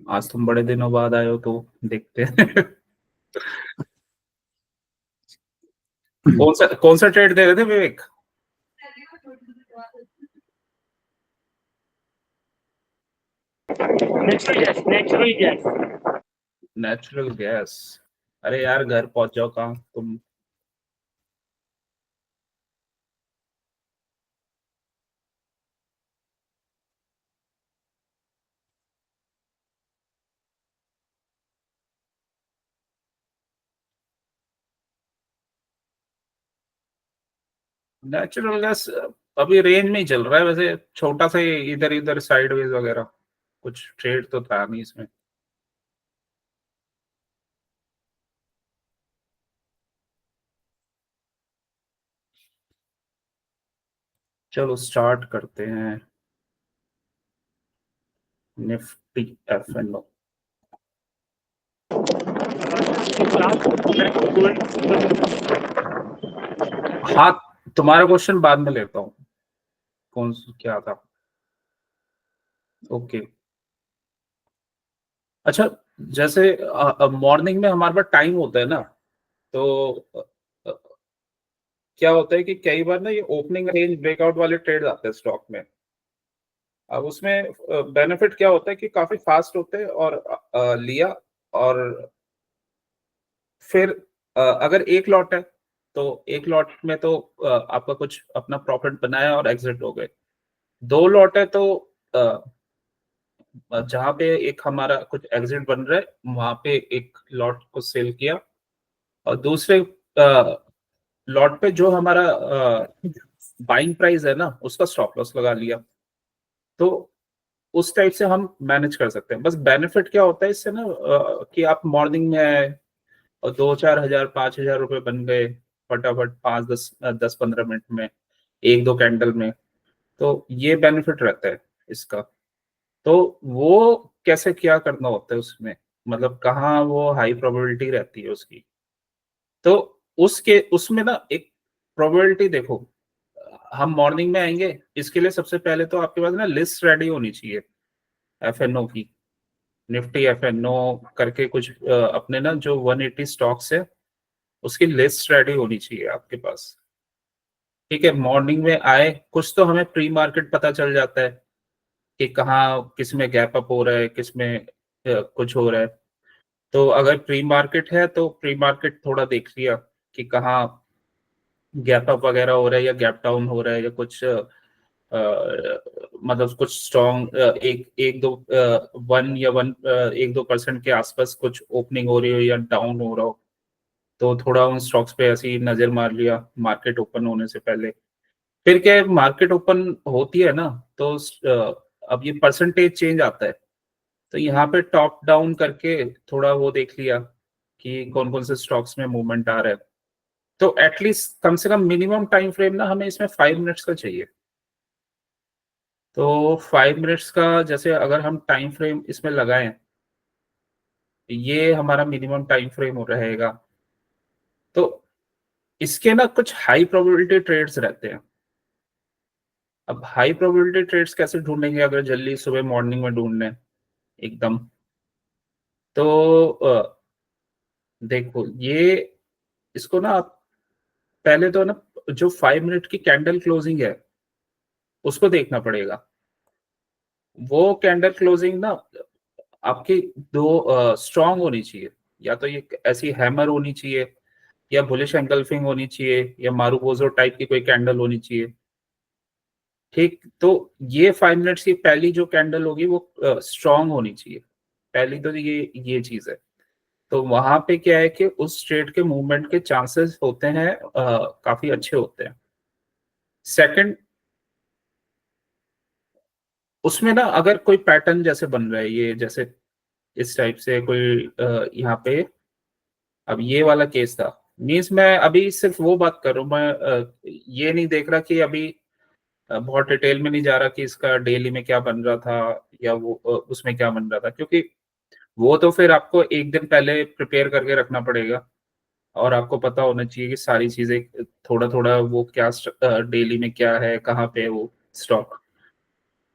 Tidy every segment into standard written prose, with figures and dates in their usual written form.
आज तुम बड़े दिनों बाद आए हो तो देखते हैं। कौन सा ट्रेड दे रहे थे Vivek? Natural gas. Natural gas. अरे यार घर पहुंच जाओ, कहाँ तुम? नेचुरल गैस अभी रेंज में ही चल रहा है वैसे, छोटा सा इधर इधर साइडवेज वगैरह, कुछ ट्रेड तो था नहीं इसमें। चलो स्टार्ट करते हैं। निफ्टी एफ एंड ओ। हाँ, तुम्हारा क्वेश्चन बाद में लेता हूँ। क्या था? ओके। अच्छा, जैसे मॉर्निंग में हमारे पास टाइम होता है ना, तो अ, क्या होता है कि कई बार ना ये ओपनिंग रेंज ब्रेकआउट वाले ट्रेड आते हैं स्टॉक में। अब उसमें बेनिफिट क्या होता है कि काफी फास्ट होते हैं और लिया, और फिर अगर एक लॉट है तो एक लॉट में तो आपका कुछ अपना प्रॉफिट बनाया और एग्जिट हो गए। दो लॉट है तो जहां पे एक हमारा कुछ एग्जिट बन रहा है वहां पे एक लॉट को सेल किया, और दूसरे लॉट पे जो हमारा बाइंग प्राइस है ना उसका स्टॉप लॉस लगा लिया। तो उस टाइप से हम मैनेज कर सकते हैं। बस बेनिफिट क्या होता है इससे ना, कि आप मॉर्निंग में आए और 2-4 हजार 5 हजार रुपए बन गए फटाफट, 5-10 10-15 मिनट में, एक दो कैंडल में। तो ये बेनिफिट रहता है इसका। तो वो कैसे क्या करना होता है उसमें, मतलब कहाँ वो हाई प्रोबेबिलिटी रहती है उसकी। तो उसके उसमें ना एक प्रोबेबिलिटी देखो, हम मॉर्निंग में आएंगे, इसके लिए सबसे पहले तो आपके पास ना लिस्ट रेडी होनी चाहिए एफएनओ की। निफ्टी एफएनओ करके कुछ अपने ना जो 180 स्टॉक्स है उसकी लिस्ट रेडी होनी चाहिए आपके पास। ठीक है, मॉर्निंग में आए कुछ तो हमें प्री मार्केट पता चल जाता है कि कहाँ किस में गैप अप हो रहा है, किस में कुछ हो रहा है। तो अगर प्री मार्केट है तो प्री मार्केट थोड़ा देख लिया कि कहाँ गैप अप वगैरह हो रहा है या गैप डाउन हो रहा है या कुछ मतलब कुछ स्ट्रॉन्ग एक एक दो 1 या 1 1-2% के आसपास कुछ ओपनिंग हो रही हो या डाउन हो रहा हो, तो थोड़ा उन स्टॉक्स पे ऐसी नजर मार लिया मार्केट ओपन होने से पहले। फिर क्या है, मार्केट ओपन होती है ना तो अब ये परसेंटेज चेंज आता है, तो यहाँ पे टॉप डाउन करके थोड़ा वो देख लिया कि कौन कौन से स्टॉक्स में मूवमेंट आ रहा है। तो एटलीस्ट कम से कम मिनिमम टाइम फ्रेम ना हमें इसमें 5 मिनट्स का चाहिए। तो 5 मिनट्स का जैसे अगर हम टाइम फ्रेम इसमें लगाएं, ये हमारा मिनिमम टाइम फ्रेम हो रहेगा। तो इसके ना कुछ हाई प्रोबेबिलिटी ट्रेड्स रहते हैं। अब हाई प्रोबेबिलिटी ट्रेड्स कैसे ढूंढेंगे अगर जल्दी सुबह मॉर्निंग में ढूंढने हैं एकदम? तो देखो ये, इसको ना आप पहले तो ना जो 5 मिनट की कैंडल क्लोजिंग है उसको देखना पड़ेगा। वो कैंडल क्लोजिंग ना आपकी दो स्ट्रांग होनी चाहिए। या तो ये ऐसी हैमर होनी चाहिए, या बुलिश एंगल्फिंग होनी चाहिए, या मारुबोजो टाइप की कोई कैंडल होनी चाहिए। ठीक, तो ये 5 मिनट्स की पहली जो कैंडल होगी वो स्ट्रांग होनी चाहिए। पहली तो ये चीज है। तो वहां पे क्या है कि उस ट्रेड के मूवमेंट के चांसेस होते हैं काफी अच्छे होते हैं। सेकंड, उसमें ना अगर कोई पैटर्न जैसे बन रहा है, ये जैसे इस टाइप से कोई यहाँ पे, अब ये वाला केस था। मीन्स मैं अभी सिर्फ वो बात कर रहा हूँ, मैं ये नहीं देख रहा कि अभी बहुत डिटेल में नहीं जा रहा कि इसका डेली में क्या बन रहा था या वो उसमें क्या बन रहा था, क्योंकि वो तो फिर आपको एक दिन पहले प्रिपेयर करके रखना पड़ेगा। और आपको पता होना चाहिए कि सारी चीजें थोड़ा थोड़ा वो क्या डेली में क्या है, कहाँ पे है वो स्टॉक।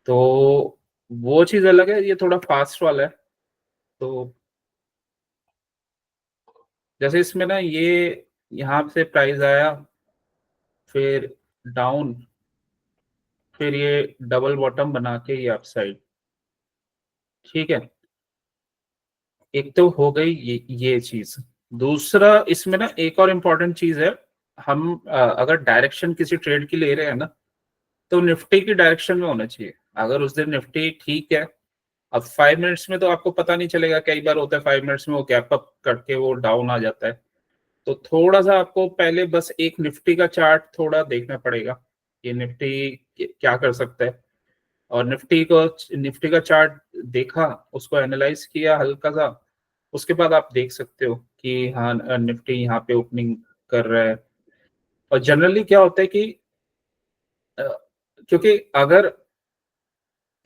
तो वो चीज अलग है, ये थोड़ा फास्ट वाला है। तो जैसे इसमें ना ये यहाँ से प्राइस आया, फिर डाउन, फिर ये डबल बॉटम बना के ये अपसाइड। ठीक है, एक तो हो गई ये चीज। दूसरा इसमें ना एक और इम्पोर्टेंट चीज है, हम अगर डायरेक्शन किसी ट्रेड की ले रहे हैं ना, तो निफ्टी की डायरेक्शन में होना चाहिए। अगर उस दिन निफ्टी ठीक है, अब 5 मिनट्स में तो आपको पता नहीं चलेगा, कई बार होता है 5 मिनट्स में वो गैप अप करके वो डाउन आ जाता है। तो थोड़ा सा आपको पहले बस एक निफ्टी का चार्ट थोड़ा देखना पड़ेगा, ये निफ्टी क्या कर सकता है। और निफ्टी का चार्ट देखा, उसको एनालाइज किया हल्का सा, उसके बाद आप देख सकते हो कि हाँ निफ्टी यहाँ पे ओपनिंग कर रहा है। और जनरली क्या होता है कि अ, क्योंकि अगर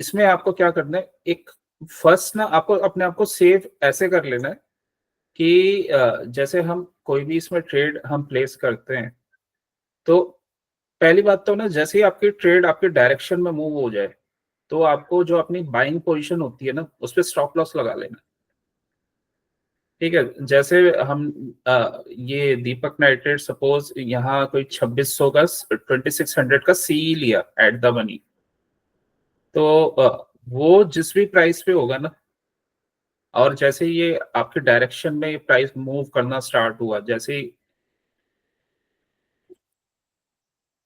इसमें आपको क्या करना है, एक फर्स्ट ना आपको अपने आप को सेव ऐसे कर लेना है कि जैसे हम कोई भी इसमें ट्रेड हम प्लेस करते हैं, तो पहली बात तो ना जैसे ही आपकी ट्रेड आपके डायरेक्शन में मूव हो जाए, तो आपको जो अपनी बाइंग पोजीशन होती है ना, उस पर स्टॉप लॉस लगा लेना। ठीक है, जैसे हम ये दीपक नाइट्रेट सपोज यहाँ कोई 2600 का 2600 का सी लिया एट द मनी, तो वो जिस भी प्राइस पे होगा ना, और जैसे ये आपके डायरेक्शन में ये प्राइस मूव करना स्टार्ट हुआ, जैसे ही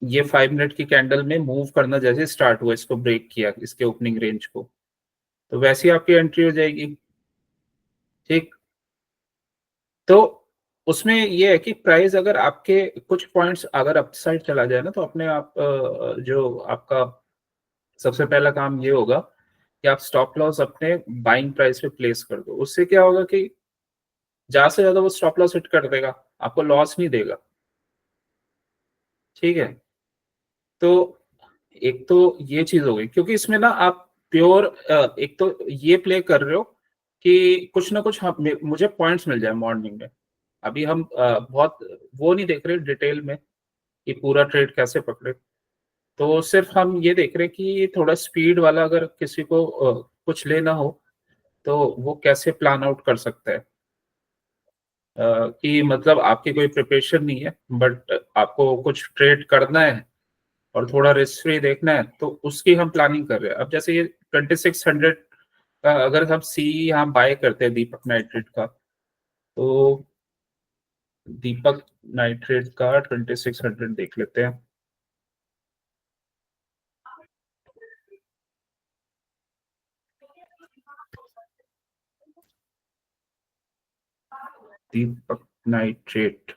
ये 5 मिनट की कैंडल में मूव करना जैसे स्टार्ट हुआ, इसको ब्रेक किया इसके ओपनिंग रेंज को, तो वैसे ही आपकी एंट्री हो जाएगी। ठीक, तो उसमें ये है कि प्राइस अगर आपके कुछ पॉइंट्स अगर अपसाइड चला जाए ना, तो अपने आप जो आपका सबसे पहला काम ये होगा कि आप स्टॉप लॉस अपने बाइंग प्राइस पे प्लेस कर दो। उससे क्या होगा कि ज्यादा से ज्यादा वो स्टॉप लॉस हिट कर देगा, आपको लॉस नहीं देगा। ठीक है, तो एक तो ये चीज हो गई, क्योंकि इसमें ना आप प्योर एक तो ये प्ले कर रहे हो कि कुछ ना कुछ मुझे पॉइंट्स मिल जाए मॉर्निंग में। अभी हम बहुत वो नहीं देख रहे डिटेल में कि पूरा ट्रेड कैसे पकड़े, तो सिर्फ हम ये देख रहे कि थोड़ा स्पीड वाला अगर किसी को कुछ लेना हो, तो वो कैसे प्लान आउट कर सकता है। कि मतलब आपकी कोई प्रिपरेशन नहीं है, बट आपको कुछ ट्रेड करना है और थोड़ा रिस्क फ्री देखना है, तो उसकी हम प्लानिंग कर रहे हैं। अब जैसे ये 2600 का अगर हम सी यहाँ बाय करते हैं दीपक नाइट्रेट का, तो दीपक नाइट्रेट का 2600 देख लेते हैं। दीपक नाइट्रेट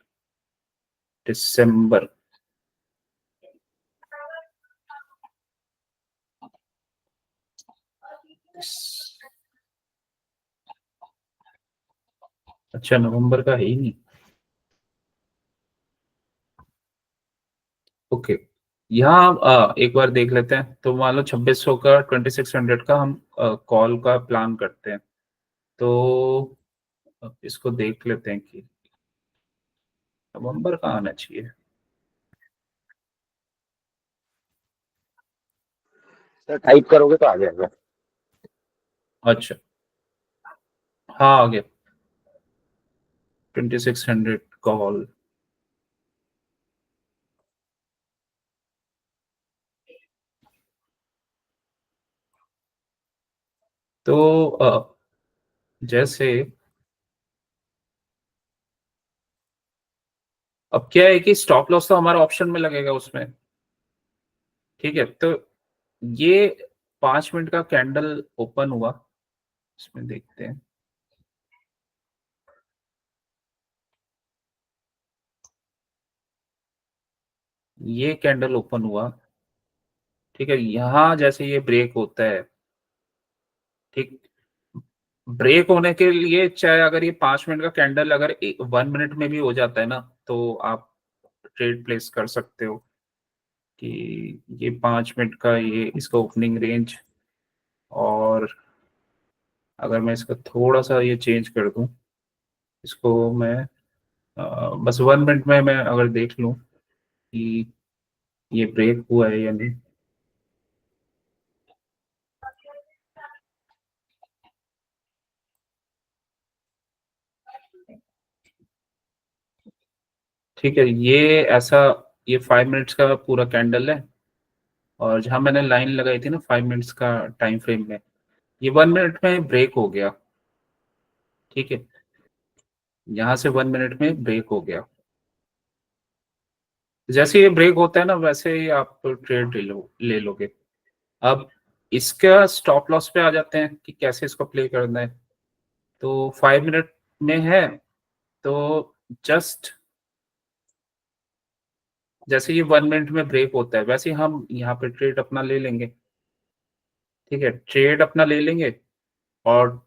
दिसंबर, अच्छा नवंबर का है ही नहीं। ओके, यहाँ एक बार देख लेते हैं। तो मान लो 2600 का 2600 का हम कॉल का प्लान करते हैं, तो अब इसको देख लेते हैं कि नवंबर का आना चाहिए। सर टाइप करोगे तो आ जाएगा। अच्छा, हाँ आ गया 2600 कॉल। तो जैसे अब क्या है कि स्टॉप लॉस तो हमारा ऑप्शन में लगेगा उसमें। ठीक है, तो ये 5 मिनट का कैंडल ओपन हुआ, इसमें देखते हैं। ये कैंडल ओपन हुआ, ठीक है, यहाँ जैसे ये ब्रेक होता है, ठीक, ब्रेक होने के लिए चाहे अगर ये 5 मिनट का कैंडल अगर 1 मिनट में भी हो जाता है ना, तो आप ट्रेड प्लेस कर सकते हो कि ये 5 मिनट का ये इसका ओपनिंग रेंज। और अगर मैं इसका थोड़ा सा ये चेंज कर दूं, इसको मैं बस 1 मिनट में मैं अगर देख लूं कि ये ब्रेक हुआ है या नहीं। ठीक है, ये ऐसा, ये 5 मिनट्स का पूरा कैंडल है, और जहां मैंने लाइन लगाई थी ना 5 मिनट्स का टाइम फ्रेम में, ये 1 मिनट में ब्रेक हो गया। ठीक है, यहाँ से 1 मिनट में ब्रेक हो गया। जैसे ये ब्रेक होता है ना, वैसे ही आप ट्रेड ले लोगे। अब इसका स्टॉप लॉस पे आ जाते हैं कि कैसे इसको प्ले करना है। तो 5 मिनट में है, तो जस्ट जैसे ये 1 मिनट में ब्रेक होता है, वैसे ही हम यहाँ पे ट्रेड अपना ले लेंगे। ठीक है, ट्रेड अपना ले लेंगे, और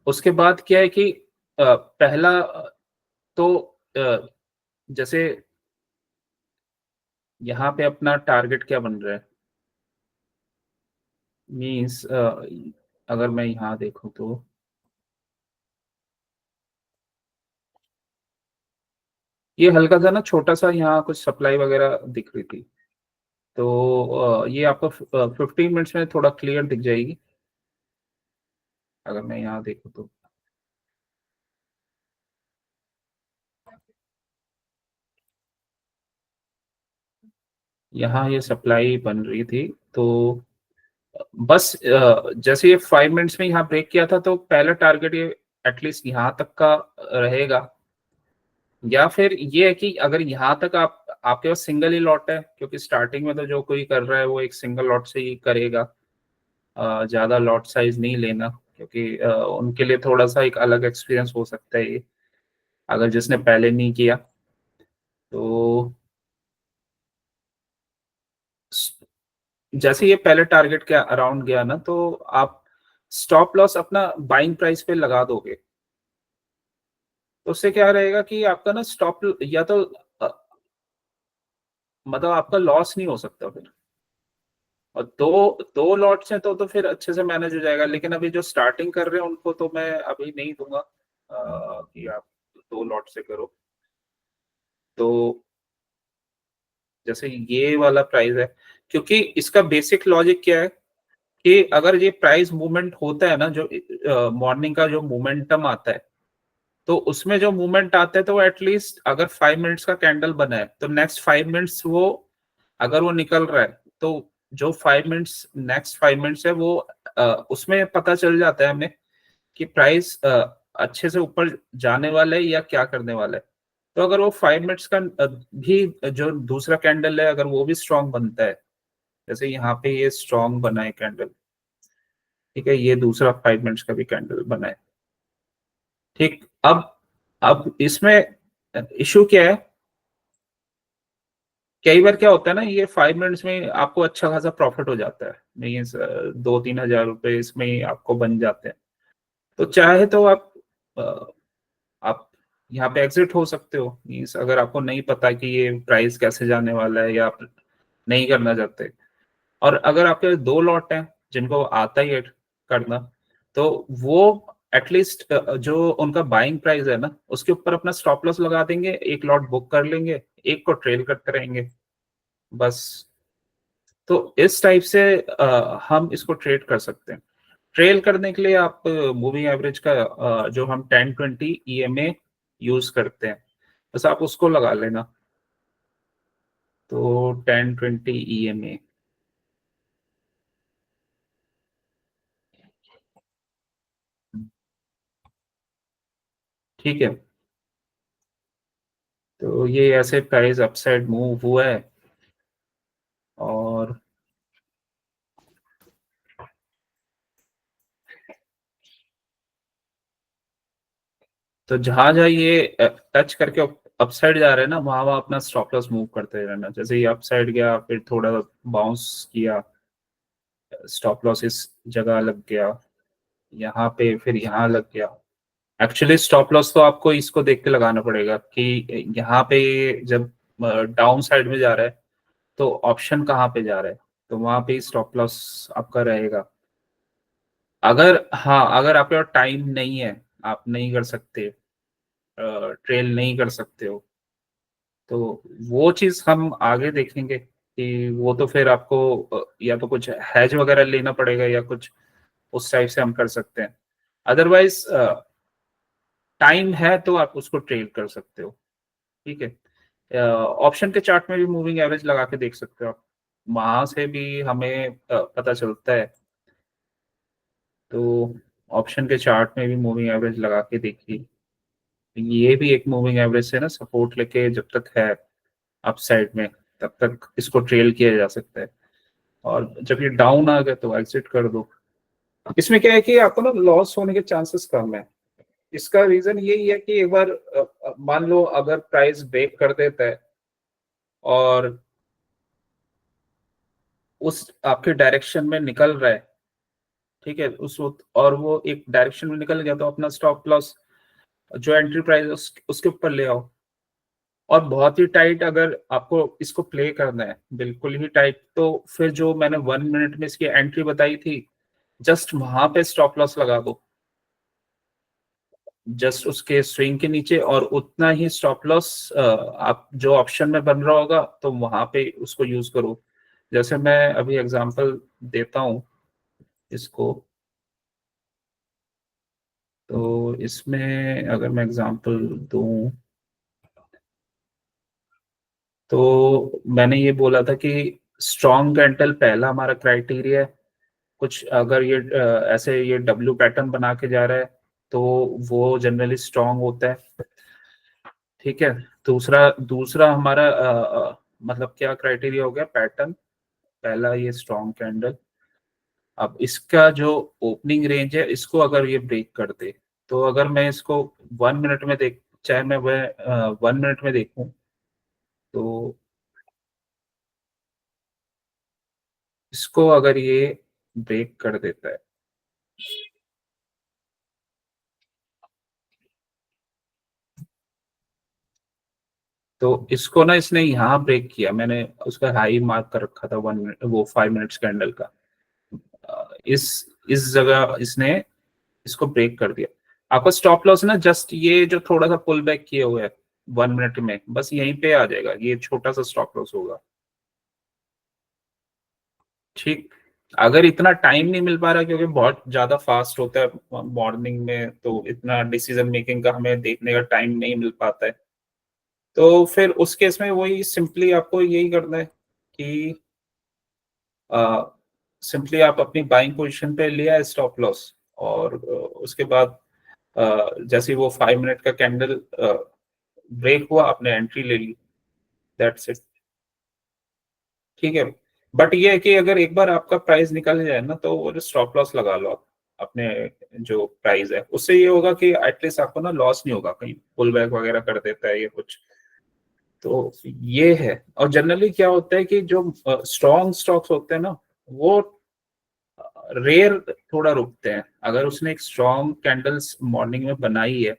उसके बाद क्या है कि पहला तो जैसे यहाँ पे अपना टारगेट क्या बन रहा है, मीन्स अगर मैं यहाँ देखूँ तो ये हल्का सा ना, छोटा सा यहाँ कुछ सप्लाई वगैरह दिख रही थी, तो ये आपको 15 मिनट्स में थोड़ा क्लियर दिख जाएगी। अगर मैं यहाँ देखूँ तो यहाँ ये सप्लाई बन रही थी, तो बस जैसे ये 5 मिनट्स में यहाँ ब्रेक किया था, तो पहला टारगेट ये एटलीस्ट यहाँ तक का रहेगा। या फिर ये है कि अगर यहाँ तक आपके पास सिंगल ही लॉट है, क्योंकि स्टार्टिंग में तो जो कोई कर रहा है वो एक सिंगल लॉट से ही करेगा, ज्यादा लॉट साइज नहीं लेना, क्योंकि उनके लिए थोड़ा सा एक अलग एक्सपीरियंस हो सकता है ये, अगर जिसने पहले नहीं किया तो। जैसे ये पहले टारगेट के अराउंड गया ना, तो आप स्टॉप लॉस अपना बाइंग प्राइस पे लगा दोगे, तो उससे क्या रहेगा कि आपका ना स्टॉप, या तो मतलब आपका लॉस नहीं हो सकता फिर। और दो दो लॉट्स हैं, तो फिर अच्छे से मैनेज हो जाएगा। लेकिन अभी जो स्टार्टिंग कर रहे हैं उनको तो मैं अभी नहीं दूंगा कि आप 2 लॉट से करो। तो जैसे ये वाला प्राइस है, क्योंकि इसका बेसिक लॉजिक क्या है कि अगर ये प्राइस मूवमेंट होता है ना, जो मॉर्निंग का जो मोमेंटम आता है, तो उसमें जो मूवमेंट आता है, तो एटलीस्ट अगर 5 मिनट्स का कैंडल बना है, तो नेक्स्ट 5 मिनट्स वो, अगर वो निकल रहा है, तो जो 5 मिनट्स, नेक्स्ट 5 मिनट्स है वो उसमें पता चल जाता है हमें कि प्राइस अच्छे से ऊपर जाने वाला है या क्या करने वाला है। तो अगर वो 5 मिनट्स का भी जो दूसरा कैंडल है, अगर वो भी स्ट्रांग बनता है, जैसे यहाँ पे ये स्ट्रांग बना है कैंडल, ठीक है, ये दूसरा 5 मिनट्स का भी कैंडल बना है। ठीक, अब इसमें इशू क्या है, कई बार क्या होता है ना, ये 5 मिनट्स में आपको अच्छा खासा प्रॉफिट हो जाता है, मीन्स 2-3 हज़ार रुपए इसमें ही आपको बन जाते हैं। तो चाहे तो आप यहाँ पे एग्जिट हो सकते हो, मीन्स अगर आपको नहीं पता कि ये प्राइस कैसे जाने वाला है, या आप नहीं करना चाहते। और अगर आपके 2 लॉट हैं जिनको आता ही है करना, तो वो एटलीस्ट जो उनका बाइंग प्राइस है ना, उसके ऊपर अपना स्टॉप लॉस लगा देंगे, एक लॉट बुक कर लेंगे, एक को ट्रेल करते रहेंगे बस। तो इस टाइप से हम इसको ट्रेड कर सकते हैं। ट्रेल करने के लिए आप मूविंग एवरेज का जो हम 10-20 EMA यूज करते हैं, बस आप उसको लगा लेना। तो 10-20 EMA, ठीक है। तो ये ऐसे प्राइस अपसाइड मूव हुआ है, और तो जहां जहां ये टच करके अपसाइड जा रहे हैं ना, वहां वहां अपना स्टॉप लॉस मूव करते रहना। जैसे ये अपसाइड गया, फिर थोड़ा बाउंस किया, स्टॉप लॉस इस जगह लग गया, यहाँ पे फिर यहाँ लग गया। एक्चुअली स्टॉप लॉस तो आपको इसको देख के लगाना पड़ेगा कि यहाँ पे जब डाउन साइड में जा रहा है, तो ऑप्शन कहाँ पे जा रहा है, तो वहां पे स्टॉप लॉस आपका रहेगा। अगर, हाँ, अगर आपके पास टाइम नहीं है, आप नहीं कर सकते, ट्रेल नहीं कर सकते हो, तो वो चीज हम आगे देखेंगे कि वो तो फिर आपको या तो कुछ हैज वगैरह लेना पड़ेगा, या कुछ उस टाइप से हम कर सकते हैं। अदरवाइज टाइम है तो आप उसको ट्रेल कर सकते हो। ठीक है। ऑप्शन के चार्ट में भी मूविंग एवरेज लगा के देख सकते हो आप, वहां से भी हमें पता चलता है। तो ऑप्शन के चार्ट में भी मूविंग एवरेज लगा के देखिए, ये भी एक मूविंग एवरेज से ना सपोर्ट लेके जब तक है अपसाइड में तब तक इसको ट्रेल किया जा सकता है, और जब ये डाउन आ गए तो एग्जिट कर दो। इसमें क्या है कि आपको ना लॉस होने के चांसेस कम है। इसका रीजन यही है कि एक बार मान लो अगर प्राइस ब्रेक कर देता है और उस आपके डायरेक्शन में निकल रहा है, ठीक है, उस वक्त और वो एक डायरेक्शन में निकल गया, तो अपना स्टॉप लॉस जो एंट्री प्राइस उसके ऊपर ले आओ। और बहुत ही टाइट अगर आपको इसको प्ले करना है, बिल्कुल ही टाइट, तो फिर जो मैंने 1 मिनट में इसकी एंट्री बताई थी, जस्ट वहां पे स्टॉप लॉस लगा दो, जस्ट उसके स्विंग के नीचे, और उतना ही स्टॉप लॉस आप जो ऑप्शन में बन रहा होगा तो वहां पे उसको यूज करो। जैसे मैं अभी एग्जांपल देता हूं इसको, तो इसमें अगर मैं एग्जांपल दूं, तो मैंने ये बोला था कि स्ट्रॉन्ग कैंडल पहला हमारा क्राइटेरिया है। कुछ अगर ये ऐसे ये डब्ल्यू पैटर्न बना के जा रहा है तो वो जनरली स्ट्रॉन्ग होता है, ठीक है। दूसरा दूसरा हमारा मतलब क्या क्राइटेरिया हो गया, पैटर्न, पहला ये स्ट्रॉन्ग कैंडल। अब इसका जो ओपनिंग रेंज है, इसको अगर ये ब्रेक कर दे, तो अगर मैं इसको 1 मिनट में देख, चाहे मैं वह 1 मिनट में देखूं, तो इसको अगर ये ब्रेक कर देता है, तो इसको ना इसने यहाँ ब्रेक किया, मैंने उसका हाई मार्क कर रखा था 1 मिनट, वो 5 मिनट्स कैंडल का। इस जगह इसने इसको ब्रेक कर दिया। आपका स्टॉप लॉस ना जस्ट ये जो थोड़ा सा पुल बैक किए हुए है 1 मिनट में, बस यहीं पे आ जाएगा, ये छोटा सा स्टॉप लॉस होगा, ठीक। अगर इतना टाइम नहीं मिल पा रहा क्योंकि बहुत ज्यादा फास्ट होता है मॉर्निंग में, तो इतना डिसीजन मेकिंग का हमें देखने का टाइम नहीं मिल पाता है, तो फिर उस केस में वही सिंपली आपको यही करना है कि सिंपली आप अपनी बाइंग पोजीशन पे लिया स्टॉप लॉस, और उसके बाद जैसे ही वो 5 मिनट का कैंडल ब्रेक हुआ, आपने एंट्री ले ली, दैट्स इट, ठीक है। बट ये है कि अगर एक बार आपका प्राइस निकल जाए ना, तो वो जो स्टॉप लॉस लगा लो आप अपने जो प्राइस है, उससे ये होगा कि एटलीस्ट आपको ना लॉस नहीं होगा, कहीं पुल बैक वगैरह कर देता है ये कुछ। तो ये है। और जनरली क्या होता है कि जो स्ट्रॉन्ग स्टॉक्स होते हैं ना, वो रेयर थोड़ा रुकते हैं। अगर उसने एक स्ट्रॉन्ग कैंडल्स मॉर्निंग में बनाई है,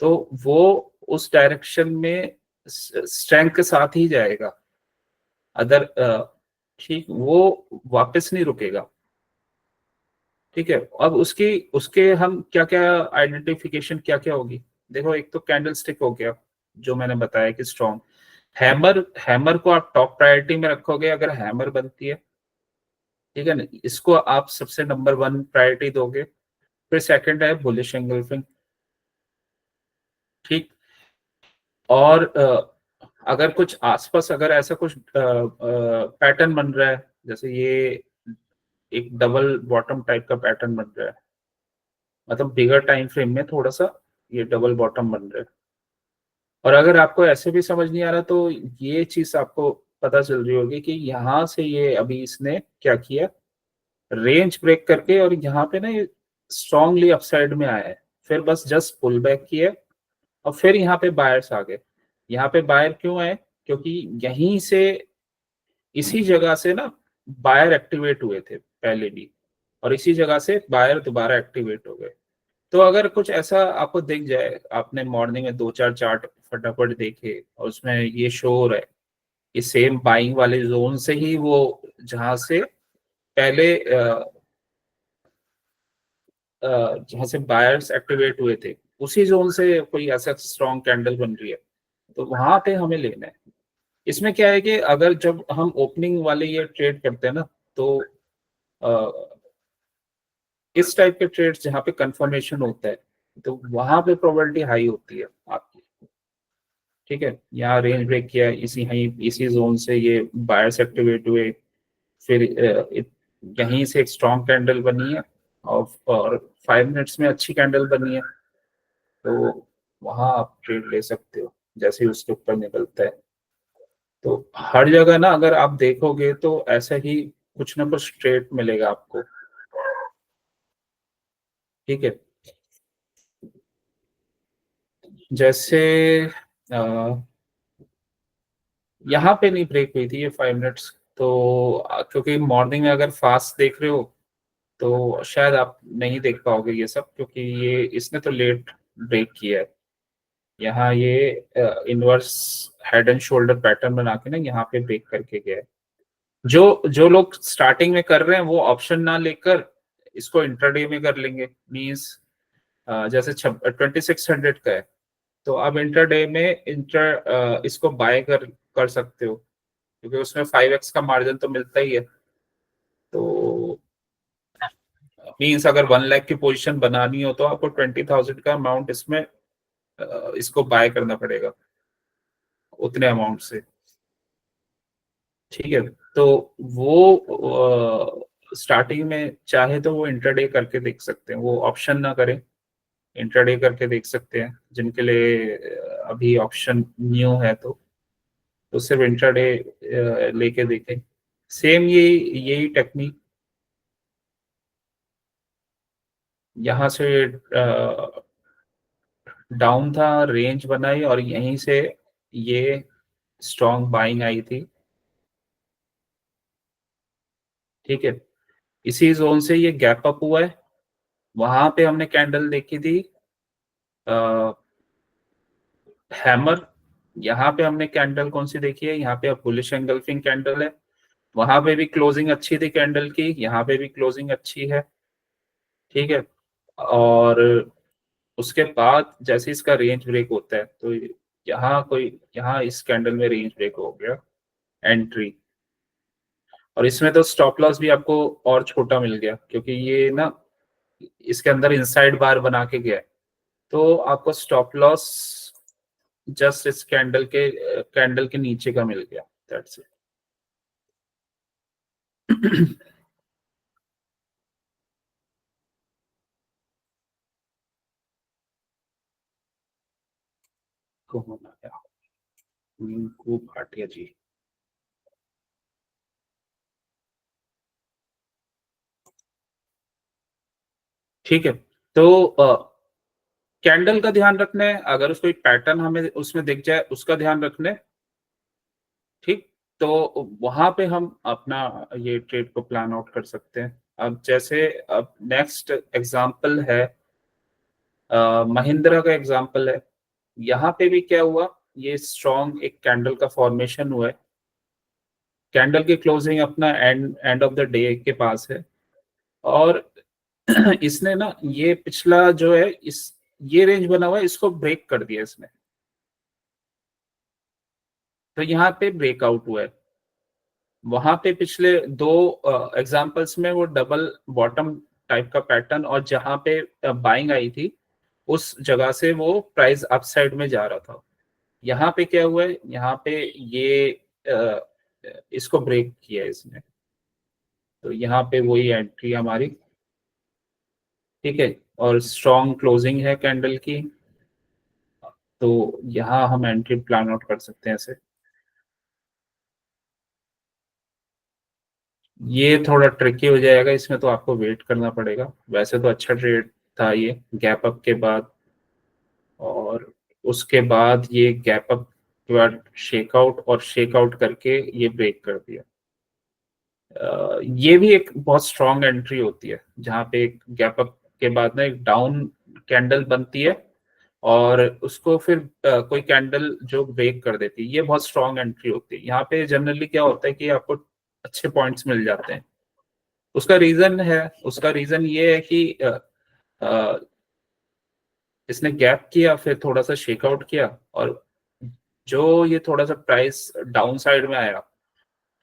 तो वो उस डायरेक्शन में स्ट्रेंथ के साथ ही जाएगा, अदर ठीक, वो वापस नहीं रुकेगा, ठीक है। अब उसकी उसके हम क्या क्या आइडेंटिफिकेशन क्या क्या होगी, देखो, एक तो कैंडल स्टिक हो गया जो मैंने बताया कि स्ट्रॉन्ग। हैमर, हैमर को आप टॉप प्रायोरिटी में रखोगे अगर हैमर बनती है, ठीक है ना, इसको आप सबसे नंबर 1 प्रायोरिटी दोगे। फिर सेकंड है बुलिश एंगल्फिंग, ठीक। और अगर कुछ आसपास अगर ऐसा कुछ पैटर्न बन रहा है, जैसे ये एक डबल बॉटम टाइप का पैटर्न बन रहा है, मतलब बिगर टाइम फ्रेम में थोड़ा सा ये डबल बॉटम बन रहा है, और अगर आपको ऐसे भी समझ नहीं आ रहा, तो ये चीज आपको पता चल रही होगी कि यहाँ से ये अभी इसने क्या किया, रेंज ब्रेक करके, और यहाँ पे ना ये स्ट्रांगली अपसाइड में आया है, फिर बस जस्ट पुल बैक किया, और फिर यहाँ पे बायर्स आ गए। यहाँ पे बायर क्यों आए, क्योंकि यहीं से, इसी जगह से ना बायर एक्टिवेट हुए थे पहले भी, और इसी जगह से बायर दोबारा एक्टिवेट हो गए। तो अगर कुछ ऐसा आपको दिख जाए, आपने मॉर्निंग में 2-4 चार्ट फटाफट देखे और उसमें ये शो हो रहा है कि सेम बाइंग वाले जोन से ही वो, जहां से पहले जहां से बायर्स एक्टिवेट हुए थे, उसी जोन से कोई ऐसा स्ट्रॉन्ग कैंडल बन रही है, तो वहां पे हमें लेना है। इसमें क्या है कि अगर जब हम ओपनिंग वाले ये ट्रेड करते हैं ना, तो इस टाइप के ट्रेड्स जहाँ पे कंफर्मेशन होता है, तो वहां पे प्रोबेबिलिटी हाई होती है आपकी, ठीक है, यहाँ रेंज ब्रेक किया, इसी जोन से ये बायर्स एक्टिवेट हुए, फिर यहीं से एक स्ट्रॉन्ग कैंडल बनी है और 5 मिनट्स में अच्छी कैंडल बनी है, तो वहां आप ट्रेड ले सकते हो जैसे ही उसके ऊपर निकलता है। तो हर जगह ना अगर आप देखोगे तो ऐसा ही कुछ ना कुछ ट्रेड मिलेगा आपको। ठीक है, जैसे यहाँ पे नहीं ब्रेक हुई थी ये 5 मिनट्स, तो क्योंकि मॉर्निंग में अगर फास्ट देख रहे हो तो शायद आप नहीं देख पाओगे ये सब, क्योंकि ये इसने तो लेट ब्रेक किया है। यहाँ ये inverse head and shoulder pattern बना के ना यहाँ पे ब्रेक करके गया है। जो जो लोग स्टार्टिंग में कर रहे हैं वो ऑप्शन ना लेकर इसको इंट्राडे में कर लेंगे, मींस जैसे 2600 का है तो आप इंट्राडे में इसको बाय कर सकते हो, क्योंकि उसमें 5x का मार्जिन तो मिलता ही है। तो मीन्स अगर 1 लाख की पोजीशन बनानी हो तो आपको 20,000 का अमाउंट इसमें इसको बाय करना पड़ेगा उतने अमाउंट से। ठीक है, तो वो स्टार्टिंग में चाहे तो वो इंट्राडे करके देख सकते हैं, वो ऑप्शन ना करें, इंट्राडे करके देख सकते हैं जिनके लिए अभी ऑप्शन न्यू है, तो सिर्फ इंट्राडे लेके देखें। सेम यही टेक्निक यहाँ से डाउन था, रेंज बनाई और यहीं से ये स्ट्रॉन्ग बाइंग आई थी। ठीक है, इसी जोन से ये गैप अप हुआ है, वहां पे हमने कैंडल देखी थी हैमर। यहाँ पे हमने कैंडल कौन सी देखी है, यहाँ पे बुलिश एंगल्फिंग कैंडल है, वहां पे भी क्लोजिंग अच्छी थी कैंडल की, यहाँ पे भी क्लोजिंग अच्छी है। ठीक है, और उसके बाद जैसे इसका रेंज ब्रेक होता है तो यहाँ इस कैंडल में रेंज ब्रेक हो गया, एंट्री, और इसमें तो स्टॉप लॉस भी आपको और छोटा मिल गया क्योंकि ये ना इसके अंदर इनसाइड बार बना के गया है, तो आपको स्टॉप लॉस जस्ट इस कैंडल के नीचे का मिल गया, दैट्स इट। कौन आया, रिंकू भाटिया जी। ठीक है, तो कैंडल का ध्यान रखना है, अगर कोई पैटर्न हमें उसमें दिख जाए उसका ध्यान रखना है। ठीक, तो वहां पे हम अपना ये ट्रेड को प्लान आउट कर सकते हैं। अब जैसे अब नेक्स्ट एग्जांपल है महिंद्रा का एग्जांपल है। यहाँ पे भी क्या हुआ, ये स्ट्रॉन्ग एक कैंडल का फॉर्मेशन हुआ है, कैंडल की क्लोजिंग अपना एंड ऑफ द डे के पास है, और इसने ना ये पिछला जो है इस ये रेंज बना हुआ है इसको ब्रेक कर दिया इसने, तो यहाँ पे ब्रेकआउट हुआ है। वहां पे पिछले दो एग्जांपल्स में वो डबल बॉटम टाइप का पैटर्न, और जहां पे बाइंग आई थी उस जगह से वो प्राइस अपसाइड में जा रहा था। यहाँ पे क्या हुआ है, यहाँ पे ये अ, इसको ब्रेक किया है इसने, तो यहाँ पे वही एंट्री हमारी। ठीक है, और स्ट्रॉन्ग क्लोजिंग है कैंडल की, तो यहाँ हम एंट्री प्लान आउट कर सकते हैं ऐसे। ये थोड़ा ट्रिकी हो जाएगा, इसमें तो आपको वेट करना पड़ेगा, वैसे तो अच्छा ट्रेड था ये गैप अप के बाद, और उसके बाद ये गैप अप के बाद शेकआउट, और शेकआउट करके ये ब्रेक कर दिया। ये भी एक बहुत स्ट्रॉन्ग एंट्री होती है जहाँ पे एक गैप अप के बाद ना एक डाउन कैंडल बनती है और उसको फिर कोई कैंडल जो ब्रेक कर देती है, ये बहुत स्ट्रॉन्ग एंट्री होती है। यहाँ पे जनरली क्या होता है कि आपको अच्छे पॉइंट्स मिल जाते हैं। उसका रीजन ये है कि अ, इसने गैप किया, फिर थोड़ा सा शेकआउट किया, और जो ये थोड़ा सा प्राइस डाउन साइड में आया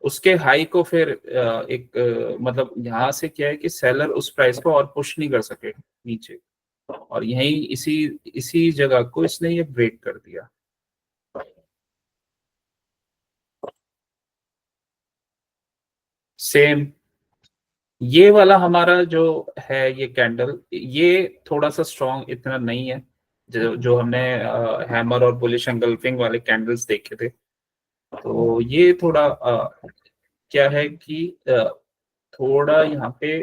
उसके हाई को फिर मतलब यहाँ से क्या है कि सेलर उस प्राइस को और पुश नहीं कर सके नीचे, और यही इसी इसी जगह को इसने ये ब्रेक कर दिया। सेम ये वाला हमारा जो है ये कैंडल, ये थोड़ा सा स्ट्रॉन्ग इतना नहीं है जो जो हमने हैमर और बुलिश एंगल्फिंग वाले कैंडल्स देखे थे। तो ये थोड़ा क्या है कि थोड़ा यहाँ पे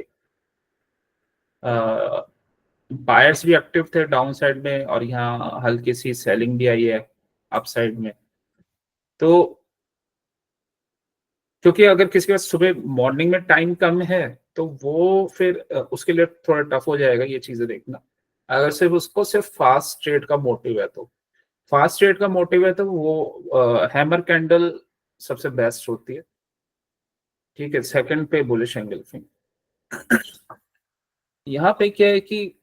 बायर्स भी एक्टिव थे डाउन साइड में, और यहाँ हल्की सी सेलिंग भी आई है अप साइड में। तो क्योंकि अगर किसी के पास सुबह मॉर्निंग में टाइम कम है तो वो फिर उसके लिए थोड़ा टफ हो जाएगा ये चीजें देखना। अगर सिर्फ उसको सिर्फ फास्ट ट्रेड का मोटिव है, तो फास्ट ट्रेड का मोटिव है तो वो हैमर कैंडल सबसे बेस्ट होती है। ठीक है, सेकंड पे बुलिश एंगल्फिंग। यहाँ पे क्या है कि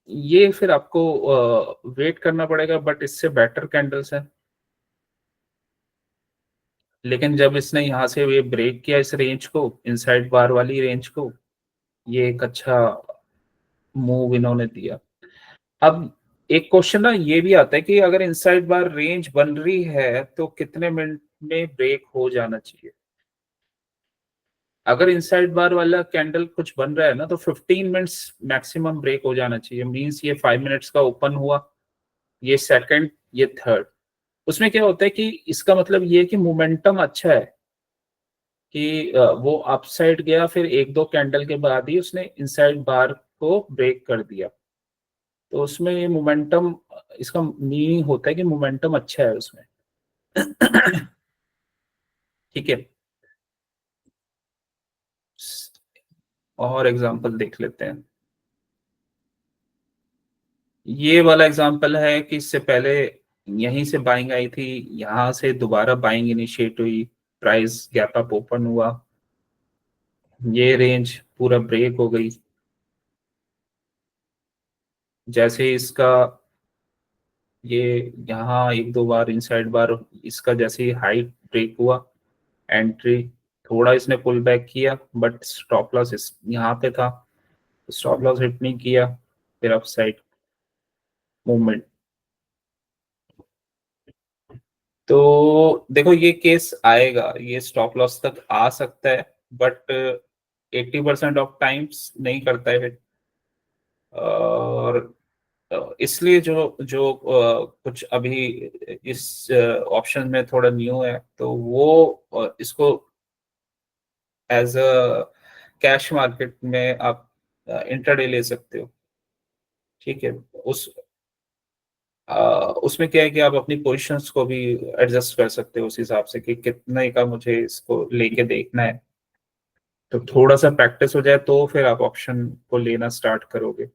ये फिर आपको वेट करना पड़ेगा, बट इससे बेटर कैंडल्स है। लेकिन जब इसने यहाँ से ये ब्रेक किया इस रेंज को, इनसाइड बार वाली रेंज को, ये एक अच्छा मूव इन्होंने दिया। अब एक क्वेश्चन ना ये भी आता है कि अगर इनसाइड बार रेंज बन रही है तो कितने मिनट में ब्रेक हो जाना चाहिए। अगर इनसाइड बार वाला कैंडल कुछ बन रहा है ना तो 15 मिनट्स मैक्सिमम ब्रेक हो जाना चाहिए। मींस ये 5 मिनट्स का ओपन हुआ, ये सेकंड, ये थर्ड। उसमें क्या होता है कि इसका मतलब ये है कि मोमेंटम अच्छा है, कि वो अपसाइड गया, फिर एक दो कैंडल के बाद ही उसने इनसाइड बार को ब्रेक कर दिया। तो उसमें ये मोमेंटम, इसका मीनिंग होता है कि मोमेंटम अच्छा है उसमें। ठीक है, और एग्जांपल देख लेते हैं। ये वाला एग्जांपल है कि इससे पहले यहीं से बाइंग आई थी, यहां से दोबारा बाइंग इनिशिएट हुई, प्राइस गैप अप ओपन हुआ, ये रेंज पूरा ब्रेक हो गई। जैसे इसका ये यहाँ एक दो बार इनसाइड बार, इसका जैसे ही हाइट ब्रेक हुआ, एंट्री, थोड़ा इसने पुल बैक किया, बट स्टॉप लॉस इस यहाँ पे था, स्टॉप लॉस हिट नहीं किया, फिर अप साइड मूवमेंट। तो देखो ये केस आएगा, ये स्टॉप लॉस तक आ सकता है, बट 80% ऑफ टाइम्स नहीं करता है hit। और इसलिए जो जो कुछ अभी इस ऑप्शन में थोड़ा न्यू है, तो वो इसको एज अ कैश मार्केट में आप इंट्राडे ले सकते हो। ठीक है, उस उसमें क्या है कि आप अपनी पोजीशंस को भी एडजस्ट कर सकते हो उस हिसाब से कि कितने का मुझे इसको लेके देखना है। तो थोड़ा सा प्रैक्टिस हो जाए तो फिर आप ऑप्शन को लेना स्टार्ट करोगे।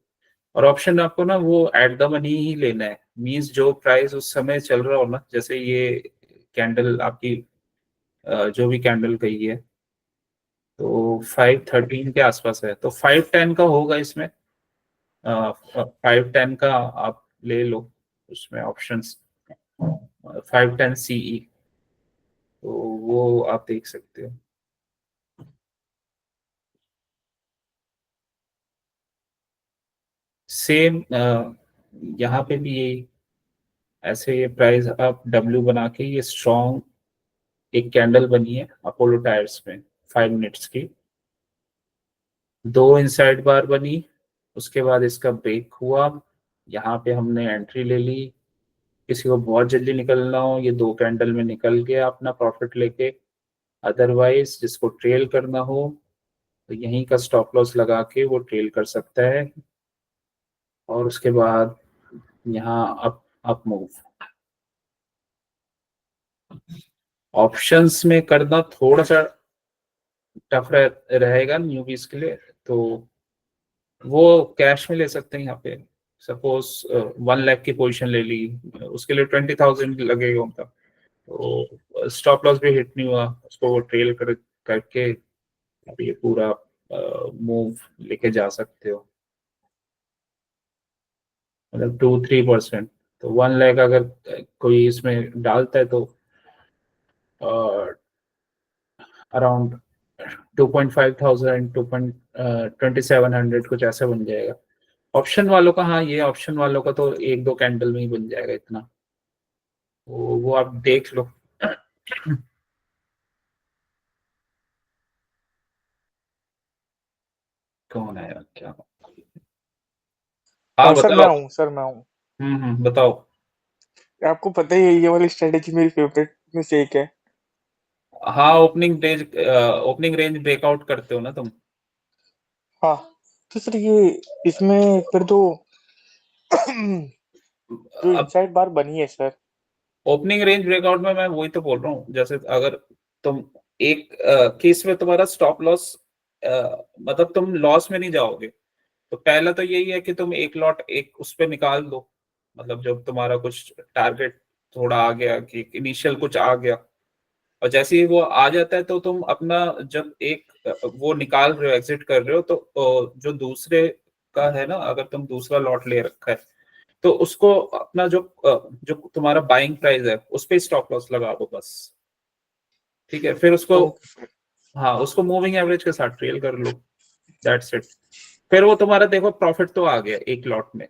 और ऑप्शन आपको ना वो एट द मनी ही लेना है। मींस जो प्राइस उस समय चल रहा हो ना, जैसे ये कैंडल आपकी जो भी कैंडल गई है तो 513 के आसपास है, तो 510 का होगा इसमें। 510 का आप ले लो उसमें ऑप्शंस, 510 CE, तो वो आप देख सकते हो। सेम यहाँ पे भी यही, ऐसे ये प्राइस आप डब्ल्यू बना के, ये स्ट्रॉन्ग एक कैंडल बनी है अपोलो टायर्स में 5 मिनट्स की, दो इनसाइड बार बनी, उसके बाद इसका ब्रेक हुआ, यहाँ पे हमने एंट्री ले ली। किसी को बहुत जल्दी निकलना हो, ये दो कैंडल में निकल गया अपना प्रॉफिट लेके। अदरवाइज जिसको ट्रेल करना हो तो यहीं का स्टॉप लॉस लगा के वो ट्रेल कर सकता है। और उसके बाद यहाँ अप मूव। ऑप्शंस में करना थोड़ा सा टफ रहेगा न्यूबीज के लिए, तो वो कैश में ले सकते हैं। यहाँ पे सपोज 1 लाख की पोजीशन ले ली, उसके लिए 20,000 लगेगा उनका, तो स्टॉप लॉस भी हिट नहीं हुआ, उसको वो ट्रेल करके आप ये पूरा मूव लेके जा सकते हो, मतलब 2-3%। तो 1 लाख अगर कोई इसमें डालता है तो अराउंड 2,500, 2,2700 कुछ ऐसा बन जाएगा। ऑप्शन वालों का, हाँ ये ऑप्शन वालों का तो एक दो कैंडल में ही बन जाएगा इतना, वो आप देख लो। कौन है यार, क्या? हाँ सर मैं बताओ। हूँ सर, मैं हूँ। बताओ। आपको पता ही है ये वाली स्ट्रेटेजी मेरी फेवरेट में से एक है। हाँ, ओपनिंग रेंज ब्रेकआउट करते हो ना तुम? हाँ, तो सर ये इसमें फिर तो जो अब इनसाइड बार बनी है सर। ओपनिंग रेंज ब्रेकआउट में मैं वही तो बोल रहा हूँ, जैसे अगर तुम एक केस में तुम्हारा स्टॉप लॉस, मतलब तुम लॉस में नहीं जाओगे, तो पहला तो यही है कि तुम एक लॉट एक उस पे निकाल दो। मतलब जब तुम्हारा कुछ टारगेट थोड़ा आ गया, कि इनिशियल कुछ आ गया, और जैसे ही वो आ जाता है तो तुम अपना, जब एक वो निकाल रहे हो, एग्जिट कर रहे हो, तो जो दूसरे का है ना, अगर तुम दूसरा लॉट ले रखा है, तो उसको अपना जो तुम्हारा बाइंग प्राइस है उस पे स्टॉप लॉस लगा दो बस। ठीक है, फिर उसको, ओके सर। हाँ, उसको मूविंग एवरेज के साथ ट्रेल कर लो। That's it. फिर वो तुम्हारा देखो प्रॉफिट तो आ गया एक लॉट में।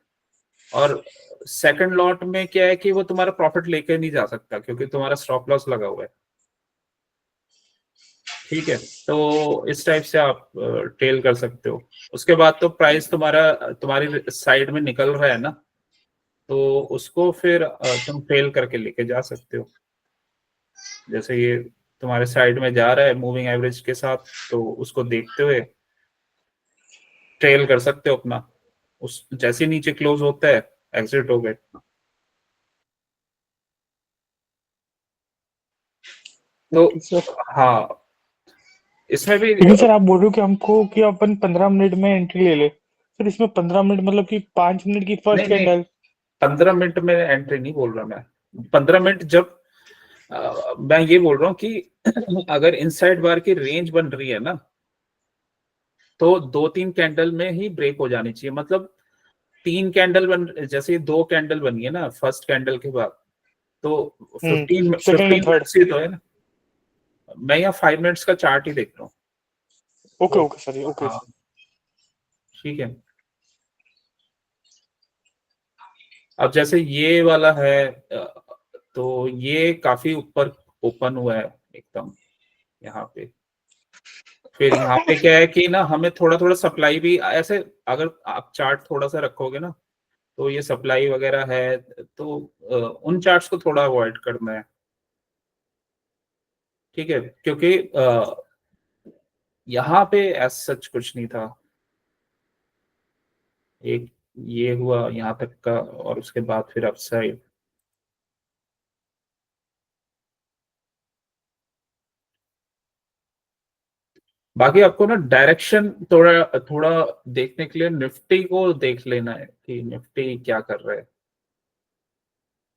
और सेकंड लॉट में क्या है कि वो तुम्हारा प्रॉफिट लेके नहीं जा सकता, क्योंकि तुम्हारा स्टॉप लॉस लगा हुआ है। ठीक है, तो इस टाइप से आप ट्रेल कर सकते हो। उसके बाद तो प्राइस तुम्हारा तुम्हारी साइड में निकल रहा है ना, तो उसको फिर तुम ट्रेल करके लेके जा सकते हो। जैसे ये तुम्हारे साइड में जा रहा है मूविंग एवरेज के साथ, तो उसको देखते हुए ट्रेल कर सकते हो अपना। उस जैसे नीचे क्लोज होता है, एग्जिट हो गए। तो ओके सर। हाँ, इसमें भी लेकिन सर आप बोल रहे हो कि हमको कि अपन 15 मिनट में एंट्री ले ले। सर इसमें 15 मिनट मतलब कि 5 मिनट की फर्स्ट नहीं नहीं, कैंडल। 15 मिनट में एंट्री नहीं बोल रहा मैं। 15 मिनट जब मैं ये बोल रहा हूँ कि अगर इनसाइड बार की रेंज बन रही है ना, तो 2-3 कैंडल में ही ब्रेक हो जानी चाहिए। मतलब 3 कैंडल बन, जैसे 2 कैंडल बनी है ना फर्स्ट कैंडल के बाद, तो fifteen second and fifteen third. Minutes ही तो है ना। मैं यहाँ 5 मिनट्स का चार्ट ही देख रहा हूँ। ओके तो ओके सर, ओके हाँ, सर। ठीक है। अब जैसे ये वाला है, तो ये काफी ऊपर ओपन हुआ है एकदम यहाँ पे। फिर यहाँ पे क्या है कि ना, हमें थोड़ा थोड़ा सप्लाई भी ऐसे, अगर आप चार्ट थोड़ा सा रखोगे ना, तो ये सप्लाई वगैरह है, तो उन चार्ट्स को थोड़ा अवॉइड करना है। ठीक है, क्योंकि यहाँ पे एज सच कुछ नहीं था। एक ये हुआ यहाँ तक का, और उसके बाद फिर अपसाइड। बाकी आपको ना डायरेक्शन थोड़ा थोड़ा देखने के लिए निफ्टी को देख लेना है कि निफ्टी क्या कर रहा है।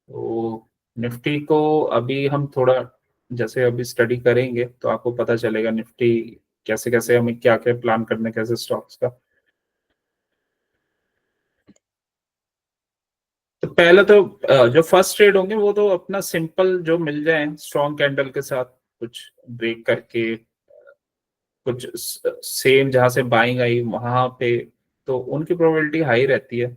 तो निफ्टी को अभी हम थोड़ा, जैसे अभी स्टडी करेंगे, तो आपको पता चलेगा निफ्टी कैसे कैसे, हमें क्या क्या प्लान करना है, कैसे स्टॉक्स का। तो पहले तो जो फर्स्ट ट्रेड होंगे वो तो अपना सिंपल जो मिल जाए स्ट्रॉन्ग कैंडल के साथ, कुछ ब्रेक करके, कुछ सेम जहां से बाइंग आई वहां पे, तो उनकी प्रोबेबिलिटी हाई रहती है।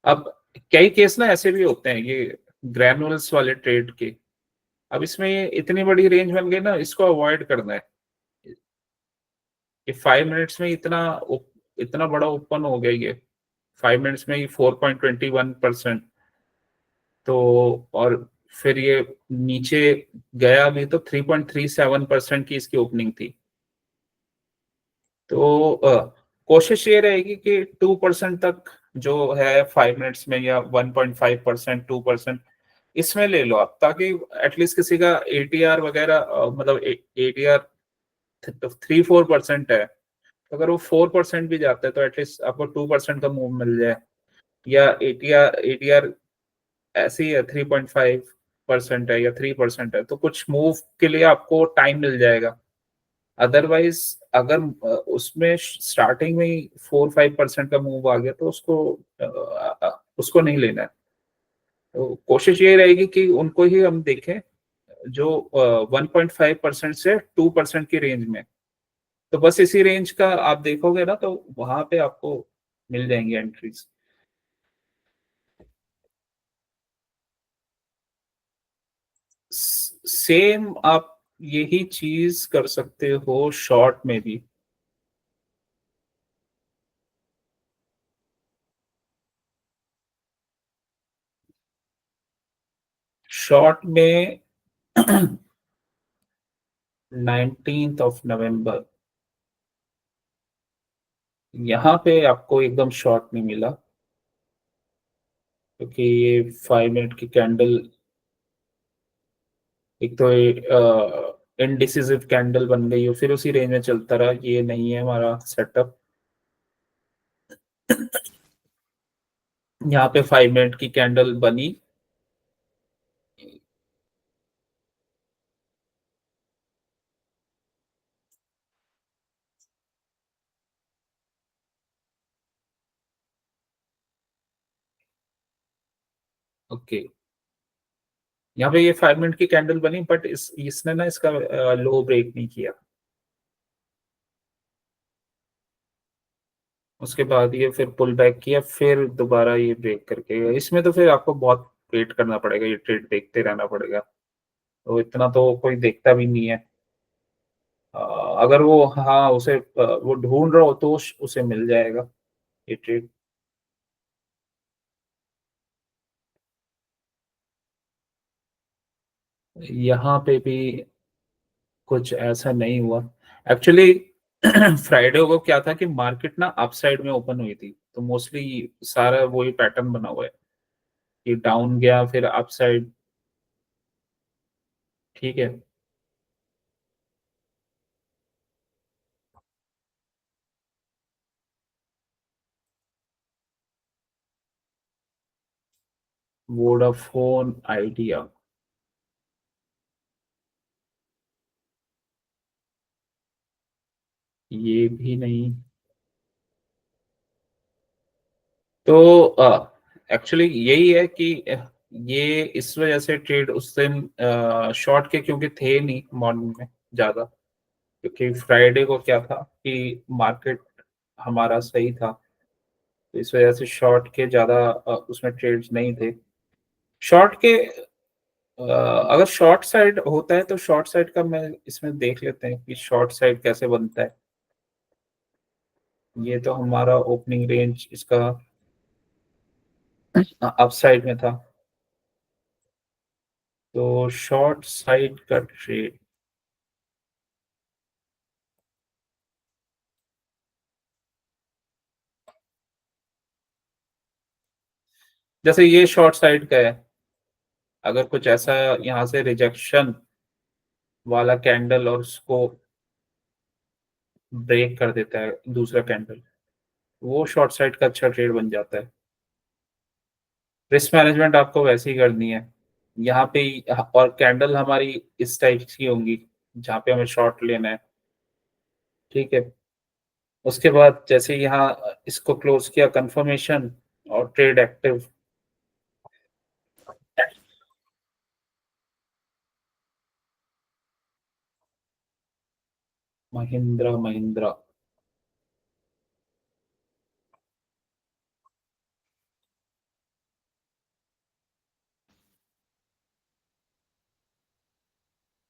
अब कई केस ना ऐसे भी होते हैं, ये ग्रैनुअल्स वाले ट्रेड के। अब इसमें ये इतनी बड़ी रेंज बन गई ना, इसको अवॉइड करना है कि 5 मिनट्स में इतना बड़ा ओपन हो गया ये। 5 मिनट्स में ही 4.21%। तो और फिर ये नीचे गया भी तो 3.37% की इसकी ओपनिंग थी। तो कोशिश ये रहेगी कि 2% तक जो है 5 मिनट्स में, या 1.5%, 2% इसमें ले लो आप, ताकि एटलीस्ट किसी का एटीआर वगैरह, मतलब एटीआर 3-4% है, अगर वो 4% भी जाता है तो एटलीस्ट आपको 2% का मूव मिल जाए। या एटीआर एटीआर ऐसे ही है, 3.5% है या 3% है, तो कुछ मूव के लिए आपको टाइम मिल जाएगा। अदरवाइज अगर उसमें स्टार्टिंग में ही 4-5% का मूव आ गया, तो उसको नहीं लेना है। तो कोशिश ये रहेगी कि उनको ही हम देखें जो 1.5% से 2% की रेंज में। तो बस इसी रेंज का आप देखोगे ना, तो वहां पे आपको मिल जाएंगे एंट्रीज। सेम आप यही चीज कर सकते हो शॉर्ट में भी। शॉर्ट में 19 नवंबर यहाँ पे आपको एकदम शॉर्ट नहीं मिला, क्योंकि ये 5 मिनट की कैंडल, एक तो इनडिसिसिव कैंडल बन गई और फिर उसी रेंज में चलता रहा। ये नहीं है हमारा सेटअप। यहाँ पे 5 मिनट की कैंडल बनी, ओके। यहाँ पे ये 5 मिनट की कैंडल बनी, बट इसने ना इसका लो ब्रेक नहीं किया। उसके बाद ये फिर पुल बैक किया, फिर दोबारा ये ब्रेक करके गया। इसमें तो फिर आपको बहुत वेट करना पड़ेगा, ये ट्रेड देखते रहना पड़ेगा, तो इतना तो कोई देखता भी नहीं है। अ, अगर वो, हाँ, उसे वो ढूंढ रहा हो तो उसे मिल जाएगा ये ट्रेड। यहाँ पे भी कुछ ऐसा नहीं हुआ एक्चुअली। फ्राइडे को क्या था कि मार्केट ना अपसाइड में ओपन हुई थी, तो मोस्टली सारा वही पैटर्न बना हुआ है कि डाउन गया फिर अपसाइड। ठीक है। वोडाफोन आइडिया, ये भी नहीं। तो एक्चुअली यही है कि ये इस वजह से ट्रेड उस दिन शॉर्ट के क्योंकि थे नहीं मॉर्निंग में ज्यादा, क्योंकि फ्राइडे को क्या था कि मार्केट हमारा सही था, तो इस वजह से शॉर्ट के ज्यादा उसमें ट्रेड्स नहीं थे। शॉर्ट के अगर शॉर्ट साइड होता है तो शॉर्ट साइड का मैं इसमें देख लेते हैं कि शॉर्ट साइड कैसे बनता है। ये तो हमारा ओपनिंग रेंज इसका अप साइड में था, तो शॉर्ट साइड का ट्रेड, जैसे ये शॉर्ट साइड का है, अगर कुछ ऐसा यहाँ से रिजेक्शन वाला कैंडल और उसको ब्रेक कर देता है दूसरा कैंडल, वो शॉर्ट साइड का अच्छा ट्रेड बन जाता है। रिस्क मैनेजमेंट आपको वैसे ही करनी है यहाँ पे और कैंडल हमारी इस टाइप की होंगी जहाँ पे हमें शॉर्ट लेना है। ठीक है। उसके बाद जैसे यहाँ इसको क्लोज किया, कंफर्मेशन और trade active. Mahindra Mahindra,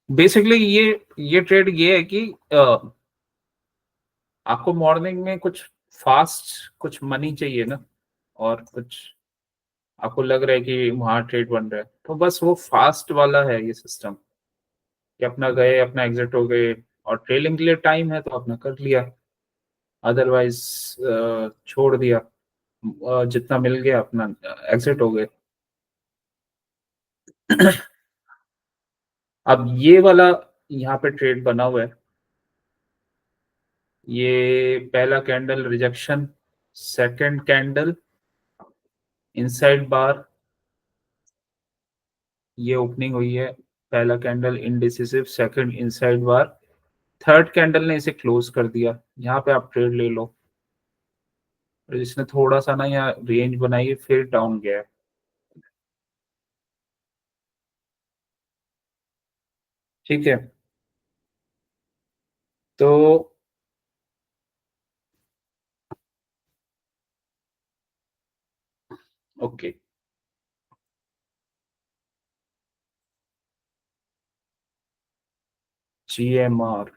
basically ये ट्रेड ये है कि आपको मॉर्निंग में कुछ फास्ट कुछ मनी चाहिए ना, और कुछ आपको लग रहा है कि वहां ट्रेड बन रहा है, तो बस वो फास्ट वाला है ये सिस्टम कि अपना गए, अपना एग्जिट हो गए, और ट्रेलिंग के लिए टाइम है तो अपना कर लिया, अदरवाइज छोड़ दिया। जितना मिल गया अपना एग्जिट हो गए। अब ये वाला यहाँ पे ट्रेड बना हुआ है, ये पहला candle rejection, second candle inside bar, ये ओपनिंग हुई है, पहला candle indecisive, second inside bar, third candle ने इसे क्लोज कर दिया। यहाँ पे आप ट्रेड ले लो। और इसने थोड़ा सा ना यहाँ रेंज बनाई है, फिर डाउन गया है। ठीक है। तो ओके, GMR,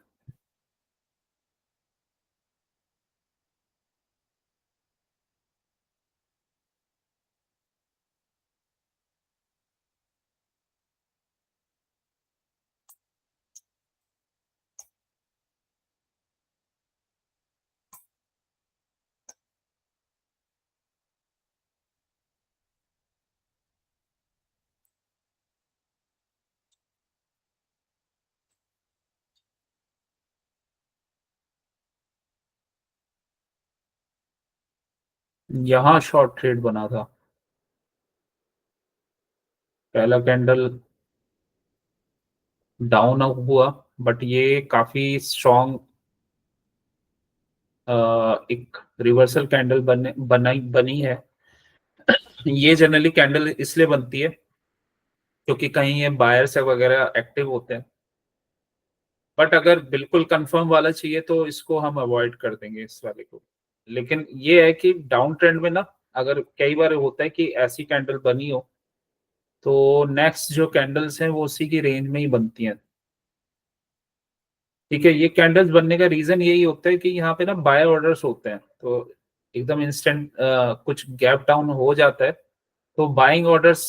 यहाँ शॉर्ट ट्रेड बना था, पहला कैंडल डाउन हुआ, बट ये काफी स्ट्रॉन्ग एक रिवर्सल कैंडल बनी है। ये जनरली कैंडल इसलिए बनती है क्योंकि कहीं ये बायर्स वगैरह एक्टिव होते हैं, बट अगर बिल्कुल कंफर्म वाला चाहिए तो इसको हम अवॉइड कर देंगे इस वाले को। लेकिन ये है कि डाउन ट्रेंड में ना, अगर कई बार होता है कि ऐसी कैंडल बनी हो तो नेक्स्ट जो कैंडल्स हैं वो उसी की रेंज में ही बनती हैं। ठीक है, ये कैंडल्स बनने का रीजन यही होता है कि यहाँ पे ना बाय ऑर्डर्स होते हैं, तो एकदम इंस्टेंट कुछ गैप डाउन हो जाता है तो बाइंग ऑर्डर्स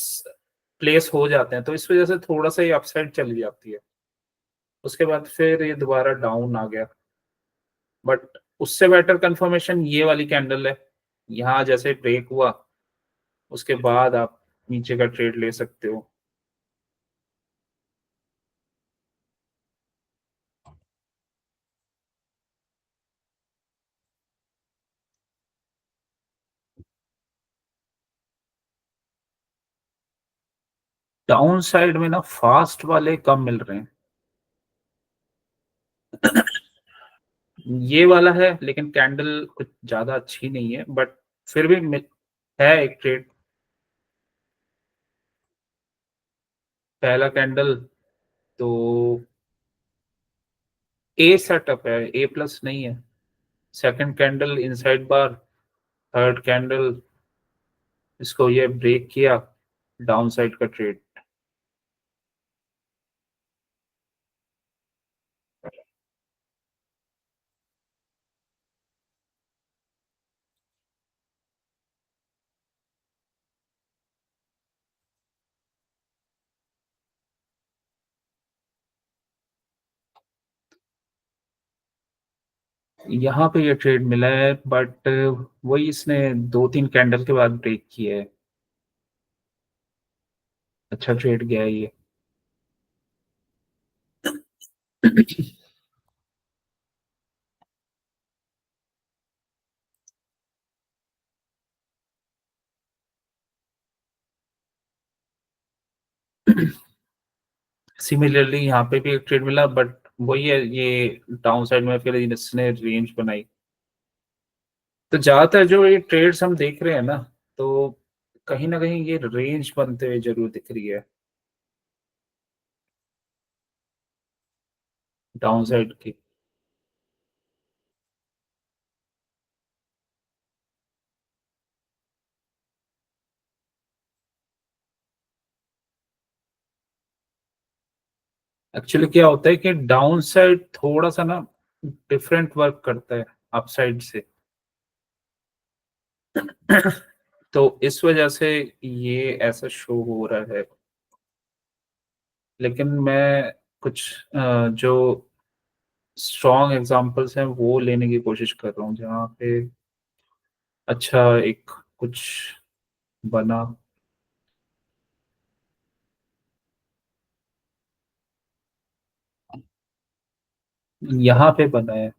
प्लेस हो जाते हैं, तो इस वजह से थोड़ा सा ये अपसाइड चली जाती है। उसके बाद फिर ये दोबारा डाउन आ गया, बट उससे बेटर कंफर्मेशन ये वाली कैंडल है। यहाँ जैसे ब्रेक हुआ उसके बाद आप नीचे का ट्रेड ले सकते हो। डाउन साइड में ना फास्ट वाले कम मिल रहे हैं। ये वाला है लेकिन कैंडल कुछ ज्यादा अच्छी नहीं है, बट फिर भी है एक ट्रेड। पहला कैंडल तो ए सेटअप है, ए प्लस नहीं है। Second candle inside bar, third candle इसको ये ब्रेक किया, डाउन साइड का ट्रेड। यहाँ पे ये ट्रेड मिला है, बट वही इसने 2-3 कैंडल के बाद ब्रेक किया है। अच्छा ट्रेड गया है ये। सिमिलरली यहाँ पे भी एक ट्रेड मिला, बट वही है, ये डाउन साइड में फिर इसने रेंज बनाई। तो ज्यादातर जो ये ट्रेड्स हम देख रहे हैं ना, तो कहीं ना कहीं ये रेंज बनते हुए जरूर दिख रही है डाउन साइड की। एक्चुअली क्या होता है कि डाउन साइड थोड़ा सा ना डिफरेंट वर्क करता है अपसाइड से। तो इस वजह से ये ऐसा शो हो रहा है। लेकिन मैं कुछ जो स्ट्रॉन्ग एग्जांपल्स हैं वो लेने की कोशिश कर रहा हूँ जहाँ पे अच्छा एक कुछ बना। यहाँ पे बना है,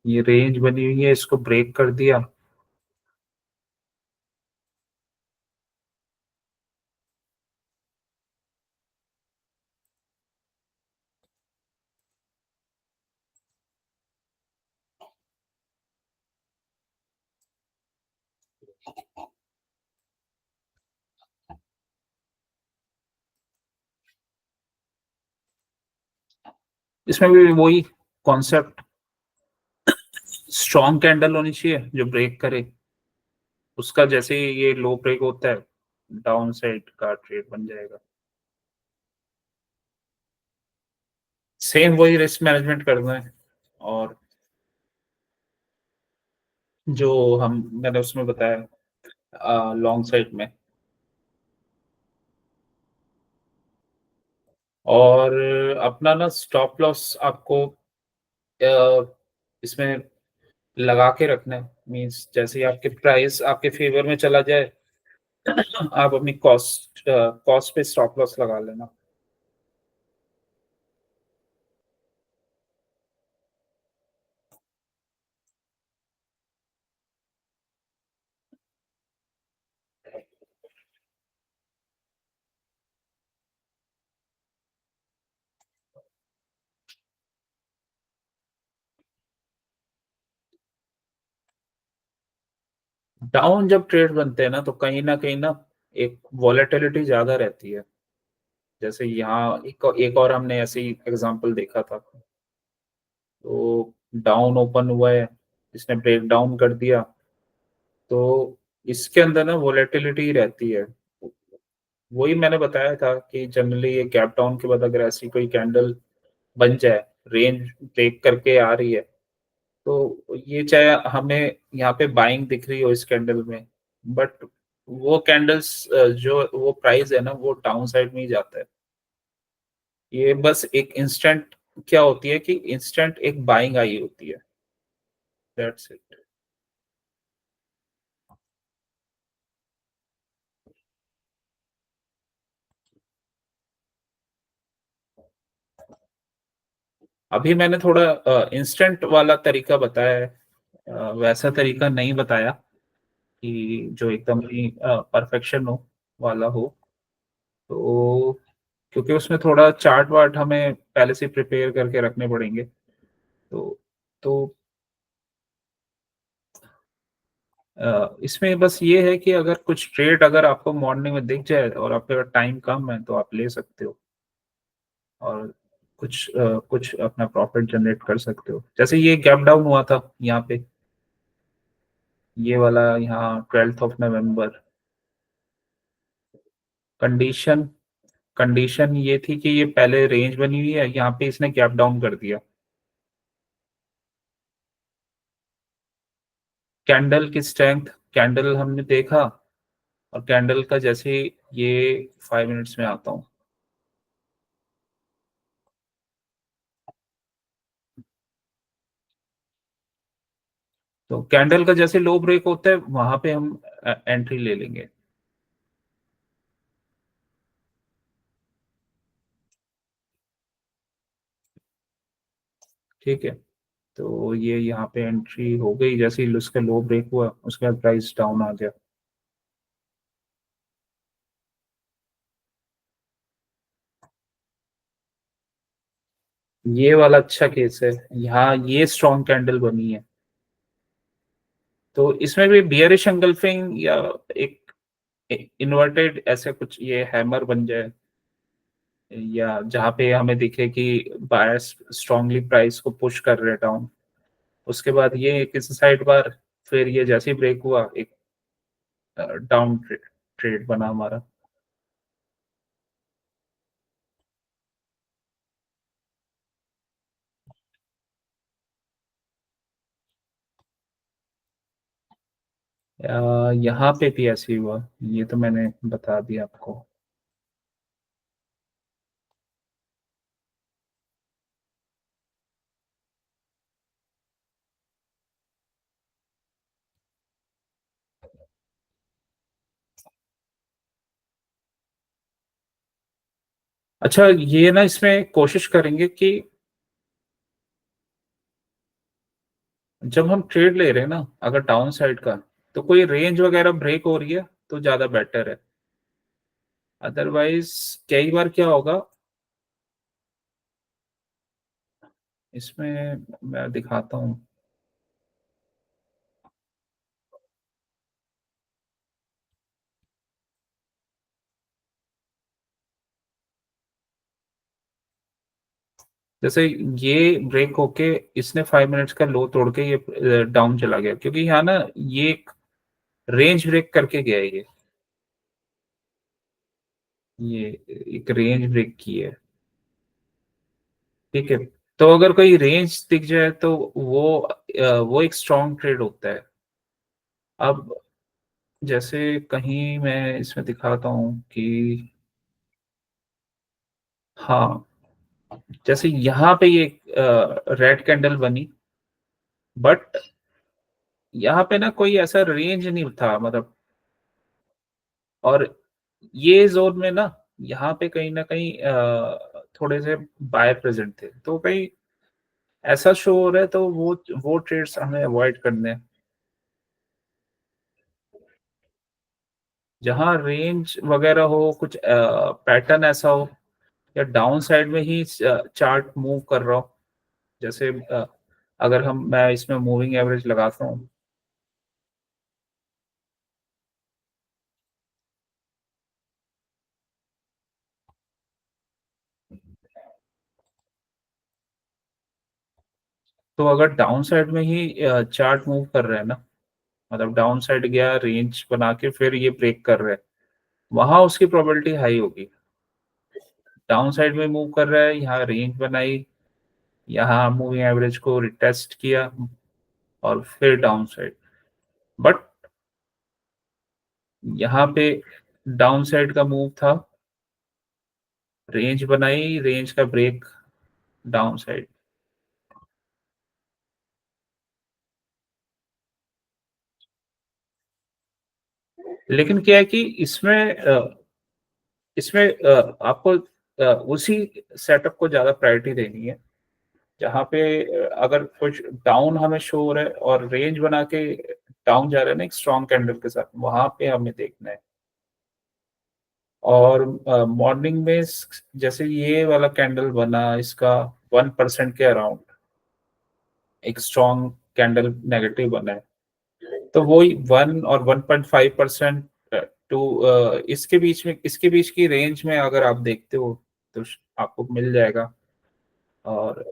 ये रेंज बनी हुई है, इसको ब्रेक कर दिया। इसमें भी वही कॉन्सेप्ट, स्ट्रॉन्ग कैंडल होनी चाहिए जो ब्रेक करे, उसका जैसे ही ये लो ब्रेक होता है डाउन साइड का ट्रेड बन जाएगा। सेम वही रिस्क मैनेजमेंट करना है, और जो हम मैंने उसमें बताया लॉन्ग साइड में। और अपना ना स्टॉप लॉस आपको इसमें लगा के रखना है। मींस जैसे ही आपके प्राइस आपके फेवर में चला जाए आप अपनी कॉस्ट पे स्टॉप लॉस लगा लेना। डाउन जब ट्रेड बनते हैं ना तो कहीं ना एक वॉलेटिलिटी ज्यादा रहती है। जैसे यहाँ एक और हमने ऐसे ही एग्जांपल देखा था। तो डाउन ओपन हुआ है, इसने ब्रेक डाउन कर दिया, तो इसके अंदर ना वॉलेटिलिटी रहती है। वही मैंने बताया था कि जनरली ये गैप डाउन के बाद अगर ऐसी कोई कैंडल बन जाए, रेंज ब्रेक करके आ रही है, तो ये चाहे हमें यहाँ पे बाइंग दिख रही हो इस कैंडल में, बट वो कैंडल्स जो वो प्राइस है ना वो डाउन साइड में ही जाता है। ये बस एक इंस्टेंट क्या होती है कि इंस्टेंट एक बाइंग आई होती है, दैट्स इट। अभी मैंने थोड़ा इंस्टेंट वाला तरीका बताया है, वैसा तरीका नहीं बताया कि जो एकदम ही परफेक्शन हो वाला हो। तो क्योंकि उसमें थोड़ा चार्ट वार्ट हमें पहले से प्रिपेयर करके रखने पड़ेंगे। तो इसमें बस ये है कि अगर कुछ ट्रेड अगर आपको मॉर्निंग में दिख जाए और आपके पास टाइम कम है तो आप ले सकते हो और कुछ अपना प्रॉफिट जनरेट कर सकते हो। जैसे ये गैप डाउन हुआ था यहाँ पे, ये वाला यहाँ 12 नवंबर। कंडीशन कंडीशन ये थी कि ये पहले रेंज बनी हुई है, यहाँ पे इसने गैप डाउन कर दिया। कैंडल की स्ट्रेंथ, कैंडल हमने देखा, और कैंडल का जैसे ये 5 मिनट्स में आता हूँ, तो कैंडल का जैसे लो ब्रेक होता है वहां पे हम एंट्री ले लेंगे। ठीक है, तो ये यहाँ पे एंट्री हो गई, जैसे ही उसका लो ब्रेक हुआ उसके बाद प्राइस डाउन आ गया। ये वाला अच्छा केस है, यहाँ ये स्ट्रॉन्ग कैंडल बनी है, तो इसमें भी बियरिश एंगल्फिंग या एक इन्वर्टेड ऐसे कुछ ये हैमर बन जाए, या जहाँ पे हमें दिखे कि बायर्स स्ट्रांगली प्राइस को पुश कर रहे डाउन, उसके बाद ये किसी साइड बार, फिर ये जैसे ही ब्रेक हुआ एक डाउन ट्रेड बना हमारा। यहाँ पे भी ऐसे ही हुआ, ये तो मैंने बता दिया आपको। अच्छा, ये ना इसमें कोशिश करेंगे कि जब हम ट्रेड ले रहे हैं ना अगर डाउन साइड का, तो कोई रेंज वगैरह ब्रेक हो रही है तो ज्यादा बेटर है। अदरवाइज कई बार क्या होगा, इसमें मैं दिखाता हूँ। जैसे ये ब्रेक होके इसने 5 मिनट्स का लो तोड़ के ये डाउन चला गया, क्योंकि यहाँ ना ये एक रेंज ब्रेक करके गया है ये एक रेंज ब्रेक की है। ठीक है, तो अगर कोई रेंज दिख जाए तो वो एक स्ट्रॉन्ग ट्रेड होता है। अब जैसे कहीं मैं इसमें दिखाता हूँ कि हाँ, जैसे यहाँ पे ये रेड कैंडल बनी, बट यहाँ पे ना कोई ऐसा रेंज नहीं था मतलब, और ये जोन में ना यहाँ पे कहीं ना कहीं थोड़े से बाय प्रेजेंट थे, तो कहीं ऐसा शो हो रहा है तो वो ट्रेड्स हमें अवॉइड करने हैं। जहाँ रेंज वगैरह हो, कुछ पैटर्न ऐसा हो, या डाउन साइड में ही चार्ट मूव कर रहा हो। जैसे अगर मैं इसमें मूविंग एवरेज लगाता हूँ, तो अगर डाउन साइड में ही चार्ट मूव कर रहे हैं ना, मतलब डाउन साइड गया रेंज बना के फिर ये ब्रेक कर रहे हैं, वहां उसकी प्रोबेबिलिटी हाई होगी। डाउन साइड में मूव कर रहा है, यहाँ रेंज बनाई, यहाँ मूविंग एवरेज को रिटेस्ट किया और फिर डाउन साइड। बट यहाँ पे डाउन साइड का मूव था, रेंज बनाई, रेंज का ब्रेक, डाउन साइड। लेकिन क्या है कि इसमें आपको उसी सेटअप को ज्यादा प्रायोरिटी देनी है, जहाँ पे अगर कुछ डाउन हमें शो हो रहा है और रेंज बना के डाउन जा रहा है ना एक स्ट्रॉन्ग कैंडल के साथ, वहां पे हमें देखना है। और मॉर्निंग में जैसे ये वाला कैंडल बना, इसका 1% के अराउंड एक स्ट्रॉन्ग कैंडल नेगेटिव बना है, तो वही 1 और 1.5% टू इसके बीच की रेंज में अगर आप देखते हो तो आपको मिल जाएगा। और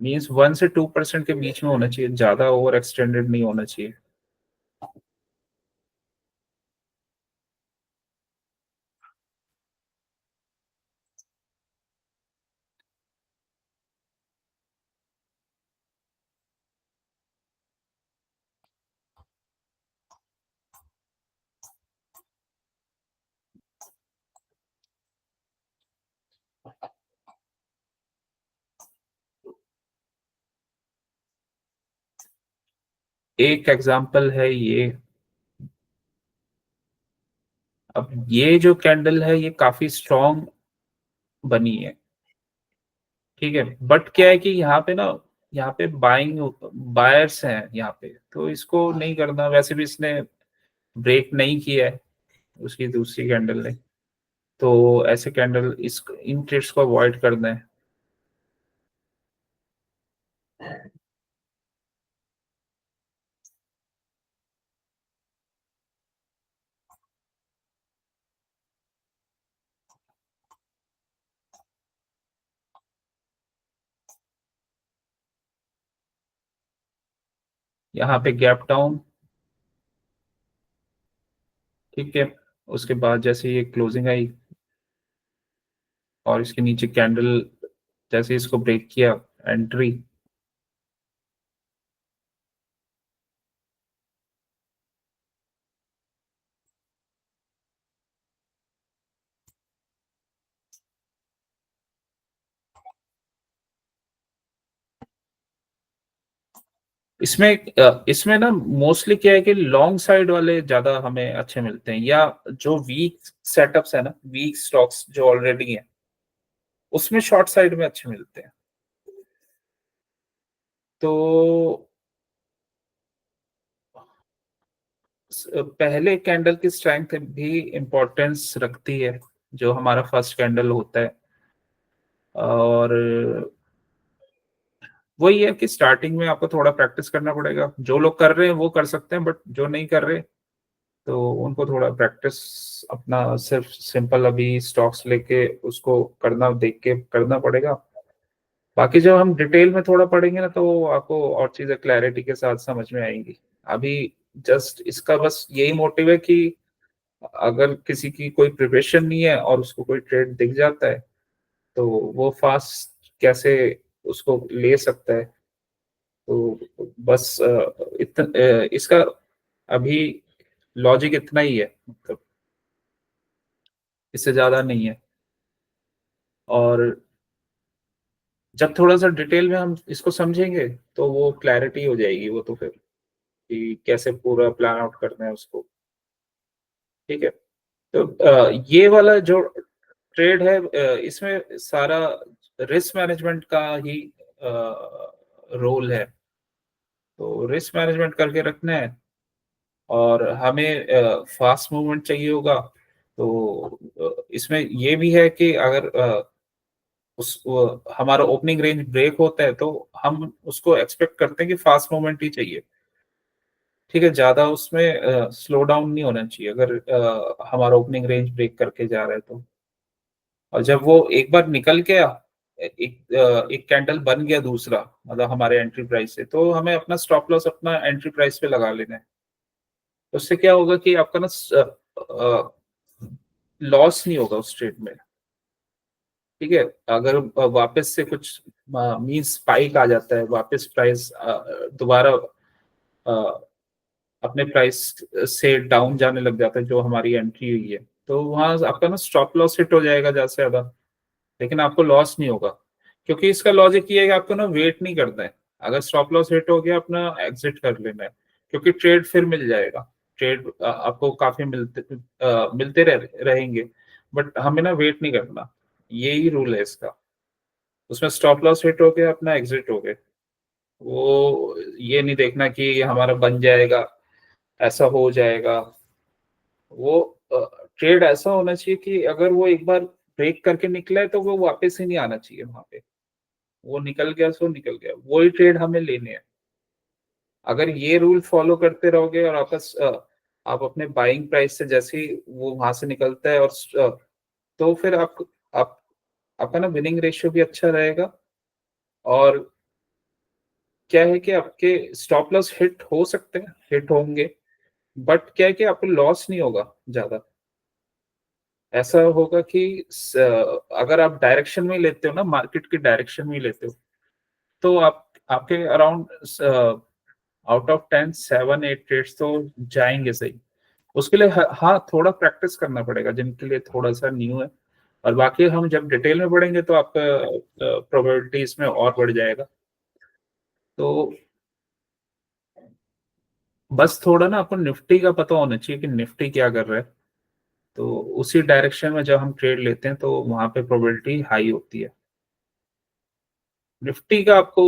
मीन्स 1 से 2% के बीच में होना चाहिए, ज्यादा ओवर एक्सटेंडेड नहीं होना चाहिए। एक एग्जांपल है ये। अब ये जो कैंडल है ये काफी स्ट्रॉन्ग बनी है, ठीक है। बट क्या है कि यहाँ पे ना, यहाँ पे बाइंग बायर्स हैं यहाँ पे, तो इसको नहीं करना। वैसे भी इसने ब्रेक नहीं किया है उसकी दूसरी कैंडल ने, तो ऐसे कैंडल इस इन ट्रेड्स को अवॉइड करना है। यहाँ पे गैप डाउन, ठीक है। उसके बाद जैसे ये क्लोजिंग आई और इसके नीचे कैंडल जैसे इसको ब्रेक किया, एंट्री। इसमें ना मोस्टली क्या है कि लॉन्ग साइड वाले ज्यादा हमें अच्छे मिलते हैं, या जो वीक सेटअप्स है ना, वीक स्टॉक्स जो ऑलरेडी हैं, उसमें शॉर्ट साइड में अच्छे मिलते हैं। तो पहले कैंडल की स्ट्रेंथ भी इम्पोर्टेंस रखती है, जो हमारा फर्स्ट कैंडल होता है। और वही है कि स्टार्टिंग में आपको थोड़ा प्रैक्टिस करना पड़ेगा। जो लोग कर रहे हैं वो कर सकते हैं, बट जो नहीं कर रहे तो उनको थोड़ा प्रैक्टिस अपना सिर्फ सिंपल अभी स्टॉक्स लेके उसको करना, देख के करना पड़ेगा। बाकी जब हम डिटेल में थोड़ा पढ़ेंगे ना, तो आपको और चीजें क्लैरिटी के साथ समझ में आएंगी। अभी जस्ट इसका बस यही मोटिव है कि अगर किसी की कोई प्रिपरेशन नहीं है और उसको कोई ट्रेड दिख जाता है, तो वो फास्ट कैसे उसको ले सकता है। तो बस इसका अभी लॉजिक इतना ही है, मतलब इससे ज्यादा नहीं है। और जब थोड़ा सा डिटेल में हम इसको समझेंगे तो वो क्लैरिटी हो जाएगी, वो तो फिर कि कैसे पूरा प्लान आउट करना है उसको, ठीक है। तो ये वाला जो ट्रेड है, इसमें सारा रिस्क मैनेजमेंट का ही रोल है। तो रिस्क मैनेजमेंट करके रखना है, और हमें फास्ट मूवमेंट चाहिए होगा। तो इसमें ये भी है कि अगर हमारा ओपनिंग रेंज ब्रेक होता है, तो हम उसको एक्सपेक्ट करते हैं कि फास्ट मूवमेंट ही चाहिए, ठीक है। ज्यादा उसमें स्लो डाउन नहीं होना चाहिए अगर हमारा ओपनिंग रेंज ब्रेक करके जा रहा है तो। और जब वो एक बार निकल गया एक कैंडल बन गया दूसरा, मतलब हमारे एंट्री प्राइस से, तो हमें अपना स्टॉप लॉस अपना एंट्री प्राइस पे लगा लेना है। उससे क्या होगा कि आपका ना लॉस नहीं होगा उस ट्रेड में। ठीक है, अगर वापस से कुछ मीन स्पाइक आ जाता है, वापस प्राइस दोबारा अपने प्राइस से डाउन जाने लग जाता है जो हमारी एंट्री हुई है, तो वहां आपका ना स्टॉप लॉस हिट हो जाएगा ज्यादा से ज्यादा, लेकिन आपको लॉस नहीं होगा। क्योंकि इसका लॉजिक ये है कि आपको ना वेट नहीं करना है। अगर स्टॉप लॉस हिट हो गया, अपना एग्जिट कर लेना है, क्योंकि ट्रेड फिर मिल जाएगा। ट्रेड आपको काफी मिलते रहेंगे, बट हमें ना वेट नहीं करना। यही रूल है इसका। उसमें स्टॉप लॉस हिट हो गया, अपना एग्जिट हो गए। वो ये नहीं देखना कि हमारा बन जाएगा, ऐसा हो जाएगा। वो ट्रेड ऐसा होना चाहिए कि अगर वो एक बार ब्रेक करके निकला है तो वो वापस ही नहीं आना चाहिए वहां पे। वो निकल गया सो निकल गया, वही ट्रेड हमें लेने हैं। अगर ये रूल फॉलो करते रहोगे और आप अपने बाइंग प्राइस से जैसे ही वो वहां से निकलता है, और तो फिर आप आपका ना विनिंग रेशियो भी अच्छा रहेगा। और क्या है कि आपके स्टॉप लॉस हिट हो सकते हैं, हिट होंगे, बट क्या है कि आपको लॉस नहीं होगा ज्यादा। ऐसा होगा कि अगर आप डायरेक्शन में लेते हो ना, मार्केट के डायरेक्शन में लेते हो, तो आपके अराउंड आउट ऑफ 10 7 8 ट्रेड्स तो जाएंगे सही। उसके लिए हाँ, थोड़ा प्रैक्टिस करना पड़ेगा जिनके लिए थोड़ा सा न्यू है। और बाकी हम जब डिटेल में पढ़ेंगे तो आपका प्रोबेबिलिटी इसमें और बढ़ जाएगा। तो बस थोड़ा ना आपको निफ्टी का पता होना चाहिए कि निफ्टी क्या कर रहा है। तो उसी डायरेक्शन में जब हम ट्रेड लेते हैं तो वहां पे प्रोबेबिलिटी हाई होती है। निफ्टी का आपको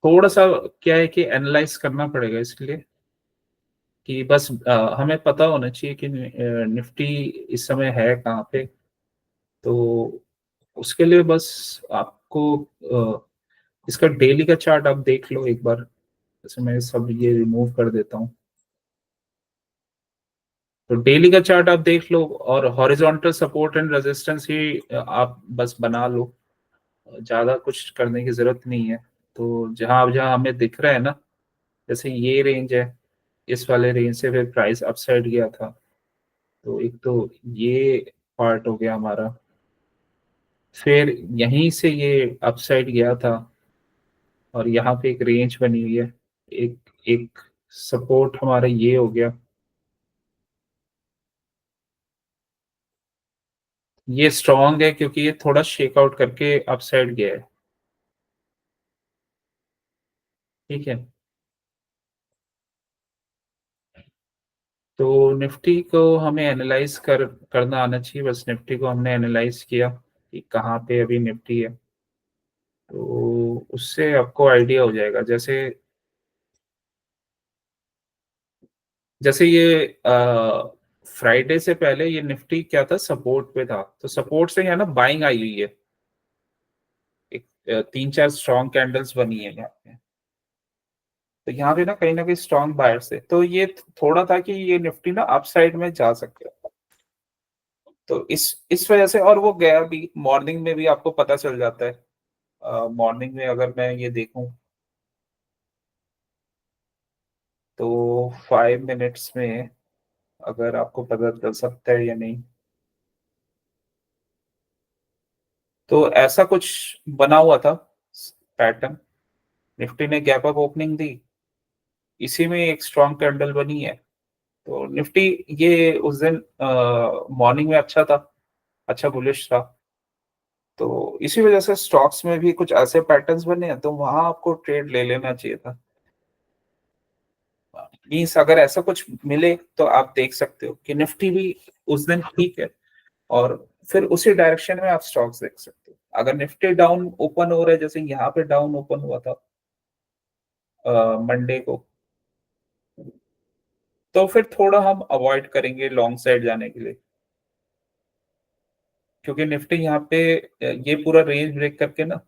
थोड़ा सा क्या है कि एनालाइज करना पड़ेगा इसके लिए, कि बस हमें पता होना चाहिए कि निफ्टी इस समय है कहाँ पे। तो उसके लिए बस आपको इसका डेली का चार्ट आप देख लो एक बार। जैसे मैं सब ये रिमूव कर देता हूँ, तो डेली का चार्ट आप देख लो, और हॉरिजॉन्टल सपोर्ट एंड रेजिस्टेंस ही आप बस बना लो। ज्यादा कुछ करने की जरूरत नहीं है। तो जहां जहां हमें दिख रहा है ना, जैसे ये रेंज है, इस वाले रेंज से फिर प्राइस अपसाइड गया था, तो एक तो ये पार्ट हो गया हमारा। फिर यहीं से ये अपसाइड गया था, और यहाँ पे एक रेंज बनी हुई है। एक एक सपोर्ट हमारा ये हो गया। ये स्ट्रॉन्ग है क्योंकि ये थोड़ा शेक आउट करके अपसाइड गया है। ठीक है, तो निफ्टी को हमें एनालाइज करना आना चाहिए। बस निफ्टी को हमने एनालाइज किया कि कहाँ पे अभी निफ्टी है, तो उससे आपको आइडिया हो जाएगा। जैसे जैसे ये फ्राइडे से पहले ये निफ्टी क्या था, सपोर्ट पे था, तो सपोर्ट से यहाँ ना बाइंग आई हुई है। एक 3 4 स्ट्रॉन्ग कैंडल्स बनी है यहाँ पे। तो यहाँ पे ना कहीं स्ट्रॉन्ग बायर्स है, तो ये थोड़ा था कि ये निफ्टी ना अपसाइड में जा सकता है। तो इस वजह से, और वो गया भी मॉर्निंग में भी, आपको पता चल जाता है। मॉर्निंग में अगर मैं ये देखूं तो 5 मिनट्स में अगर आपको पता चल सकता है या नहीं, तो ऐसा कुछ बना हुआ था पैटर्न। निफ्टी ने गैप अप ओपनिंग दी, इसी में एक स्ट्रॉन्ग कैंडल बनी है। तो निफ्टी ये उस दिन मॉर्निंग में अच्छा था, अच्छा बुलिश था। तो इसी वजह से स्टॉक्स में भी कुछ ऐसे पैटर्न्स बने हैं, तो वहां आपको ट्रेड ले लेना चाहिए था। मीन्स अगर ऐसा कुछ मिले तो आप देख सकते हो कि निफ्टी भी उस दिन ठीक है, और फिर उसी डायरेक्शन में आप स्टॉक्स देख सकते हो। अगर निफ्टी डाउन ओपन हो रहा है, जैसे यहाँ पे डाउन ओपन हुआ था मंडे को, तो फिर थोड़ा हम अवॉइड करेंगे लॉन्ग साइड जाने के लिए। क्योंकि निफ्टी यहाँ पे ये पूरा रेंज ब्रेक करके ना,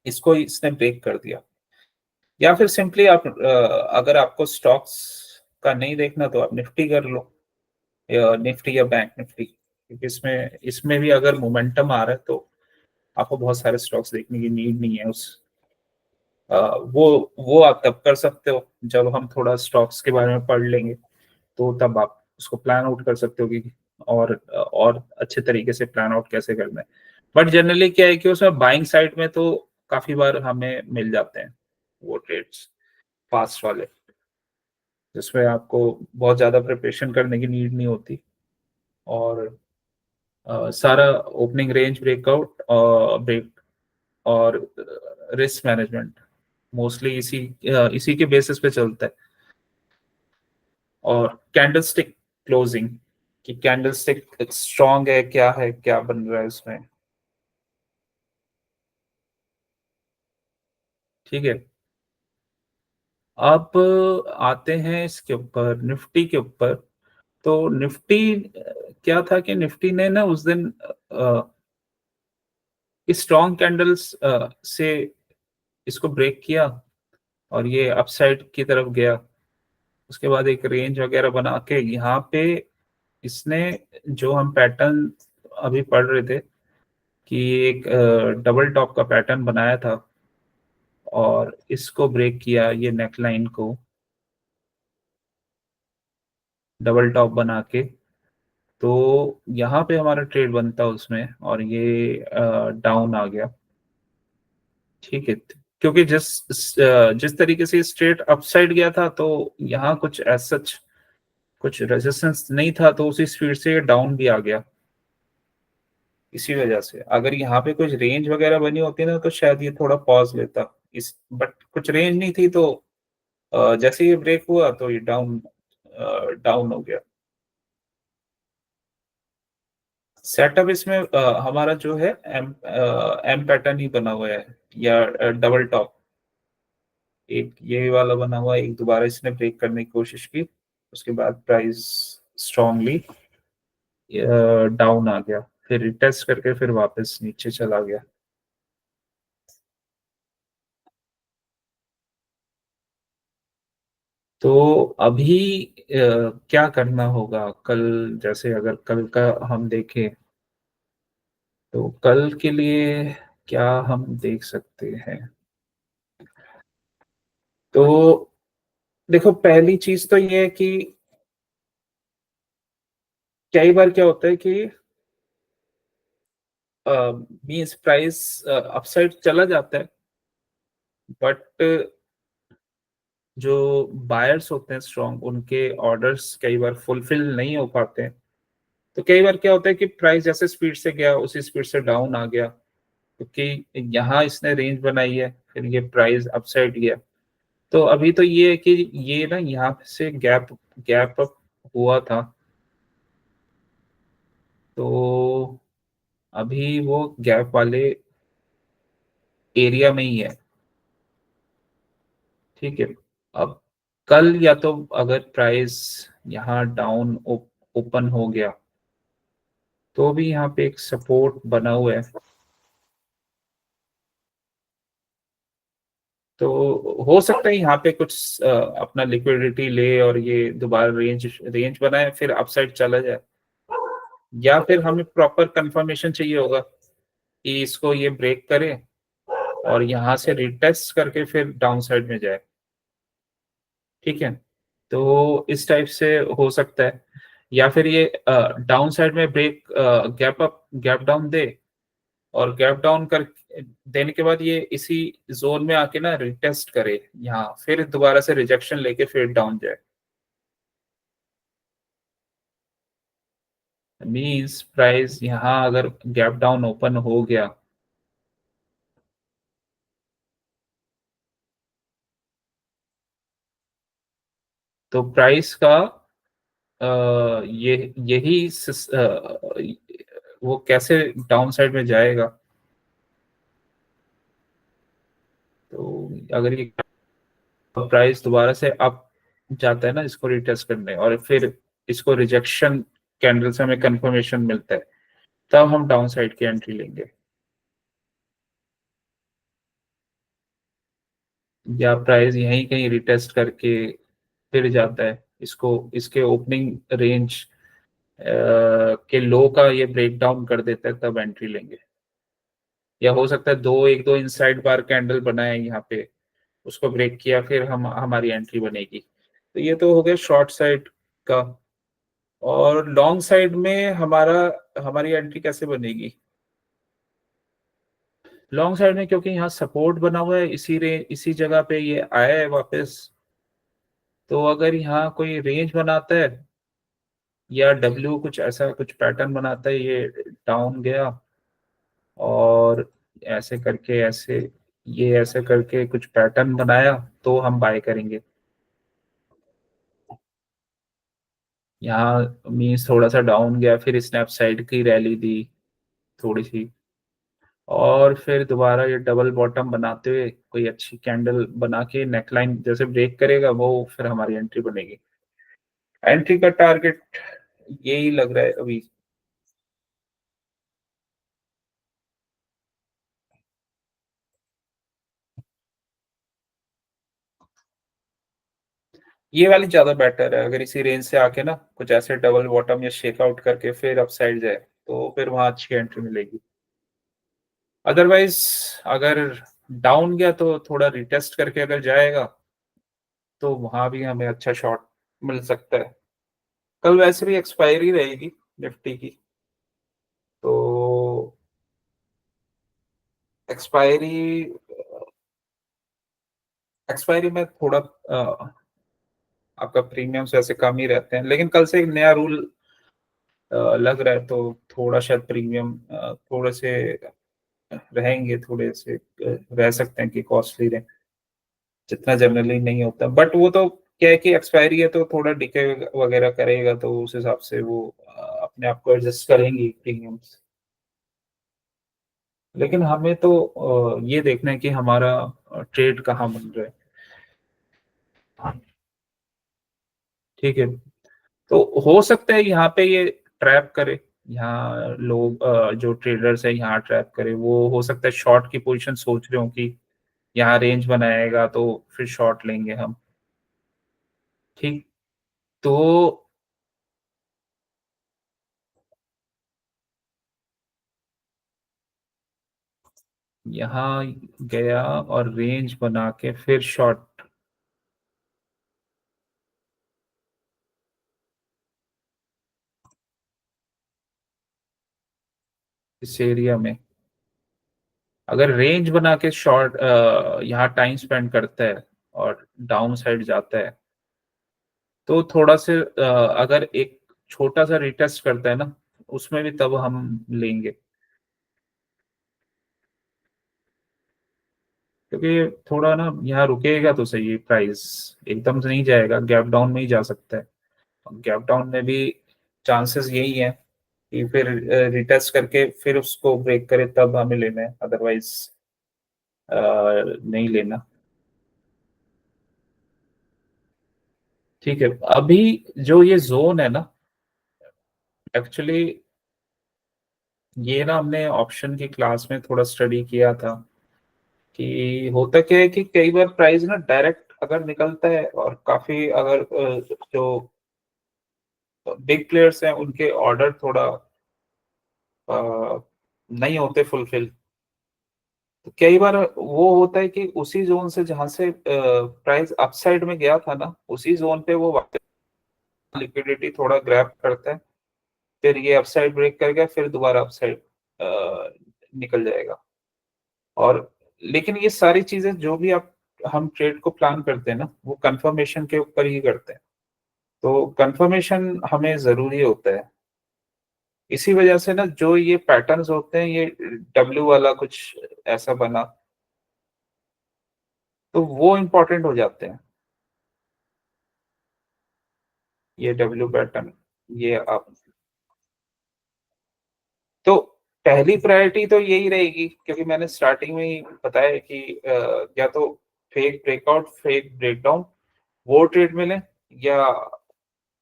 इसको इसने ब्रेक कर दिया। या फिर सिंपली आप अगर आपको स्टॉक्स का नहीं देखना तो आप निफ्टी कर लो, या निफ्टी या बैंक निफ्टी, क्योंकि इसमें इसमें भी अगर मोमेंटम आ रहा है तो आपको बहुत सारे स्टॉक्स देखने की नीड नहीं है उस वो आप तब कर सकते हो जब हम थोड़ा स्टॉक्स के बारे में पढ़ लेंगे, तो तब आप उसको प्लान आउट कर सकते हो कि और अच्छे तरीके से प्लान आउट कैसे करना है। बट जनरली क्या है कि उसमें बाइंग साइड में तो काफी बार हमें मिल जाते हैं वो ट्रेड्स फास्ट वाले, जिसमें आपको बहुत ज्यादा प्रिपरेशन करने की नीड नहीं होती, और सारा ओपनिंग रेंज ब्रेकआउट और ब्रेक और रिस्क मैनेजमेंट मोस्टली इसी के बेसिस पे चलता है। और कैंडलस्टिक क्लोजिंग, कि कैंडलस्टिक स्ट्रांग है क्या बन रहा है उसमें, ठीक है। अब आते हैं इसके ऊपर, निफ्टी के ऊपर। तो निफ्टी क्या था कि निफ्टी ने ना उस दिन स्ट्रॉन्ग कैंडल्स से इसको ब्रेक किया और ये अपसाइड की तरफ गया। उसके बाद एक रेंज वगैरह बना के यहाँ पे इसने जो हम पैटर्न अभी पढ़ रहे थे कि एक डबल टॉप का पैटर्न बनाया था और इसको ब्रेक किया, ये नेकलाइन को डबल टॉप बना के, तो यहाँ पे हमारा ट्रेड बनता उसमें और ये डाउन आ गया, ठीक है। क्योंकि जिस तरीके से स्ट्रेट अपसाइड गया था तो यहाँ कुछ एज सच कुछ रेजिस्टेंस नहीं था, तो उसी स्पीड से ये डाउन भी आ गया। इसी वजह से अगर यहाँ पे कुछ रेंज वगैरह बनी होती ना तो शायद ये थोड़ा पॉज लेता, इस बट कुछ रेंज नहीं थी, तो जैसे ये ब्रेक हुआ तो ये डाउन हो गया। सेटअप इसमें हमारा जो है एम पैटर्न ही बना हुआ है या डबल टॉप, एक ये वाला बना हुआ है, एक दोबारा इसने ब्रेक करने की कोशिश की, उसके बाद प्राइस स्ट्रांगली डाउन आ गया, फिर रिटेस्ट करके फिर वापस नीचे चला गया। तो अभी क्या करना होगा कल, जैसे अगर कल का हम देखें तो कल के लिए क्या हम देख सकते हैं। तो देखो, पहली चीज तो ये है कि कई बार क्या होता है कि मीन्स प्राइस अपसाइड चला जाता है, बट जो बायर्स होते हैं स्ट्रॉन्ग, उनके ऑर्डर्स कई बार फुलफिल नहीं हो पाते हैं। तो कई बार क्या होता है कि प्राइस जैसे स्पीड से गया उसी स्पीड से डाउन आ गया, क्योंकि यहाँ इसने रेंज बनाई है, फिर ये प्राइस अपसाइड गया। तो अभी तो ये है कि ये ना यहाँ से गैप गैप अप हुआ था, तो अभी वो गैप वाले एरिया में ही है, ठीक है। अब कल या तो अगर प्राइस यहाँ डाउन ओपन हो गया तो भी यहाँ पे एक सपोर्ट बना हुआ है, तो हो सकता है यहाँ पे कुछ अपना लिक्विडिटी ले और ये दोबारा रेंज रेंज बनाए फिर अपसाइड चला जाए, या फिर हमें प्रॉपर कंफर्मेशन चाहिए होगा कि इसको ये ब्रेक करे और यहाँ से रिटेस्ट करके फिर डाउन साइड में जाए, ठीक है। तो इस टाइप से हो सकता है, या फिर ये डाउन साइड में break gap up gap down दे, और गैप डाउन कर देने के बाद ये इसी जोन में आके ना रिटेस्ट करे यहाँ, फिर दोबारा से रिजेक्शन लेके फिर डाउन जाए। मीन्स प्राइस यहाँ अगर गैप डाउन ओपन हो गया तो प्राइस का ये यही वो कैसे डाउन साइड में जाएगा। तो अगर ये प्राइस दोबारा से अप जाता है ना इसको रिटेस्ट करने, और फिर इसको रिजेक्शन कैंडल से हमें कंफर्मेशन मिलता है, तब हम डाउन साइड की एंट्री लेंगे। या प्राइस यहीं कहीं रिटेस्ट करके फिर जाता है, इसको इसके ओपनिंग रेंज के लो का ये ब्रेक डाउन कर देता है, तब एंट्री लेंगे। या हो सकता है एक दो इनसाइड बार कैंडल बनाए यहाँ पे, उसको ब्रेक किया, फिर हम हमारी एंट्री बनेगी। तो ये तो हो गया शॉर्ट साइड का। और लॉन्ग साइड में हमारी एंट्री कैसे बनेगी? लॉन्ग साइड में क्योंकि यहाँ सपोर्ट बना हुआ है, इसी जगह पे ये आया है वापस, तो अगर यहाँ कोई रेंज बनाता है या डब्ल्यू कुछ ऐसा कुछ पैटर्न बनाता है, ये डाउन गया और ऐसे करके कुछ पैटर्न बनाया, तो हम बाय करेंगे। यहाँ मीन्स थोड़ा सा डाउन गया, फिर स्नैप साइड की रैली दी थोड़ी सी, और फिर दोबारा ये डबल बॉटम बनाते हुए कोई अच्छी कैंडल बना के नेकलाइन जैसे ब्रेक करेगा, वो फिर हमारी एंट्री बनेगी। एंट्री का टारगेट यही लग रहा है अभी। ये वाली ज्यादा बेटर है, अगर इसी रेंज से आके ना कुछ ऐसे डबल बॉटम या शेक आउट करके फिर अप साइड जाए, तो फिर वहां अच्छी एंट्री मिलेगी। अदरवाइज अगर डाउन गया तो थोड़ा रिटेस्ट करके अगर जाएगा, तो वहां भी हमें अच्छा शॉट मिल सकता है। कल वैसे भी एक्सपायरी रहेगी निफ्टी की, तो एक्सपायरी एक्सपायरी में थोड़ा आपका प्रीमियम्स वैसे कम ही रहते हैं, लेकिन कल से एक नया रूल लग रहा है, तो थोड़ा शायद प्रीमियम थोड़े से रहेंगे, थोड़े से रह सकते हैं कि कॉस्टली रहे, जितना जनरली नहीं होता। बट वो तो क्या है कि एक्सपायरी है, तो थोड़ा डिके वगैरह करेगा, तो उस हिसाब से वो अपने आप को एडजस्ट करेंगी प्रीमियम्स। लेकिन हमें तो ये देखना है कि हमारा ट्रेड कहाँ बन रहा है। ठीक है, तो हो सकता है यहाँ पे ये ट्रैप करे, यहाँ लोग जो ट्रेडर्स है यहाँ ट्रैप करे, वो हो सकता है शॉर्ट की पोजीशन सोच रहे हो कि यहाँ रेंज बनाएगा तो फिर शॉर्ट लेंगे हम। ठीक, तो यहाँ गया और रेंज बना के फिर शॉर्ट इस एरिया में, अगर रेंज बना के शॉर्ट यहाँ टाइम स्पेंड करता है और डाउन साइड जाता है, तो थोड़ा से अगर एक छोटा सा रिटेस्ट करता है ना, उसमें भी तब हम लेंगे, क्योंकि थोड़ा ना यहाँ रुकेगा तो सही है, प्राइस एकदम से नहीं जाएगा, गैप डाउन में ही जा सकता है। गैप डाउन में भी चांसेस यही है कि फिर रिटेस्ट करके फिर उसको ब्रेक करे, तब हमें लेना है, अदरवाइज नहीं लेना। ठीक है, अभी जो ये जोन है ना, एक्चुअली ये ना हमने ऑप्शन की क्लास में थोड़ा स्टडी किया था कि होता क्या है कि कई बार प्राइस ना डायरेक्ट अगर निकलता है, और काफी अगर जो बिग प्लेयर्स हैं उनके ऑर्डर थोड़ा अ, नहीं होते फुलफिल, तो कई बार वो होता है कि उसी जोन से जहां से प्राइस अपसाइड में गया था ना, उसी जोन पे वो वापस लिक्विडिटी थोड़ा ग्रैब करता है, फिर ये अपसाइड ब्रेक कर गया, फिर दोबारा अपसाइड निकल जाएगा। और लेकिन ये सारी चीजें जो भी आप हम ट्रेड को प्लान करते हैं ना, वो कंफर्मेशन के ऊपर ही करते हैं, तो कंफर्मेशन हमें जरूरी होता है। इसी वजह से ना जो ये पैटर्न्स होते हैं, ये डब्ल्यू वाला कुछ ऐसा बना, तो वो इम्पोर्टेंट हो जाते हैं, ये डब्ल्यू पैटर्न, ये आप, तो पहली प्रायोरिटी तो यही रहेगी, क्योंकि मैंने स्टार्टिंग में ही बताया कि या तो फेक ब्रेकआउट फेक ब्रेकडाउन वो ट्रेड मिले, या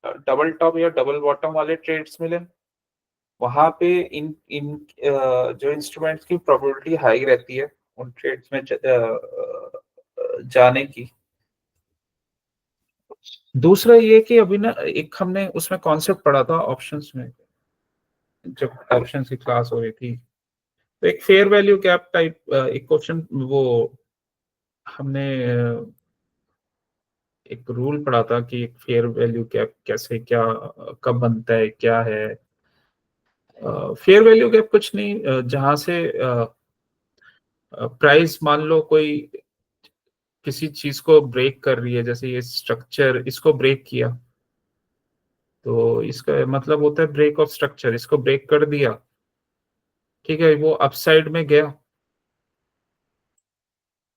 डबल टॉप या डबल बॉटम वाले ट्रेड्स मिले, वहां पे इन इन जो इंस्ट्रूमेंट्स की प्रोबेबिलिटी हाई रहती है उन ट्रेड्स में जाने की। दूसरा ये कि अभी ना एक हमने उसमें कॉन्सेप्ट पढ़ा था ऑप्शंस में, जब ऑप्शंस की क्लास हो रही थी, तो एक फेयर वैल्यू गैप टाइप एक क्वेश्चन वो हमने एक रूल पढ़ा था कि एक फेयर वैल्यू गैप कैसे क्या कब बनता है क्या है। फेयर वैल्यू गैप कुछ नहीं, जहां से प्राइस मान लो कोई किसी चीज को ब्रेक कर रही है, जैसे ये स्ट्रक्चर इसको ब्रेक किया, तो इसका मतलब होता है ब्रेक ऑफ स्ट्रक्चर, इसको ब्रेक कर दिया, ठीक है, वो अपसाइड में गया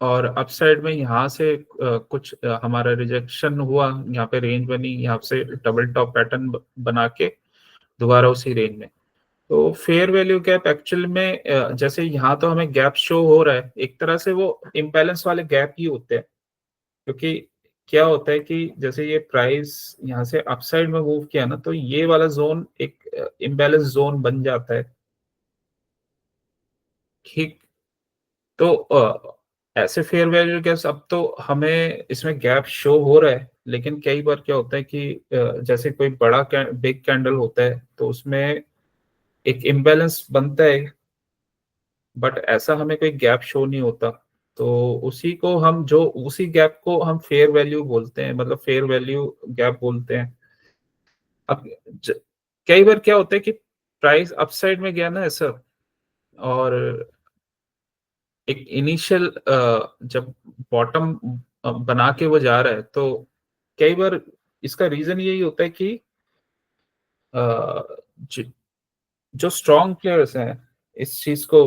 और अपसाइड में यहाँ से कुछ हमारा रिजेक्शन हुआ, यहाँ पे रेंज बनी, यहाँ से डबल टॉप पैटर्न बना के दोबारा उसी रेंज में। तो फेयर वैल्यू गैप एक्चुअल में जैसे यहाँ तो हमें गैप शो हो रहा है, एक तरह से वो इम्बैलेंस वाले गैप ही होते हैं, क्योंकि क्या होता है कि जैसे ये प्राइस यहाँ से अपसाइड में मूव किया ना, तो ये वाला जोन एक इम्बैलेंस जोन बन जाता है, ठीक। तो ऐसे फेयर वैल्यू गैप्स, अब तो हमें इसमें गैप शो हो रहा है, लेकिन कई बार क्या होता है कि जैसे कोई बड़ा बिग कैंडल होता है तो उसमें एक इम्बैलेंस बनता है, बट ऐसा हमें कोई गैप शो नहीं होता। तो उसी को हम जो उसी गैप को हम फेयर वैल्यू बोलते हैं, मतलब फेयर वैल्यू गैप बोलते हैं। अब ज, कई बार क्या होता है कि प्राइस अपसाइड में गया ना ऐसा, और एक इनिशियल जब बॉटम बना के वो जा रहा है, तो कई बार इसका रीजन यही होता है कि अ, ज, जो स्ट्रॉन्ग प्लेयर्स हैं इस चीज को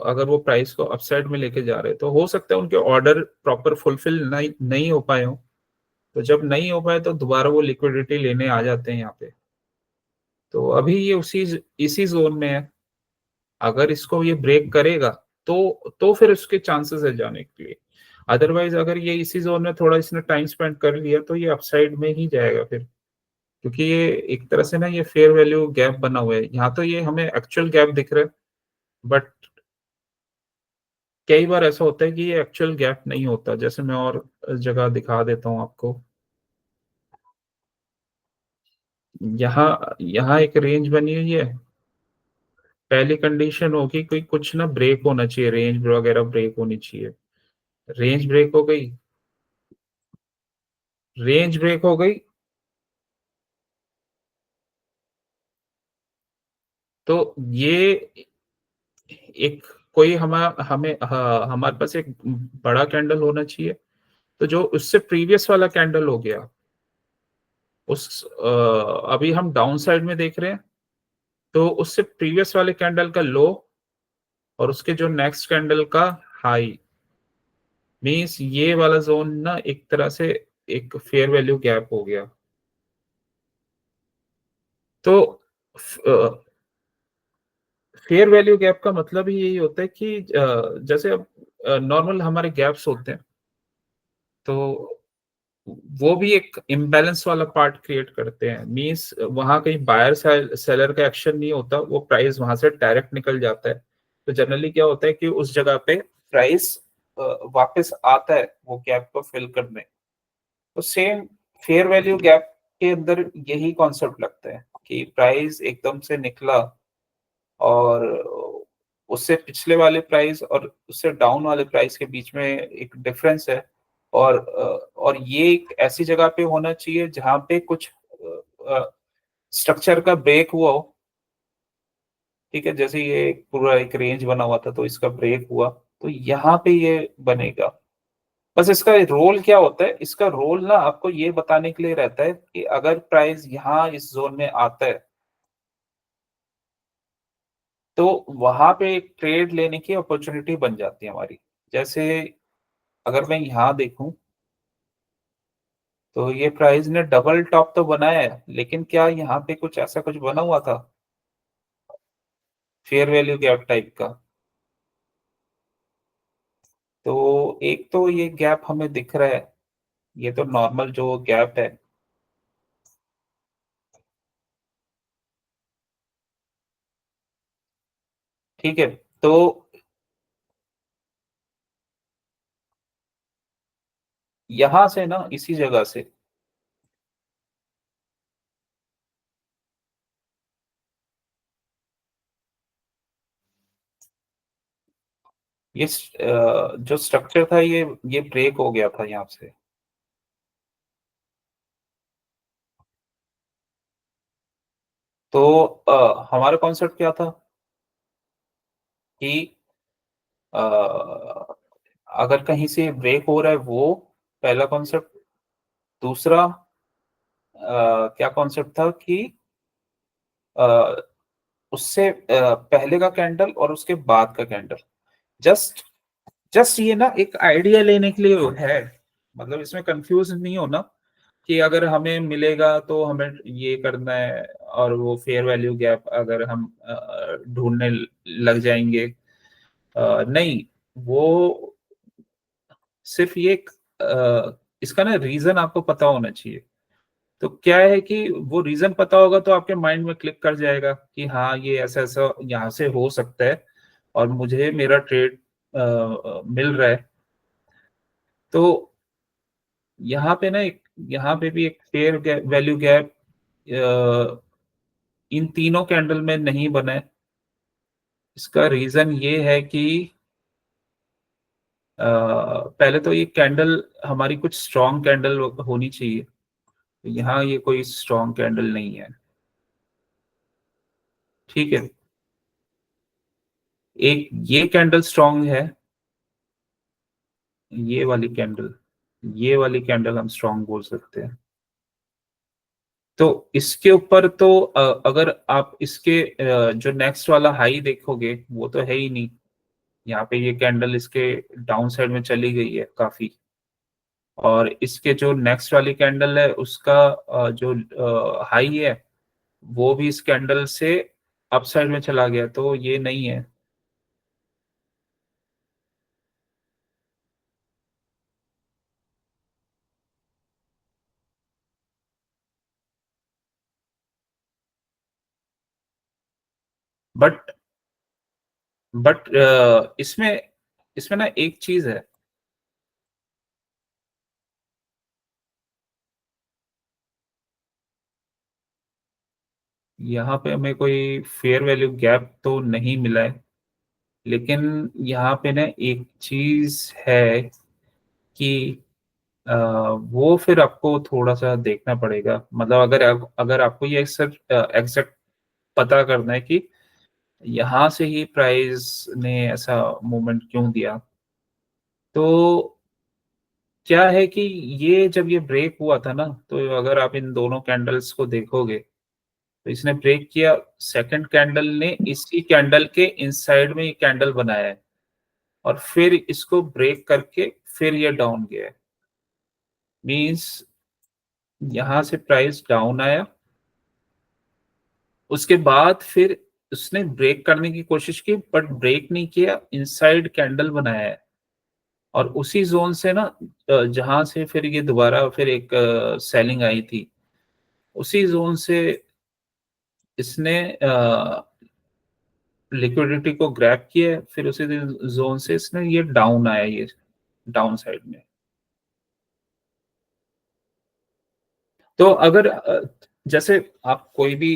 अगर वो प्राइस को अपसाइड में लेके जा रहे हैं, तो हो सकता है उनके ऑर्डर प्रॉपर फुलफिल नहीं हो पाए हो। तो जब नहीं हो पाए तो दोबारा वो लिक्विडिटी लेने आ जाते हैं यहाँ पे। तो अभी ये उसी इसी जोन में है, अगर इसको ये ब्रेक करेगा तो फिर उसके चांसेस है जाने के लिए। अदरवाइज अगर ये इसी जोन में थोड़ा इसने टाइम स्पेंड कर लिया तो ये अपसाइड में ही जाएगा फिर, क्योंकि ये एक तरह से ना ये फेयर वैल्यू गैप बना हुआ है। यहाँ तो ये हमें एक्चुअल गैप दिख रहा है, बट कई बार ऐसा होता है कि ये एक्चुअल गैप नहीं होता, जैसे मैं और जगह दिखा देता हूँ आपको। यहाँ यहाँ एक रेंज बनी हुई है, पहली कंडीशन होगी कोई कुछ ना ब्रेक होना चाहिए, रेंज वगैरह ब्रेक होनी चाहिए। रेंज ब्रेक हो गई, रेंज ब्रेक हो गई, तो ये एक कोई हमें हमारे पास एक बड़ा कैंडल होना चाहिए, तो जो उससे प्रीवियस वाला कैंडल हो गया उस अभी हम डाउन साइड में देख रहे हैं, तो उससे प्रीवियस वाले कैंडल का लो और उसके जो नेक्स्ट कैंडल का हाई, मीन्स ये वाला जोन ना एक तरह से एक फेयर वैल्यू गैप हो गया। तो फेयर वैल्यू गैप का मतलब ही यही होता है कि जैसे अब नॉर्मल हमारे गैप्स होते हैं, तो वो भी एक इम्बैलेंस वाला पार्ट क्रिएट करते हैं। मींस वहां कहीं बायर सेलर का एक्शन नहीं होता, वो प्राइस वहां से डायरेक्ट निकल जाता है। तो जनरली क्या होता है कि उस जगह पे प्राइस वापस आता है वो गैप को फिल करने। तो सेम फेयर वैल्यू गैप के अंदर यही कॉन्सेप्ट लगता है कि प्राइस एकदम से निकला और उससे पिछले वाले प्राइस और उससे डाउन वाले प्राइस के बीच में एक डिफरेंस है। और ये एक ऐसी जगह पे होना चाहिए जहां पे कुछ स्ट्रक्चर का ब्रेक हुआ हो, ठीक है, जैसे ये पूरा एक रेंज बना हुआ था तो इसका ब्रेक हुआ, तो यहाँ पे ये बनेगा। बस इसका रोल क्या होता है, इसका रोल ना आपको ये बताने के लिए रहता है कि अगर प्राइस यहाँ इस जोन में आता है तो वहां पे एक ट्रेड लेने की अपॉर्चुनिटी बन जाती है हमारी। जैसे अगर मैं यहाँ देखूं, तो ये प्राइस ने डबल टॉप तो बनाया है, लेकिन क्या यहाँ पे कुछ ऐसा कुछ बना हुआ था फेयर वैल्यू गैप टाइप का? तो एक तो ये गैप हमें दिख रहा है, ये तो नॉर्मल जो गैप है, ठीक है। तो यहां से ना इसी जगह से ये जो स्ट्रक्चर था ये ब्रेक हो गया था यहाँ से। तो हमारा कॉन्सेप्ट क्या था कि अ, अगर कहीं से ब्रेक हो रहा है, वो पहला कॉन्सेप्ट। दूसरा क्या कॉन्सेप्ट था कि अ, उससे पहले का कैंडल और उसके बाद का कैंडल, जस्ट जस्ट ये ना एक आइडिया लेने के लिए है। मतलब इसमें कंफ्यूज नहीं होना कि अगर हमें मिलेगा तो हमें ये करना है, और वो फेयर वैल्यू गैप अगर हम ढूंढने लग जाएंगे। नहीं, वो सिर्फ ये इसका ना रीजन आपको पता होना चाहिए। तो क्या है कि वो रीजन पता होगा तो आपके माइंड में क्लिक कर जाएगा कि हाँ, ये ऐसा ऐसा यहाँ से हो सकता है और मुझे मेरा ट्रेड मिल रहा है। तो यहाँ पे ना यहाँ पे भी एक फेयर वैल्यू गैप इन तीनों कैंडल में नहीं बना है। इसका रीजन ये है कि पहले तो ये कैंडल हमारी कुछ स्ट्रॉन्ग कैंडल होनी चाहिए। यहाँ ये कोई स्ट्रॉन्ग कैंडल नहीं है। ठीक है, एक ये कैंडल स्ट्रॉन्ग है, ये वाली कैंडल, ये वाली कैंडल हम स्ट्रॉन्ग बोल सकते हैं। तो इसके ऊपर तो अगर आप इसके जो नेक्स्ट वाला हाई देखोगे वो तो है ही नहीं। यहाँ पे ये कैंडल इसके डाउन साइड में चली गई है काफी, और इसके जो नेक्स्ट वाली कैंडल है उसका जो हाई है वो भी इस कैंडल से अप साइड में चला गया, तो ये नहीं है। बट बट इसमें इसमें ना एक चीज है। यहाँ पे हमें कोई फेयर वैल्यू गैप तो नहीं मिला है, लेकिन यहाँ पे ना एक चीज है कि वो फिर आपको थोड़ा सा देखना पड़ेगा। मतलब अगर आपको ये सिर्फ एग्जैक्ट पता करना है कि यहाँ से ही प्राइस ने ऐसा मूवमेंट क्यों दिया, तो क्या है कि ये जब ये ब्रेक हुआ था ना, तो अगर आप इन दोनों कैंडल्स को देखोगे तो इसने ब्रेक किया, सेकंड कैंडल ने इसी कैंडल के इनसाइड में ये कैंडल बनाया है और फिर इसको ब्रेक करके फिर ये डाउन गया है। मींस यहां से प्राइस डाउन आया, उसके बाद फिर उसने ब्रेक करने की कोशिश की बट ब्रेक नहीं किया, इनसाइड कैंडल बनाया है। और उसी जोन से ना जहां से फिर ये दोबारा फिर एक सेलिंग आई थी, उसी जोन से इसने लिक्विडिटी को ग्रैब किया है, फिर उसी जोन से इसने ये डाउन आया, ये डाउन साइड में। तो अगर जैसे आप कोई भी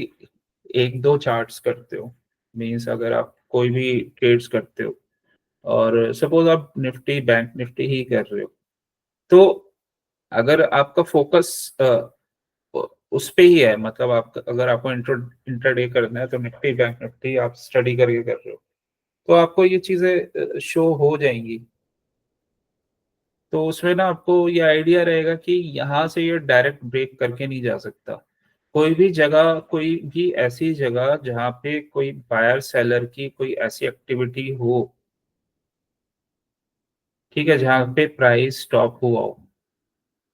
एक दो चार्ट्स करते हो, मीन्स अगर आप कोई भी ट्रेड्स करते हो और सपोज आप निफ्टी बैंक निफ्टी ही कर रहे हो, तो अगर आपका फोकस उस पे ही है, मतलब आप अगर आपको इंट्राडे करना है तो निफ्टी बैंक निफ्टी आप स्टडी करके कर रहे हो, तो आपको ये चीजें शो हो जाएंगी। तो उसमें ना आपको ये आइडिया रहेगा कि यहाँ से ये डायरेक्ट ब्रेक करके नहीं जा सकता। कोई भी जगह, कोई भी ऐसी जगह जहाँ पे कोई बायर सेलर की कोई ऐसी एक्टिविटी हो, ठीक है, जहाँ पे प्राइस स्टॉप हुआ हो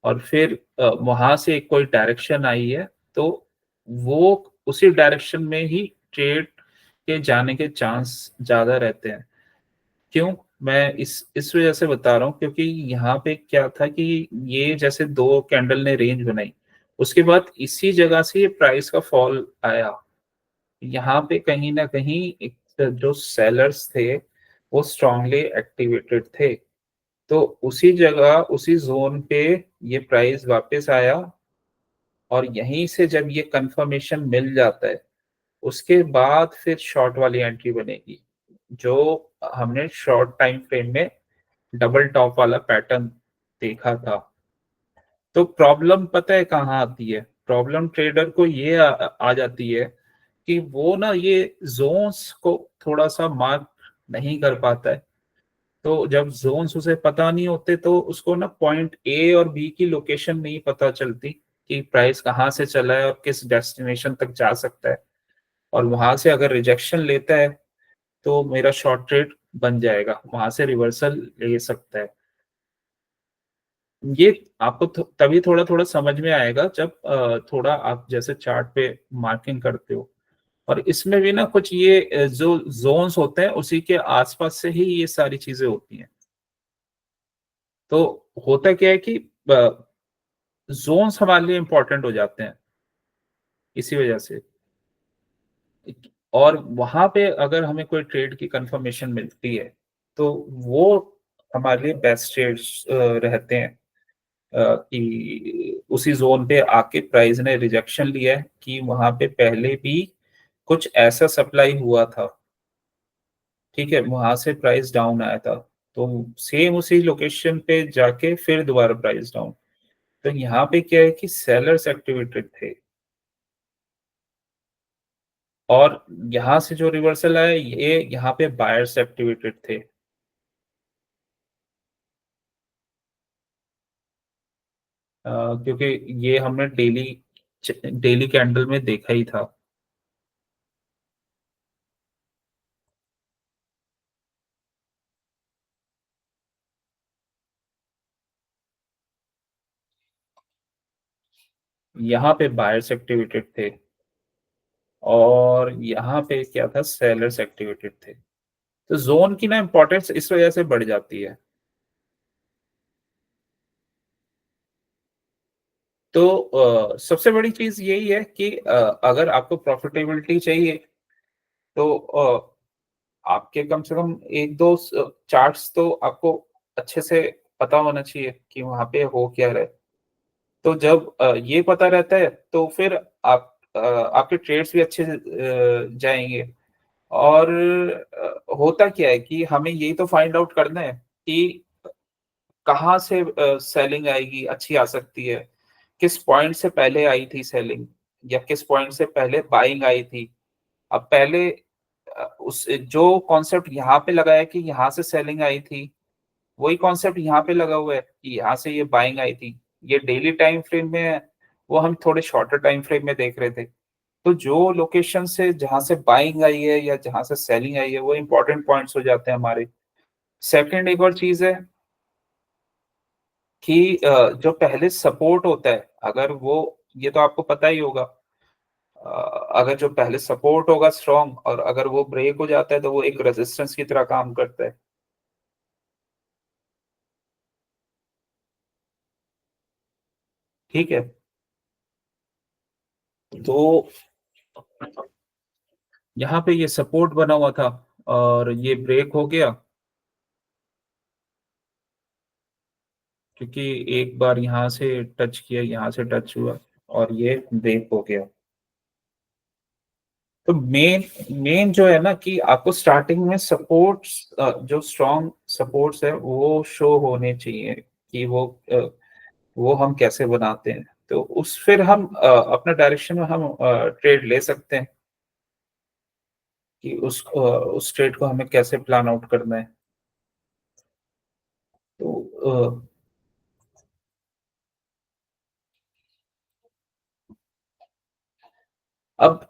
और फिर वहां से एक कोई डायरेक्शन आई है, तो वो उसी डायरेक्शन में ही ट्रेड के जाने के चांस ज्यादा रहते हैं। क्यों मैं इस वजह से बता रहा हूँ, क्योंकि यहाँ पे क्या था कि ये जैसे दो कैंडल ने रेंज बनाई, उसके बाद इसी जगह से ये प्राइस का फॉल आया। यहाँ पे कहीं ना कहीं एक जो सेलर्स थे वो स्ट्रांगली एक्टिवेटेड थे, तो उसी जगह उसी जोन पे ये प्राइस वापस आया, और यहीं से जब ये कंफर्मेशन मिल जाता है उसके बाद फिर शॉर्ट वाली एंट्री बनेगी, जो हमने शॉर्ट टाइम फ्रेम में डबल टॉप वाला पैटर्न देखा था। तो प्रॉब्लम पता है कहाँ आती है? प्रॉब्लम ट्रेडर को ये आ जाती है कि वो ना ये जोन्स को थोड़ा सा मार्क नहीं कर पाता है। तो जब जोन्स उसे पता नहीं होते तो उसको ना पॉइंट ए और बी की लोकेशन नहीं पता चलती कि प्राइस कहाँ से चला है और किस डेस्टिनेशन तक जा सकता है। और वहां से अगर रिजेक्शन लेता है तो मेरा शॉर्ट ट्रेड बन जाएगा, वहां से रिवर्सल ले सकता है। ये आपको तभी थोड़ा थोड़ा समझ में आएगा जब थोड़ा आप जैसे चार्ट पे मार्किंग करते हो। और इसमें भी ना कुछ ये जो जोन्स होते हैं उसी के आसपास से ही ये सारी चीजें होती हैं। तो होता क्या है कि जोन्स हमारे लिए इंपॉर्टेंट हो जाते हैं इसी वजह से। और वहां पे अगर हमें कोई ट्रेड की कंफर्मेशन मिलती है तो वो हमारे लिए बेस्ट ट्रेड्स रहते हैं। कि उसी जोन पे आके प्राइस ने रिजेक्शन लिया है कि वहां पे पहले भी कुछ ऐसा सप्लाई हुआ था, ठीक है, वहां से प्राइस डाउन आया था, तो सेम उसी लोकेशन पे जाके फिर दोबारा प्राइस डाउन। तो यहाँ पे क्या है कि सेलर्स एक्टिवेटेड थे और यहाँ से जो रिवर्सल आया ये यहाँ पे बायर्स एक्टिवेटेड थे। क्योंकि ये हमने डेली डेली कैंडल में देखा ही था। यहाँ पे बायर्स एक्टिवेटेड थे और यहाँ पे क्या था, सेलर्स एक्टिवेटेड थे। तो जोन की ना इंपॉर्टेंस इस वजह से बढ़ जाती है। तो सबसे बड़ी चीज यही है कि अगर आपको प्रॉफिटेबिलिटी चाहिए तो आपके कम से कम एक दो चार्ट्स तो आपको अच्छे से पता होना चाहिए कि वहां पे हो क्या रहा है। तो जब ये पता रहता है तो फिर आप आपके ट्रेड्स भी अच्छे से जाएंगे। और होता क्या है कि हमें यही तो फाइंड आउट करना है कि कहाँ से सेलिंग आएगी, अच्छी आ सकती है, किस पॉइंट से पहले आई थी सेलिंग या किस पॉइंट से पहले बाइंग आई थी। अब पहले उस जो कॉन्सेप्ट यहाँ पे लगाया कि यहाँ से सेलिंग आई थी, वही कॉन्सेप्ट यहाँ पे लगा हुआ है कि यहाँ से ये बाइंग आई थी। ये डेली टाइम फ्रेम में है, वो हम थोड़े शॉर्टर टाइम फ्रेम में देख रहे थे। तो जो लोकेशन से जहां से बाइंग आई है या जहां से सेलिंग आई है वो इंपॉर्टेंट पॉइंट्स हो जाते हैं हमारे। सेकंड एक और चीज है कि जो पहले सपोर्ट होता है अगर वो, ये तो आपको पता ही होगा, अगर जो पहले सपोर्ट होगा स्ट्रॉन्ग और अगर वो ब्रेक हो जाता है तो वो एक रेजिस्टेंस की तरह काम करता है। ठीक है। तो यहाँ पे ये सपोर्ट बना हुआ था और ये ब्रेक हो गया क्योंकि एक बार यहाँ से टच किया, यहाँ से टच हुआ और ये ब्रेक हो गया। तो मेन मेन जो है ना कि आपको स्टार्टिंग में सपोर्ट्स, जो स्ट्रॉन्ग सपोर्ट्स है वो शो होने चाहिए कि वो हम कैसे बनाते हैं। तो उस फिर हम अपना डायरेक्शन में हम ट्रेड ले सकते हैं कि उस ट्रेड को हमें कैसे प्लान आउट करना है। तो अब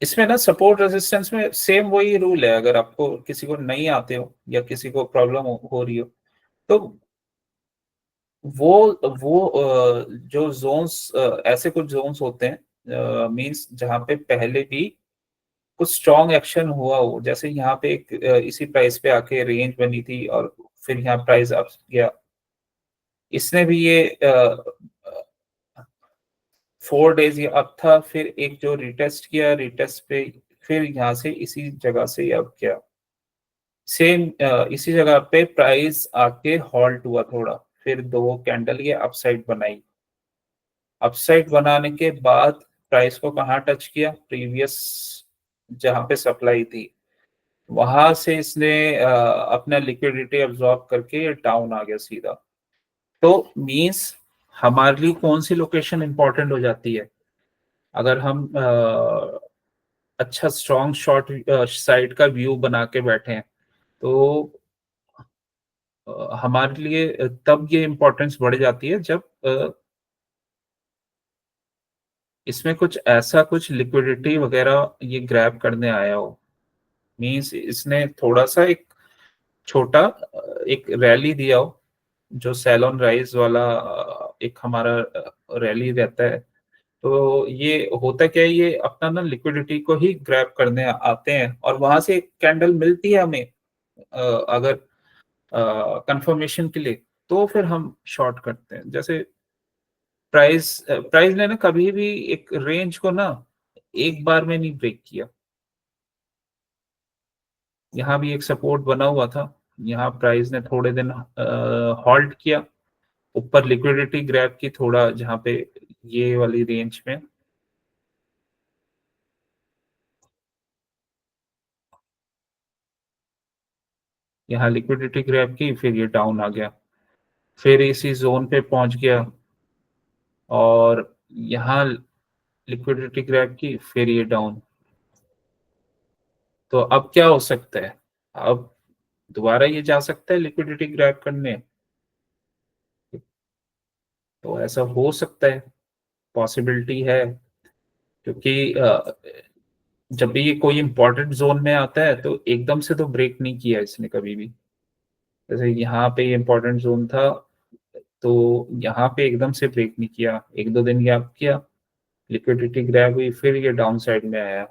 इसमें ना सपोर्ट रेजिस्टेंस में सेम वही रूल है, अगर आपको किसी को नहीं आते हो या किसी को प्रॉब्लम हो रही हो तो वो जो जोन्स, ऐसे कुछ जोन्स होते हैं मींस जहां पे पहले भी कुछ स्ट्रॉन्ग एक्शन हुआ हो, जैसे यहाँ पे एक इसी प्राइस पे आके रेंज बनी थी और फिर यहाँ प्राइस अप गया। इसने भी ये 4 डेज ये अप था, फिर एक जो रिटेस्ट किया, रिटेस्ट पे फिर यहाँ से इसी जगह से अप गया। सेम इसी जगह पे प्राइस आके हॉल्ट हुआ थोड़ा, फिर दो कैंडल ये अपसाइड बनाई। अपसाइड बनाने के बाद प्राइस को कहाँ टच किया, प्रीवियस जहां पे सप्लाई थी, वहां से इसने अपना लिक्विडिटी अब्सॉर्ब करके डाउन आ गया सीधा। तो मींस हमारे लिए कौन सी लोकेशन इंपॉर्टेंट हो जाती है? अगर हम अच्छा स्ट्रॉन्ग शॉर्ट साइड का व्यू बना के बैठे हैं, तो हमारे लिए तब ये इम्पोर्टेंस बढ़ जाती है जब इसमें कुछ ऐसा कुछ लिक्विडिटी वगैरह ये ग्रैब करने आया हो। मींस इसने थोड़ा सा एक छोटा एक रैली दिया हो, जो सेल ऑन राइज वाला एक हमारा रैली रहता है। तो ये होता क्या है, ये अपना ना लिक्विडिटी को ही ग्रैब करने आते हैं और वहां से कैंडल मिलती है हमें अगर कंफर्मेशन के लिए, तो फिर हम शॉर्ट करते हैं। जैसे प्राइस ने ना कभी भी एक रेंज को ना एक बार में नहीं ब्रेक किया। यहाँ भी एक सपोर्ट बना हुआ था, यहाँ प्राइस ने थोड़े दिन हॉल्ट किया, ऊपर लिक्विडिटी ग्रैब की थोड़ा, जहाँ पे ये वाली रेंज में यहाँ लिक्विडिटी ग्रैब की, फिर ये डाउन आ गया, फिर इसी जोन पे पहुंच गया और यहाँ लिक्विडिटी ग्रैब की, फिर ये डाउन। तो अब क्या हो सकता है? अब दोबारा ये जा सकता है लिक्विडिटी ग्रैब करने। तो ऐसा हो सकता है, पॉसिबिलिटी है, क्योंकि जब भी ये कोई इंपॉर्टेंट जोन में आता है तो एकदम से तो ब्रेक नहीं किया इसने कभी भी। जैसे यहाँ पे इंपॉर्टेंट जोन था, तो यहाँ पे एकदम से ब्रेक नहीं किया, एक दो दिन गैप किया, लिक्विडिटी ग्रैब हुई, फिर ये डाउन साइड में आया।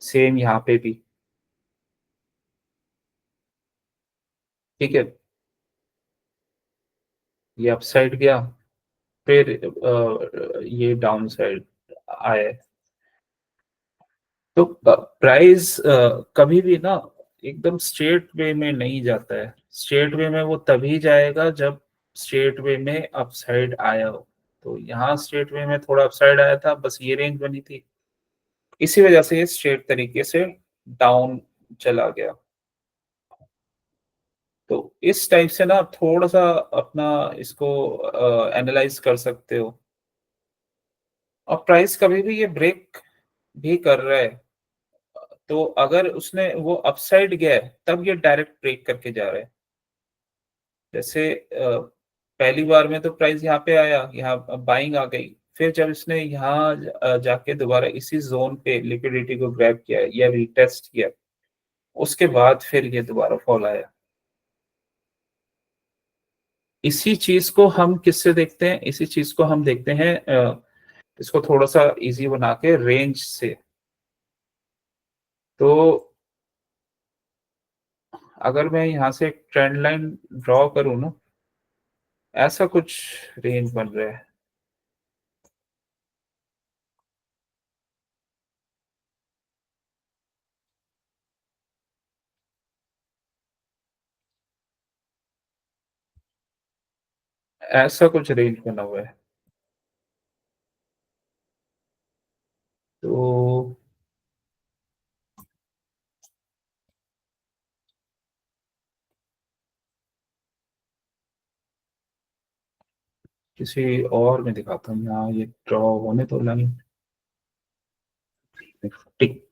सेम यहाँ पे भी, ठीक है, ये अप साइड गया, फिर ये डाउन साइड आया। तो प्राइस कभी भी ना एकदम स्ट्रेट वे में नहीं जाता है। स्ट्रेट वे में वो तभी जाएगा जब स्ट्रेट वे में अपसाइड आया हो। तो यहाँ स्ट्रेट वे में थोड़ा अपसाइड आया था, बस ये रेंज बनी थी, इसी वजह से ये स्ट्रेट तरीके से डाउन चला गया। तो इस टाइप से ना आप थोड़ा सा अपना इसको एनालाइज कर सकते हो। और प्राइस कभी भी ये ब्रेक भी कर रहा है, तो अगर उसने वो अपसाइड गया है तब ये डायरेक्ट ब्रेक करके जा रहा है। जैसे पहली बार में तो प्राइस यहाँ पे आया, यहाँ बाइंग आ गई, फिर जब इसने यहाँ जाके दोबारा इसी जोन पे लिक्विडिटी को ग्रैब किया या रीटेस्ट किया, उसके बाद फिर ये दोबारा फॉल आया। इसी चीज को हम किससे देखते हैं? इसी चीज को हम देखते हैं इसको थोड़ा सा इजी बना के रेंज से। तो अगर मैं यहाँ से एक ट्रेंड लाइन ड्रॉ करूँ ना, ऐसा कुछ रेंज बन रहा है। ऐसा कुछ रेंज बना हुआ है। तो किसी और में दिखाता हूँ, यहाँ ये ड्रॉ होने तो लाइन टिक।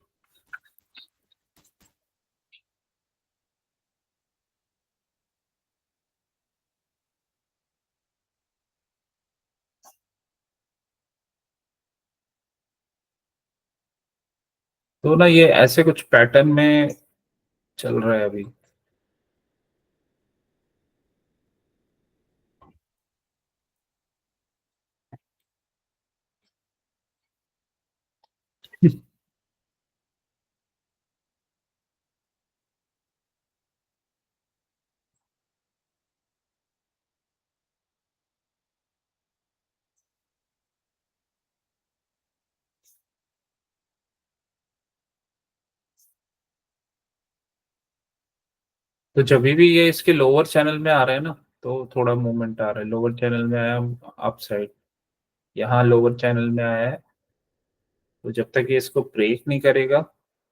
तो ना ये ऐसे कुछ पैटर्न में चल रहा है अभी। तो जब भी ये इसके लोअर चैनल में आ रहा है ना, तो थोड़ा मूवमेंट आ रहा है। लोअर चैनल में आया अप साइड, यहाँ लोअर चैनल में आया है, तो जब तक ये इसको ब्रेक नहीं करेगा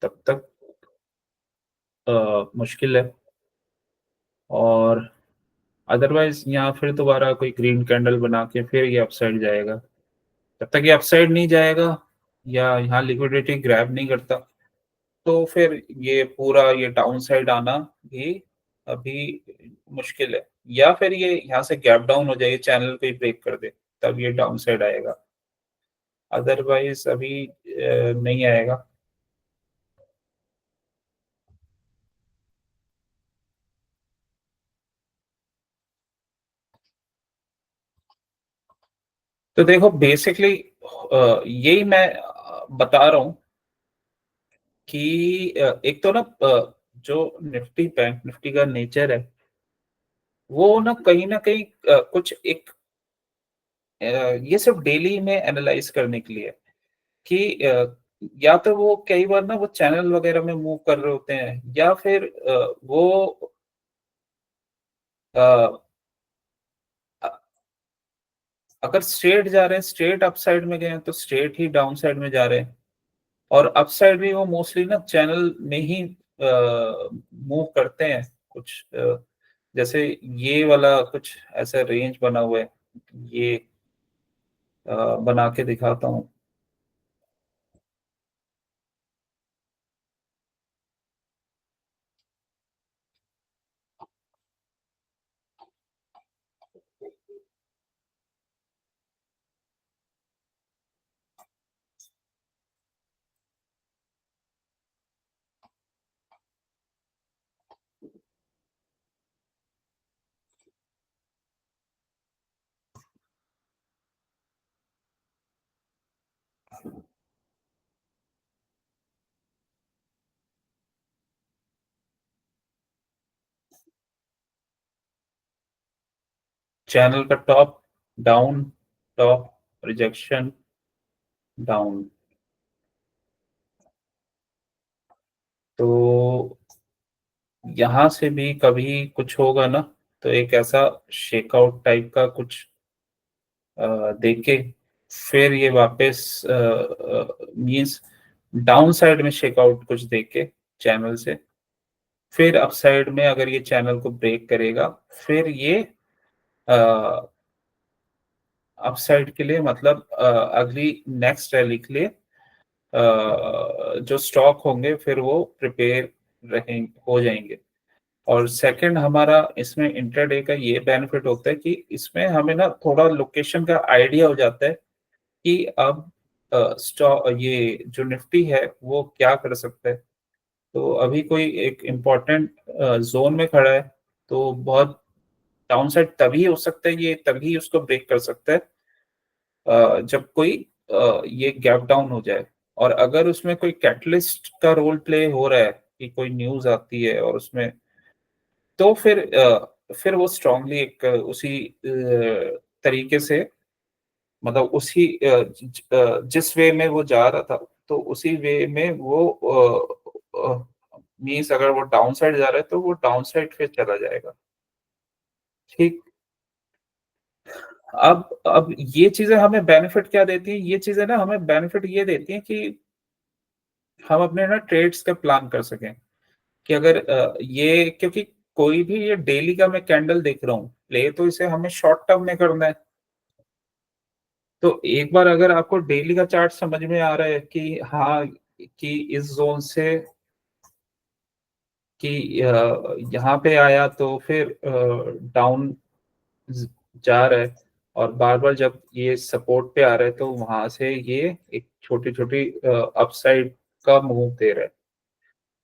तब तक मुश्किल है। और अदरवाइज यहाँ फिर दोबारा कोई ग्रीन कैंडल बना के फिर ये अपसाइड जाएगा। जब तक ये अपसाइड नहीं जाएगा या यहाँ लिक्विडिटी ग्रैब नहीं करता तो फिर ये पूरा ये डाउन साइड आना भी अभी मुश्किल है। या फिर ये यहाँ से गैप डाउन हो जाए, चैनल को ही ब्रेक कर दे, तब ये डाउन साइड आएगा, अदरवाइज अभी नहीं आएगा। तो देखो बेसिकली यही मैं बता रहा हूं कि एक तो ना जो निफ्टी बैंक निफ्टी का नेचर है वो ना कहीं कुछ एक ये सिर्फ डेली में एनालाइज करने के लिए कि या तो वो कई बार ना वो चैनल वगैरह में मूव कर रहे होते हैं या फिर वो अ, अगर स्ट्रेट जा रहे हैं, स्ट्रेट अपसाइड में गए हैं तो स्ट्रेट ही डाउन साइड में जा रहे हैं। और अपसाइड भी वो मोस्टली ना चैनल में ही मूव करते हैं कुछ जैसे ये वाला कुछ ऐसा रेंज बना हुआ है, ये बना के दिखाता हूँ। चैनल का top down, top rejection down. तो यहां से भी कभी कुछ होगा ना तो एक ऐसा शेकआउट टाइप का कुछ देके फिर ये वापस मींस डाउन साइड में शेकआउट कुछ देके चैनल से फिर अपसाइड में अगर ये चैनल को ब्रेक करेगा फिर ये अपसाइड के लिए मतलब अगली नेक्स्ट रैली के लिए जो स्टॉक होंगे फिर वो प्रिपेयर रहें हो जाएंगे। और सेकंड हमारा इसमें इंट्राडे का ये बेनिफिट होता है कि इसमें हमें ना थोड़ा लोकेशन का आइडिया हो जाता है कि अब स्टॉक ये जो निफ्टी है वो क्या कर सकता है। तो अभी कोई एक इम्पोर्टेंट जोन में खड़ा है तो बहुत डाउनसाइड तभी हो सकता है, ये तभी उसको ब्रेक कर सकता है जब कोई ये गैप डाउन हो जाए। और अगर उसमें कोई कैटलिस्ट का रोल प्ले हो रहा है कि कोई न्यूज आती है और उसमें तो फिर वो स्ट्रांगली एक उसी तरीके से मतलब उसी जिस वे में वो जा रहा था तो उसी वे में वो मीन्स अगर वो डाउन साइड जा रहा है तो वो डाउन साइड फिर चला जाएगा। ठीक। अब ये चीजें हमें बेनिफिट क्या देती हैं, ये चीजें ना हमें बेनिफिट ये देती हैं कि हम अपने ना ट्रेड्स का प्लान कर सकें कि अगर ये क्योंकि कोई भी ये डेली का मैं कैंडल देख रहा हूँ प्ले तो इसे हमें शॉर्ट टर्म में करना है। तो एक बार अगर आपको डेली का चार्ट समझ में आ रहा है कि हाँ कि इस जोन से कि यहाँ पे आया तो फिर डाउन जा रहा है और बार बार जब ये सपोर्ट पे आ रहा है तो वहां से ये एक छोटी छोटी अपसाइड का मूव दे रहा है।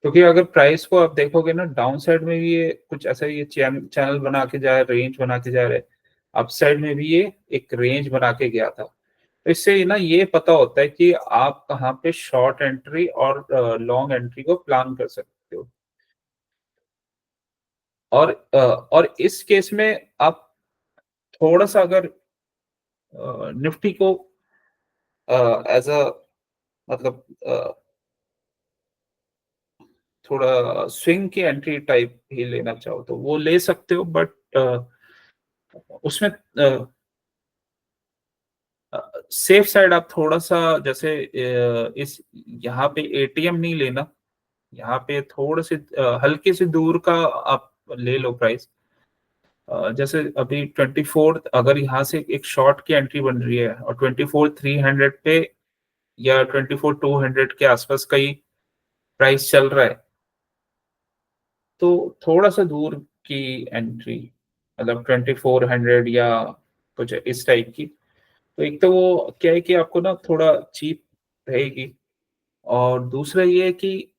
क्योंकि अगर प्राइस को आप देखोगे ना डाउन साइड में भी ये कुछ ऐसा ये चैनल बना के जा रहा है, रेंज बना के जा रहा है, अप साइड में भी ये एक रेंज बना के गया था। तो इससे ना ये पता होता है कि आप कहाँ पे शॉर्ट एंट्री और लॉन्ग एंट्री को प्लान कर सकते हो। और इस केस में आप थोड़ा सा अगर निफ्टी को एज अ मतलब थोड़ा स्विंग की एंट्री टाइप ही लेना चाहो तो वो ले सकते हो बट उसमें सेफ साइड आप थोड़ा सा जैसे इस यहाँ पे एटीएम नहीं लेना यहाँ पे थोड़े से हल्के से दूर का आप ले लो प्राइस। जैसे अभी 24 अगर यहाँ से एक शॉर्ट की एंट्री बन रही है और 24,300 पे या 24,200 के आसपास कई प्राइस चल रहा है, तो थोड़ा सा दूर की एंट्री मतलब 2400 या कुछ इस टाइप की, तो एक तो वो क्या है कि आपको ना थोड़ा चीप रहेगी, और दूसरा ये है कि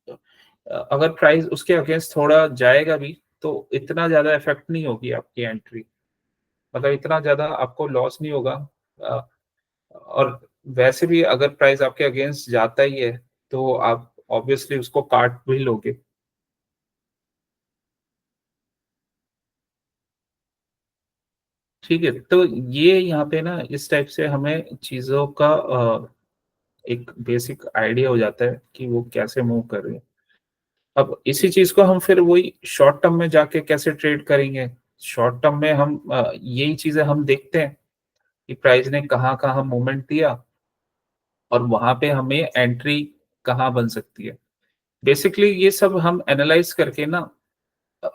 अगर प्राइस उसके अगेंस्ट थोड़ा जाएगा भी तो इतना ज्यादा इफेक्ट नहीं होगी आपकी एंट्री, मतलब इतना ज्यादा आपको लॉस नहीं होगा। अ, और वैसे भी अगर प्राइस आपके अगेंस्ट जाता ही है तो आप ऑब्वियसली उसको काट भी लोगे। ठीक है, तो ये यहाँ पे ना इस टाइप से हमें चीजों का एक बेसिक आइडिया हो जाता है कि वो कैसे मूव कर रही है। अब इसी चीज को हम फिर वही शॉर्ट टर्म में जाके कैसे ट्रेड करेंगे। शॉर्ट टर्म में हम यही चीजें हम देखते हैं कि प्राइस ने कहाँ कहाँ मूवमेंट दिया और वहां पे हमें एंट्री कहाँ बन सकती है। बेसिकली ये सब हम एनालाइज करके ना, अ,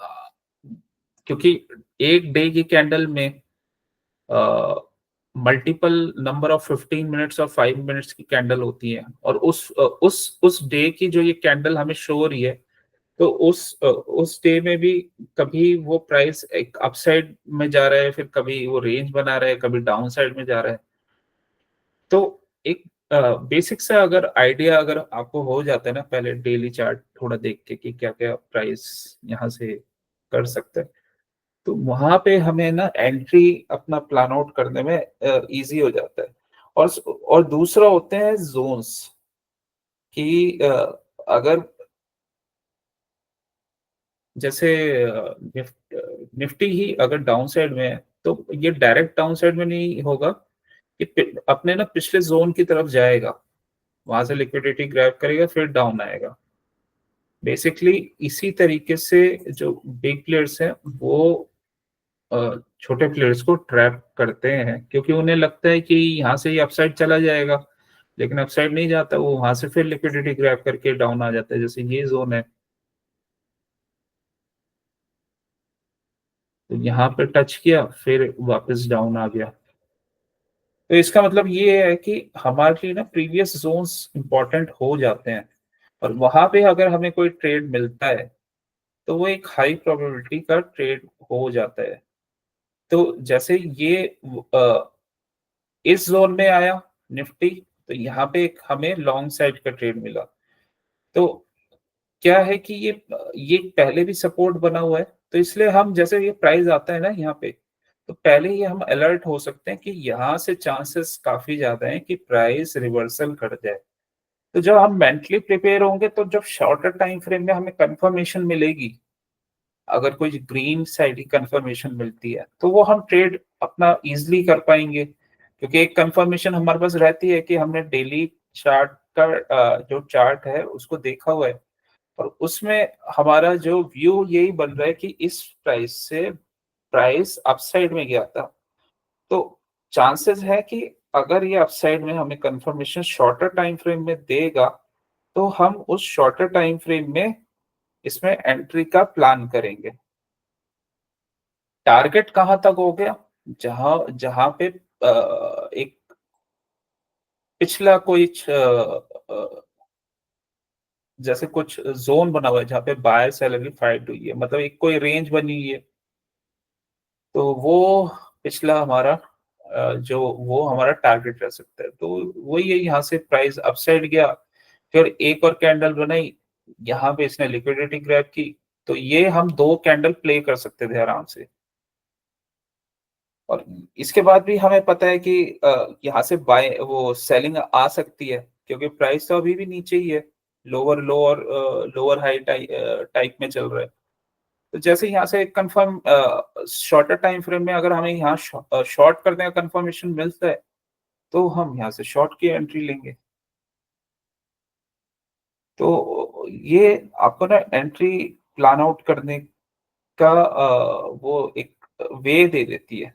क्योंकि एक डे की कैंडल में मल्टीपल नंबर ऑफ 15 मिनट्स और 5 मिनट्स की कैंडल होती है, और उस डे की जो ये कैंडल हमें शो हो रही है, तो उस डे में भी कभी वो प्राइस एक अपसाइड में जा रहा है, फिर कभी वो रेंज बना रहा है, कभी डाउन साइड में जा रहा है। तो एक बेसिक सा अगर आइडिया अगर आपको हो जाता है ना पहले डेली चार्ट थोड़ा देख के कि क्या क्या प्राइस यहाँ से कर सकते हैं, तो वहां पे हमें ना एंट्री अपना प्लान आउट करने में इजी हो जाता है। और दूसरा होते हैं जोन्स कि अगर जैसे निफ्टी ही अगर डाउन साइड में है तो ये डायरेक्ट डाउन साइड में नहीं होगा कि अपने ना पिछले जोन की तरफ जाएगा, वहां से लिक्विडिटी ग्रैब करेगा फिर डाउन आएगा। बेसिकली इसी तरीके से जो बिग प्लेयर्स हैं वो छोटे प्लेयर्स को ट्रैप करते हैं, क्योंकि उन्हें लगता है कि यहाँ से ये अपसाइड चला जाएगा, लेकिन अपसाइड नहीं जाता, वो वहां से फिर लिक्विडिटी ग्रैब करके डाउन आ जाता है, जैसे ये जोन है तो यहाँ पे टच किया फिर वापस डाउन आ गया। तो इसका मतलब ये है कि हमारे लिए ना प्रीवियस जोन्स इंपॉर्टेंट हो जाते हैं, और वहां पे अगर हमें कोई ट्रेड मिलता है तो वो एक हाई प्रोबेबिलिटी का ट्रेड हो जाता है। तो जैसे ये इस जोन में आया निफ्टी, तो यहाँ पे एक हमें लॉन्ग साइड का ट्रेड मिला। तो क्या है कि ये पहले भी सपोर्ट बना हुआ है, तो इसलिए हम जैसे ये प्राइस आता है ना यहाँ पे, तो पहले ही हम अलर्ट हो सकते हैं कि यहाँ से चांसेस काफी ज्यादा हैं कि प्राइस रिवर्सल कर जाए। तो जब हम मेंटली प्रिपेयर होंगे तो जब शॉर्टर टाइम फ्रेम में हमें कंफर्मेशन मिलेगी, अगर कोई ग्रीन साइड की कंफर्मेशन मिलती है तो वो हम ट्रेड अपना इजीली कर पाएंगे, क्योंकि एक कंफर्मेशन हमारे पास रहती है कि हमने डेली चार्ट का जो चार्ट है उसको देखा हुआ है, और उसमें हमारा जो व्यू यही बन रहा है कि इस प्राइस से प्राइस अपसाइड में गया था। तो चांसेस है कि अगर ये अपसाइड में हमें कंफर्मेशन शॉर्टर टाइम फ्रेम में देगा तो हम उस शॉर्टर टाइम फ्रेम में इसमें एंट्री का प्लान करेंगे। टारगेट कहाँ तक हो गया, जहां जहां पे एक पिछला कोई जैसे कुछ जोन बना हुआ है जहाँ पे बायर सेलर की फाइट हुई है, मतलब एक कोई रेंज बनी हुई है, तो वो पिछला हमारा जो वो हमारा टारगेट रह सकता है। तो वही है, यहाँ से प्राइस अपसाइड गया, फिर एक और कैंडल बनाई, यहाँ पे इसने लिक्विडिटी ग्रैब की, तो ये हम दो कैंडल प्ले कर सकते थे आराम से। और इसके बाद भी हमें पता है कि यहाँ से बाय वो सेलिंग आ सकती है, क्योंकि प्राइस तो अभी भी नीचे ही है, लोअर लो और लोअर हाई टाइप में चल रहा है। तो जैसे यहाँ से कंफर्म शॉर्टर टाइम फ्रेम में अगर हमें यहाँ शॉर्ट करने का कंफर्मेशन मिलता है तो हम यहाँ से शॉर्ट की एंट्री लेंगे। तो ये आपको ना एंट्री प्लान आउट करने का वो एक वे दे देती है।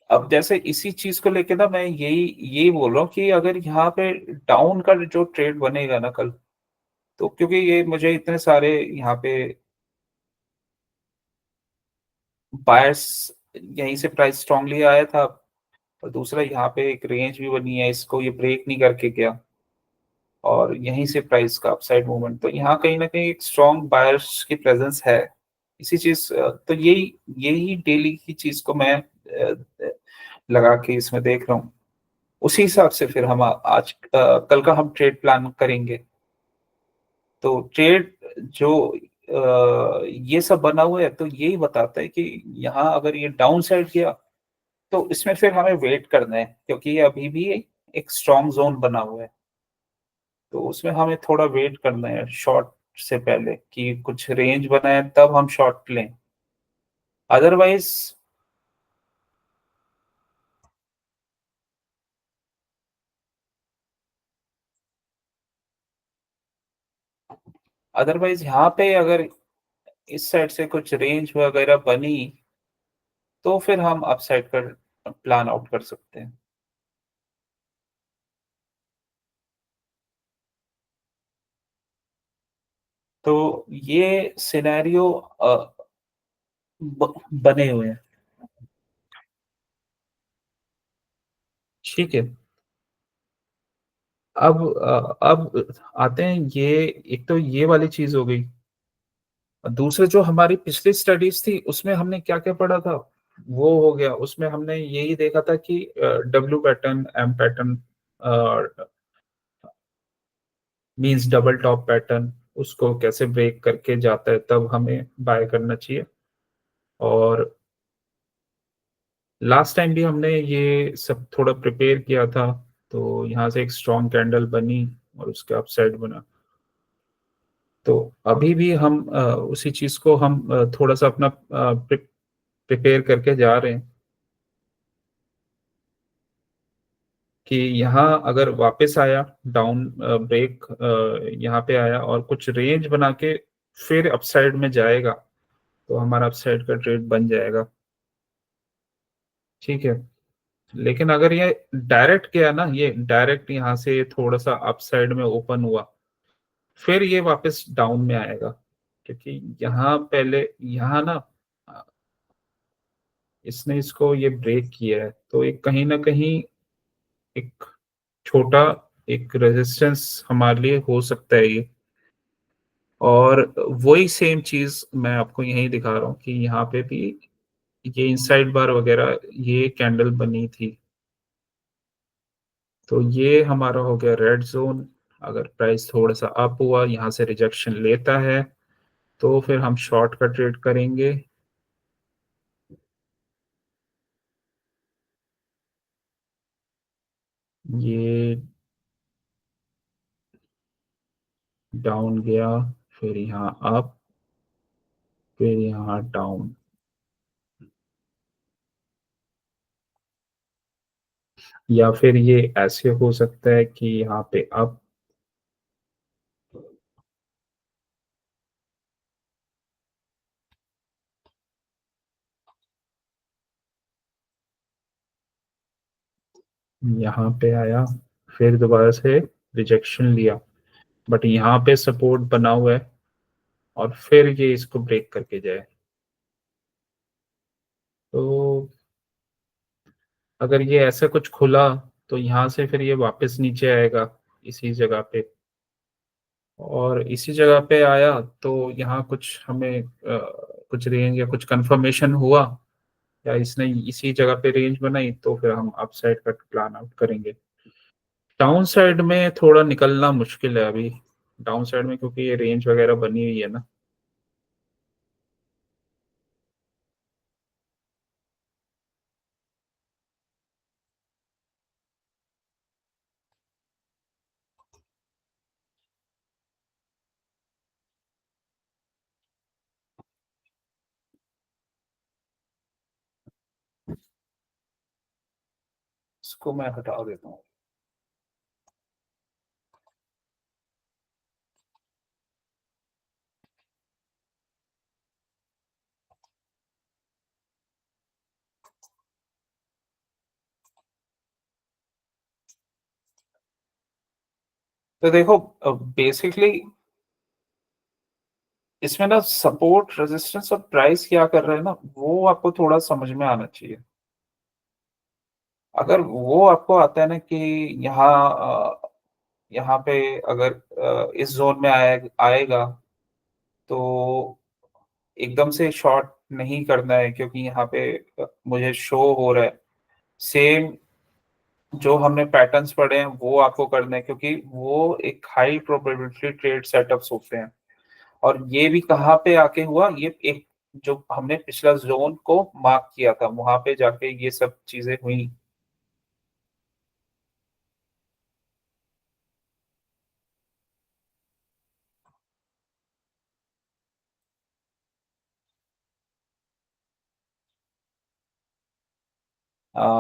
अब जैसे इसी चीज को लेके ना मैं यही बोल रहा हूँ कि अगर यहाँ पे डाउन का जो ट्रेड बनेगा ना कल, तो क्योंकि ये मुझे इतने सारे यहाँ पे बायर्स, यहीं से प्राइस स्ट्रांगली आया था, और दूसरा यहाँ पे एक रेंज भी बनी है, इसको ये ब्रेक नहीं करके गया, और यहीं से प्राइस का अपसाइड मूवमेंट, तो यहाँ कहीं ना कहीं एक स्ट्रॉन्ग बायर्स की प्रेजेंस है। इसी चीज तो यही यही डेली की चीज को मैं लगा के इसमें देख रहा हूँ। उसी हिसाब से फिर हम आज कल का हम ट्रेड प्लान करेंगे। तो ट्रेड जो ये सब बना हुआ है, तो यही बताता है कि यहाँ अगर ये डाउन साइड गया, तो इसमें फिर हमें वेट करना है, क्योंकि ये अभी भी एक स्ट्रॉन्ग जोन बना हुआ है। तो उसमें हमें थोड़ा वेट करना है शॉर्ट से पहले, कि कुछ रेंज बनाए तब हम शॉर्ट लें, अदरवाइज अदरवाइज यहाँ पे अगर इस साइड से कुछ रेंज वगैरह बनी, तो फिर हम अपसाइड कर प्लान आउट कर सकते हैं। तो ये सिनेरियो बने हुए हैं। ठीक है। अब आते हैं, ये एक तो ये वाली चीज हो गई। दूसरे जो हमारी पिछली स्टडीज थी, उसमें हमने क्या क्या पढ़ा था, वो हो गया। उसमें हमने यही देखा था कि W pattern, M pattern, means double top pattern, उसको कैसे ब्रेक करके जाता है तब हमें बाय करना चाहिए। और लास्ट टाइम भी हमने ये सब थोड़ा प्रिपेयर किया था, तो यहाँ से एक स्ट्रॉन्ग कैंडल बनी और उसके अपसाइड बना। तो अभी भी हम उसी चीज को हम थोड़ा सा अपना प्रिपेयर करके जा रहे हैं कि यहाँ अगर वापस आया डाउन ब्रेक, यहाँ पे आया और कुछ रेंज बना के फिर अपसाइड में जाएगा, तो हमारा अपसाइड का ट्रेड बन जाएगा। ठीक है। लेकिन अगर ये डायरेक्ट गया ना, ये डायरेक्ट यहाँ से थोड़ा सा अपसाइड में ओपन हुआ, फिर ये वापस डाउन में आएगा, क्योंकि यहाँ पहले यहाँ ना इसने इसको ये ब्रेक किया है, तो एक कहीं ना कहीं एक छोटा एक रेजिस्टेंस हमारे लिए हो सकता है ये। और वही सेम चीज मैं आपको यही दिखा रहा हूँ कि यहाँ पे भी ये इनसाइड बार वगैरह ये कैंडल बनी थी, तो ये हमारा हो गया रेड जोन। अगर प्राइस थोड़ा सा अप हुआ, यहाँ से रिजेक्शन लेता है, तो फिर हम शॉर्ट का ट्रेड करेंगे। ये डाउन गया, फिर यहाँ अप, फिर यहाँ डाउन, या फिर ये ऐसे हो सकता है कि यहाँ पे अप, यहाँ पे आया, फिर दोबारा से रिजेक्शन लिया, बट यहाँ पे सपोर्ट बना हुआ है, और फिर ये इसको ब्रेक करके जाए। तो अगर ये ऐसा कुछ खुला, तो यहाँ से फिर ये वापस नीचे आएगा इसी जगह पे, और इसी जगह पे आया तो यहाँ कुछ हमें कुछ रेंज या कुछ कंफर्मेशन हुआ, या इसने इसी जगह पे रेंज बनाई, तो फिर हम अपसाइड का प्लान आउट करेंगे। डाउन साइड में थोड़ा निकलना मुश्किल है अभी, डाउन साइड में, क्योंकि ये रेंज वगैरह बनी हुई है ना। इसको मैं हटा देता हूँ। तो देखो बेसिकली इसमें ना सपोर्ट रेजिस्टेंस और प्राइस क्या कर रहे हैं ना, वो आपको थोड़ा समझ में आना चाहिए। अगर वो आपको आता है ना कि यहाँ यहाँ पे अगर इस जोन में आएगा तो एकदम से शॉर्ट नहीं करना है, क्योंकि यहाँ पे मुझे शो हो रहा है सेम जो हमने पैटर्न्स पढ़े हैं वो आपको करना है, क्योंकि वो एक हाई प्रोबेबिलिटी ट्रेड सेटअप्स होते हैं। और ये भी कहाँ पे आके हुआ, ये एक जो हमने पिछला जोन को मार्क किया था वहां पे जाके ये सब चीजें हुई।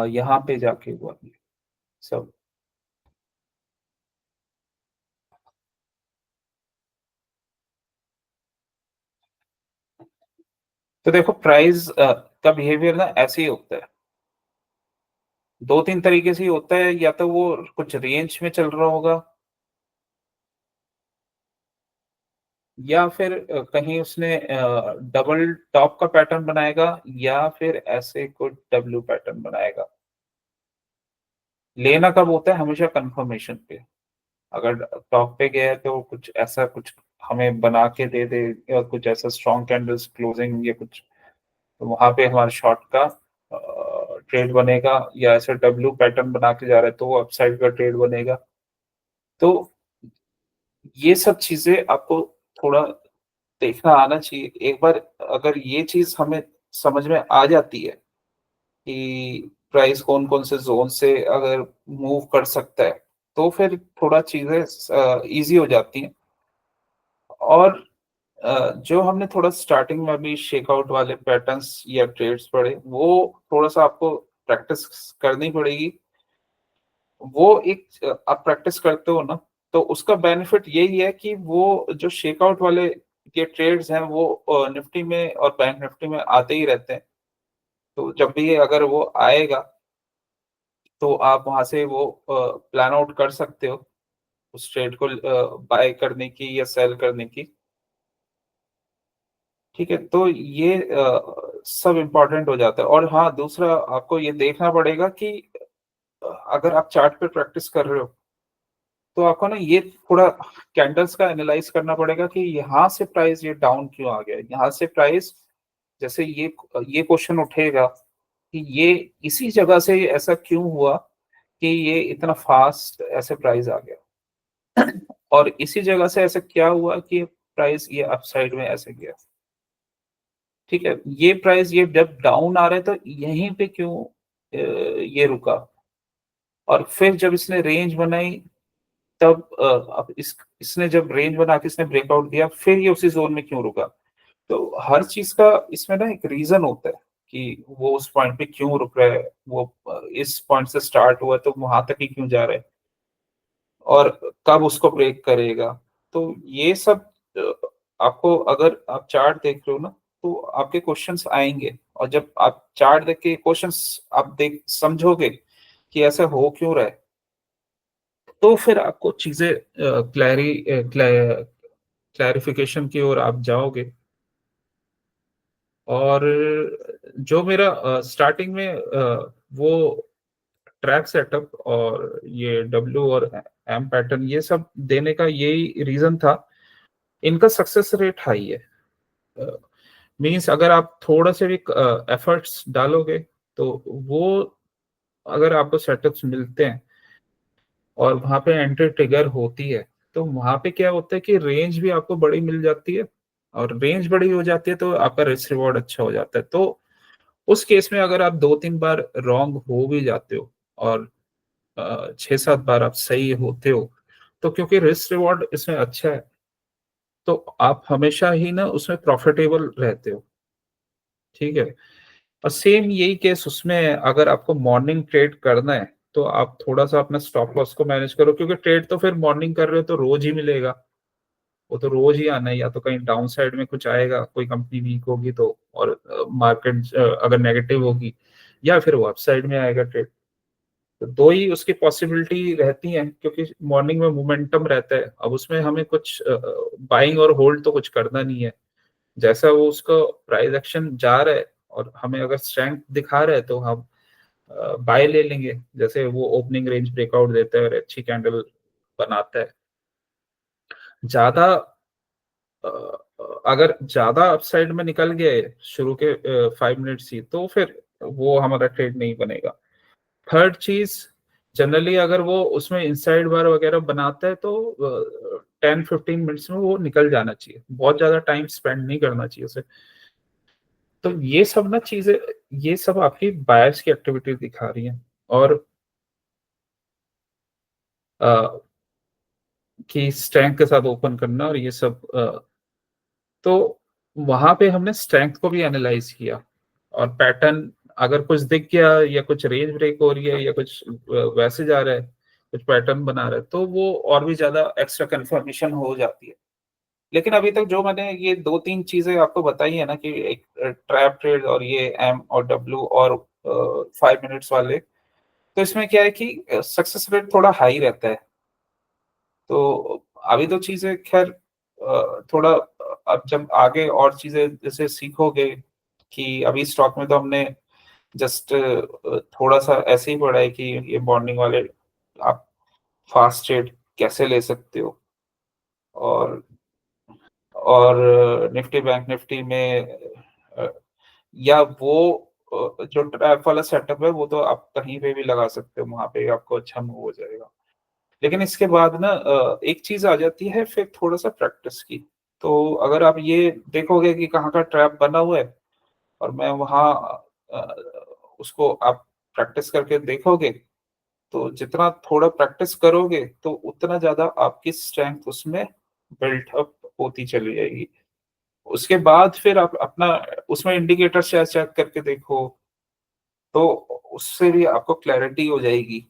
यहाँ पे जाके हुआ ये सब। तो देखो प्राइस का बिहेवियर ना ऐसे ही होता है, दो तीन तरीके से ही होता है। या तो वो कुछ रेंज में चल रहा होगा, या फिर कहीं उसने डबल टॉप का पैटर्न बनाएगा, या फिर ऐसे कुछ डब्ल्यू पैटर्न बनाएगा। लेना कब होता है, हमेशा कंफर्मेशन पे। अगर टॉप पे गया है तो कुछ ऐसा कुछ हमें बना के दे दे, या कुछ ऐसा स्ट्रॉन्ग कैंडल्स क्लोजिंग या कुछ, तो वहां पे हमारा शॉर्ट का ट्रेड बनेगा। या ऐसा डब्ल्यू पैटर्न बना के जा रहा है तो वो अपसाइड का ट्रेड बनेगा। तो ये सब चीजें आपको थोड़ा देखना आना चाहिए एक बार। अगर ये चीज हमें समझ में आ जाती है कि प्राइस कौन कौन से जोन से अगर मूव कर सकता है, तो फिर थोड़ा चीजें इजी हो जाती हैं। और जो हमने थोड़ा स्टार्टिंग में अभी शेकआउट वाले पैटर्न्स या ट्रेड्स पढ़े, वो थोड़ा सा आपको प्रैक्टिस करनी पड़ेगी। वो एक आप प्रैक्टिस करते हो ना, तो उसका बेनिफिट यही है कि वो जो शेकआउट वाले ये ट्रेड्स हैं वो निफ्टी में और बैंक निफ्टी में आते ही रहते हैं। तो जब भी अगर वो आएगा तो आप वहां से वो प्लान आउट कर सकते हो उस ट्रेड को बाय करने की या सेल करने की। ठीक है, तो ये सब इम्पोर्टेंट हो जाता है। और हाँ, दूसरा आपको ये देखना पड़ेगा कि अगर आप चार्ट पे प्रैक्टिस कर रहे हो तो आपको ना ये थोड़ा कैंडल्स का एनालाइज करना पड़ेगा कि यहाँ से प्राइस ये डाउन क्यों आ गया, यहाँ से प्राइस जैसे ये क्वेश्चन उठेगा कि ये इसी जगह से ऐसा क्यों हुआ कि ये इतना फास्ट ऐसे प्राइस आ गया, और इसी जगह से ऐसा क्या हुआ कि प्राइस ये अपसाइड में ऐसे गया। ठीक है, ये प्राइस ये जब डाउन आ रहा है तो यहीं पे क्यों ये रुका, और फिर जब इसने रेंज बनाई तब अब इसने जब रेंज बना के इसने ब्रेकआउट दिया, फिर ये उसी जोन में क्यों रुका। तो हर चीज का इसमें ना एक रीजन होता है कि वो उस पॉइंट पे क्यों रुक रहा है, वो इस पॉइंट से स्टार्ट हुआ तो वहां तक ही क्यों जा रहा है, और कब उसको ब्रेक करेगा। तो ये सब आपको अगर आप चार्ट देख रहे हो ना तो आपके क्वेश्चंस आएंगे, और जब आप चार्ट देख के क्वेश्चंस आप देख समझोगे कि ऐसा हो क्यों रहा है, तो फिर आपको चीजें क्लैरिफिकेशन की ओर आप जाओगे। और जो मेरा स्टार्टिंग में वो ट्रैक सेटअप और ये डब्ल्यू और एम पैटर्न ये सब देने का यही रीजन था। इनका सक्सेस रेट हाई है। मींस अगर आप थोड़ा से भी एफर्ट्स डालोगे तो वो, अगर आपको सेटअप्स मिलते हैं और वहां पे एंट्री ट्रिगर होती है, तो वहां पे क्या होता है कि रेंज भी आपको बड़ी मिल जाती है, और रेंज बड़ी हो जाती है तो आपका रिस्क रिवॉर्ड अच्छा हो जाता है। तो उस केस में अगर आप दो तीन बार रॉन्ग हो भी जाते हो और छह सात बार आप सही होते हो, तो क्योंकि रिस्क रिवॉर्ड इसमें अच्छा है तो आप हमेशा ही ना उसमें प्रॉफिटेबल रहते हो। ठीक है, और सेम यही केस उसमें है। अगर आपको मॉर्निंग ट्रेड करना है तो आप थोड़ा सा अपना स्टॉप लॉस को मैनेज करो, क्योंकि ट्रेड तो फिर मॉर्निंग कर रहे हो तो रोज ही मिलेगा। वो तो रोज ही आना है, या तो कहीं डाउन साइड में कुछ आएगा, कोई कंपनी वीक होगी तो, और मार्केट अगर नेगेटिव होगी, या फिर वो अप साइड में आएगा ट्रेड। तो दो ही उसकी पॉसिबिलिटी रहती है, क्योंकि मॉर्निंग में मोमेंटम रहता है। अब उसमें हमें कुछ बाइंग और होल्ड तो कुछ करना नहीं है। जैसा वो उसका प्राइस एक्शन जा रहा है और हमें अगर स्ट्रेंथ दिखा रहा है तो हम बाय ले लेंगे। जैसे वो ओपनिंग रेंज ब्रेकआउट देता है और अच्छी कैंडल बनाता है। ज्यादा अगर ज्यादा अपसाइड में निकल गए शुरू के 5 मिनट्स ही, तो फिर वो हमारा ट्रेड नहीं बनेगा। थर्ड चीज, जनरली अगर वो उसमें इनसाइड बार वगैरह बनाता है तो 10-15 मिनट्स में वो निकल जाना चाहिए। बहुत ज्यादा टाइम स्पेंड नहीं करना चाहिए उसे। तो ये सब ना चीजें, ये सब आपकी बायर्स की एक्टिविटी दिखा रही है। और अ, कि स्ट्रेंथ के साथ ओपन करना और ये सब, तो वहां पे हमने स्ट्रेंथ को भी एनालाइज किया और पैटर्न अगर कुछ दिख गया या कुछ रेंज ब्रेक हो रही है या कुछ वैसे जा रहा है, कुछ पैटर्न बना रहा है, तो वो और भी ज्यादा एक्स्ट्रा कंफर्मेशन हो जाती है। लेकिन अभी तक जो मैंने ये 2-3 चीजें आपको बताई है ना, कि एक ट्रैप ट्रेड और ये एम और डब्ल्यू और 5 मिनट्स वाले, तो इसमें क्या है कि सक्सेस रेट थोड़ा हाई रहता है। तो अभी तो चीजें खैर थोड़ा, अब जब आगे और चीजें जैसे सीखोगे, कि अभी स्टॉक में तो हमने जस्ट थोड़ा सा ऐसे ही पढ़ा है कि ये मॉर्निंग वाले आप फास्ट ट्रेड कैसे ले सकते हो। और निफ्टी बैंक निफ्टी में अ, या वो जो ट्रैप वाला सेटअप है, वो तो आप कहीं पे भी लगा सकते हो, वहां पे आपको अच्छा मूव हो जाएगा। लेकिन इसके बाद ना एक चीज आ जाती है फिर थोड़ा सा प्रैक्टिस की। तो अगर आप ये देखोगे कि कहाँ का ट्रैप बना हुआ है और मैं वहाँ अ, उसको आप प्रैक्टिस करके देखोगे, तो जितना थोड़ा प्रैक्टिस करोगे तो उतना ज्यादा आपकी स्ट्रेंथ उसमें बिल्ट अप होती चली जाएगी। उसके बाद फिर आप अपना उसमें इंडिकेटर चेक चेक करके देखो, तो उससे भी आपको क्लैरिटी हो जाएगी।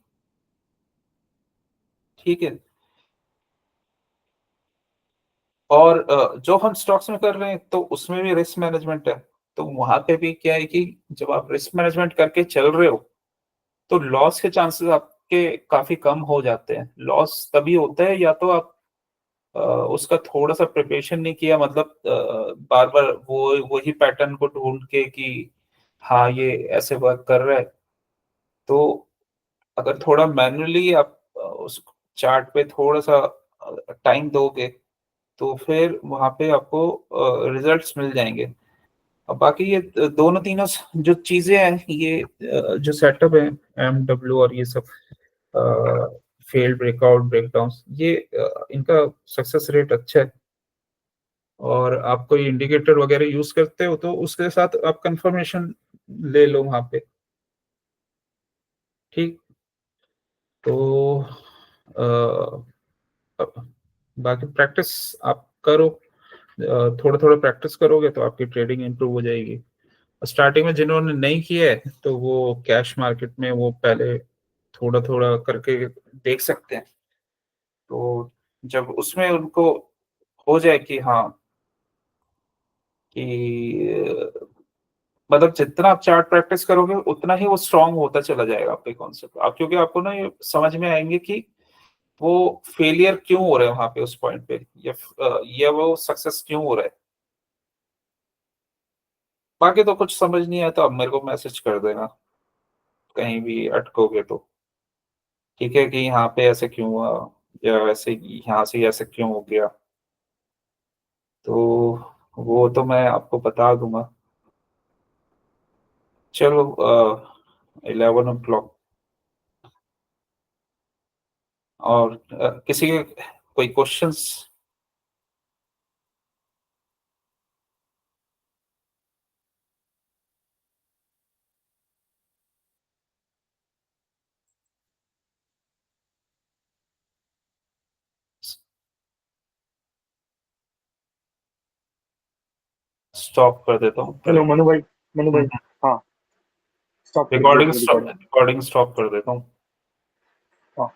ठीक है। और जो हम स्टॉक्स में कर रहे हैं तो उसमें भी रिस्क मैनेजमेंट है। तो वहां पे भी क्या है कि जब आप रिस्क मैनेजमेंट करके चल रहे हो तो लॉस के चांसेस आपके काफी कम हो जाते हैं। लॉस तभी होता है या तो आप उसका थोड़ा सा प्रिपरेशन नहीं किया, मतलब बार बार वो वही पैटर्न को ढूंढ के कि हाँ ये ऐसे वर्क कर रहा है। तो अगर थोड़ा मैन्युअली आप उस चार्ट पे थोड़ा सा टाइम दोगे तो फिर वहां पे आपको रिजल्ट्स मिल जाएंगे। अब बाकी ये दोनों तीनों जो चीजें हैं, ये जो सेटअप है, एम डब्ल्यू और ये सब फेल्ड ब्रेकआउट ब्रेकडाउन, ये इनका सक्सेस रेट अच्छा है। और आप कोई इंडिकेटर वगैरह यूज करते हो तो उसके साथ आप कंफर्मेशन ले लो वहां पे। ठीक। तो बाकी प्रैक्टिस आप करो, थोड़ा थोड़ा प्रैक्टिस करोगे तो आपकी ट्रेडिंग इंप्रूव हो जाएगी। स्टार्टिंग में जिन्होंने नहीं किया है तो वो कैश मार्केट में वो पहले थोड़ा थोड़ा करके देख सकते हैं। तो जब उसमें उनको हो जाए कि हाँ, कि मतलब जितना आप चार्ट प्रैक्टिस करोगे उतना ही वो स्ट्रांग होता चला जाएगा आपके कॉन्सेप्ट। आप क्योंकि आपको ना ये समझ में आएंगे कि वो फेलियर क्यों हो रहा है वहां पे उस पॉइंट पे, या वो सक्सेस क्यों हो रहा है। बाकी तो कुछ समझ नहीं आया तो आप मेरे को मैसेज कर देना कहीं भी अटकोगे तो। ठीक है, कि यहाँ पे ऐसे क्यों हुआ या वैसे यहाँ से ऐसे क्यों हो गया, तो वो तो मैं आपको बता दूंगा। चलो 11 o'clock। और किसी के कोई क्वेश्चंस? स्टॉप कर देता हूँ। हेलो मनु भाई, मनु भाई, हाँ स्टॉप कर दिया, रिकॉर्डिंग रिकॉर्डिंग। रिकॉर्डिंग स्टॉप कर देता हूँ। हाँ।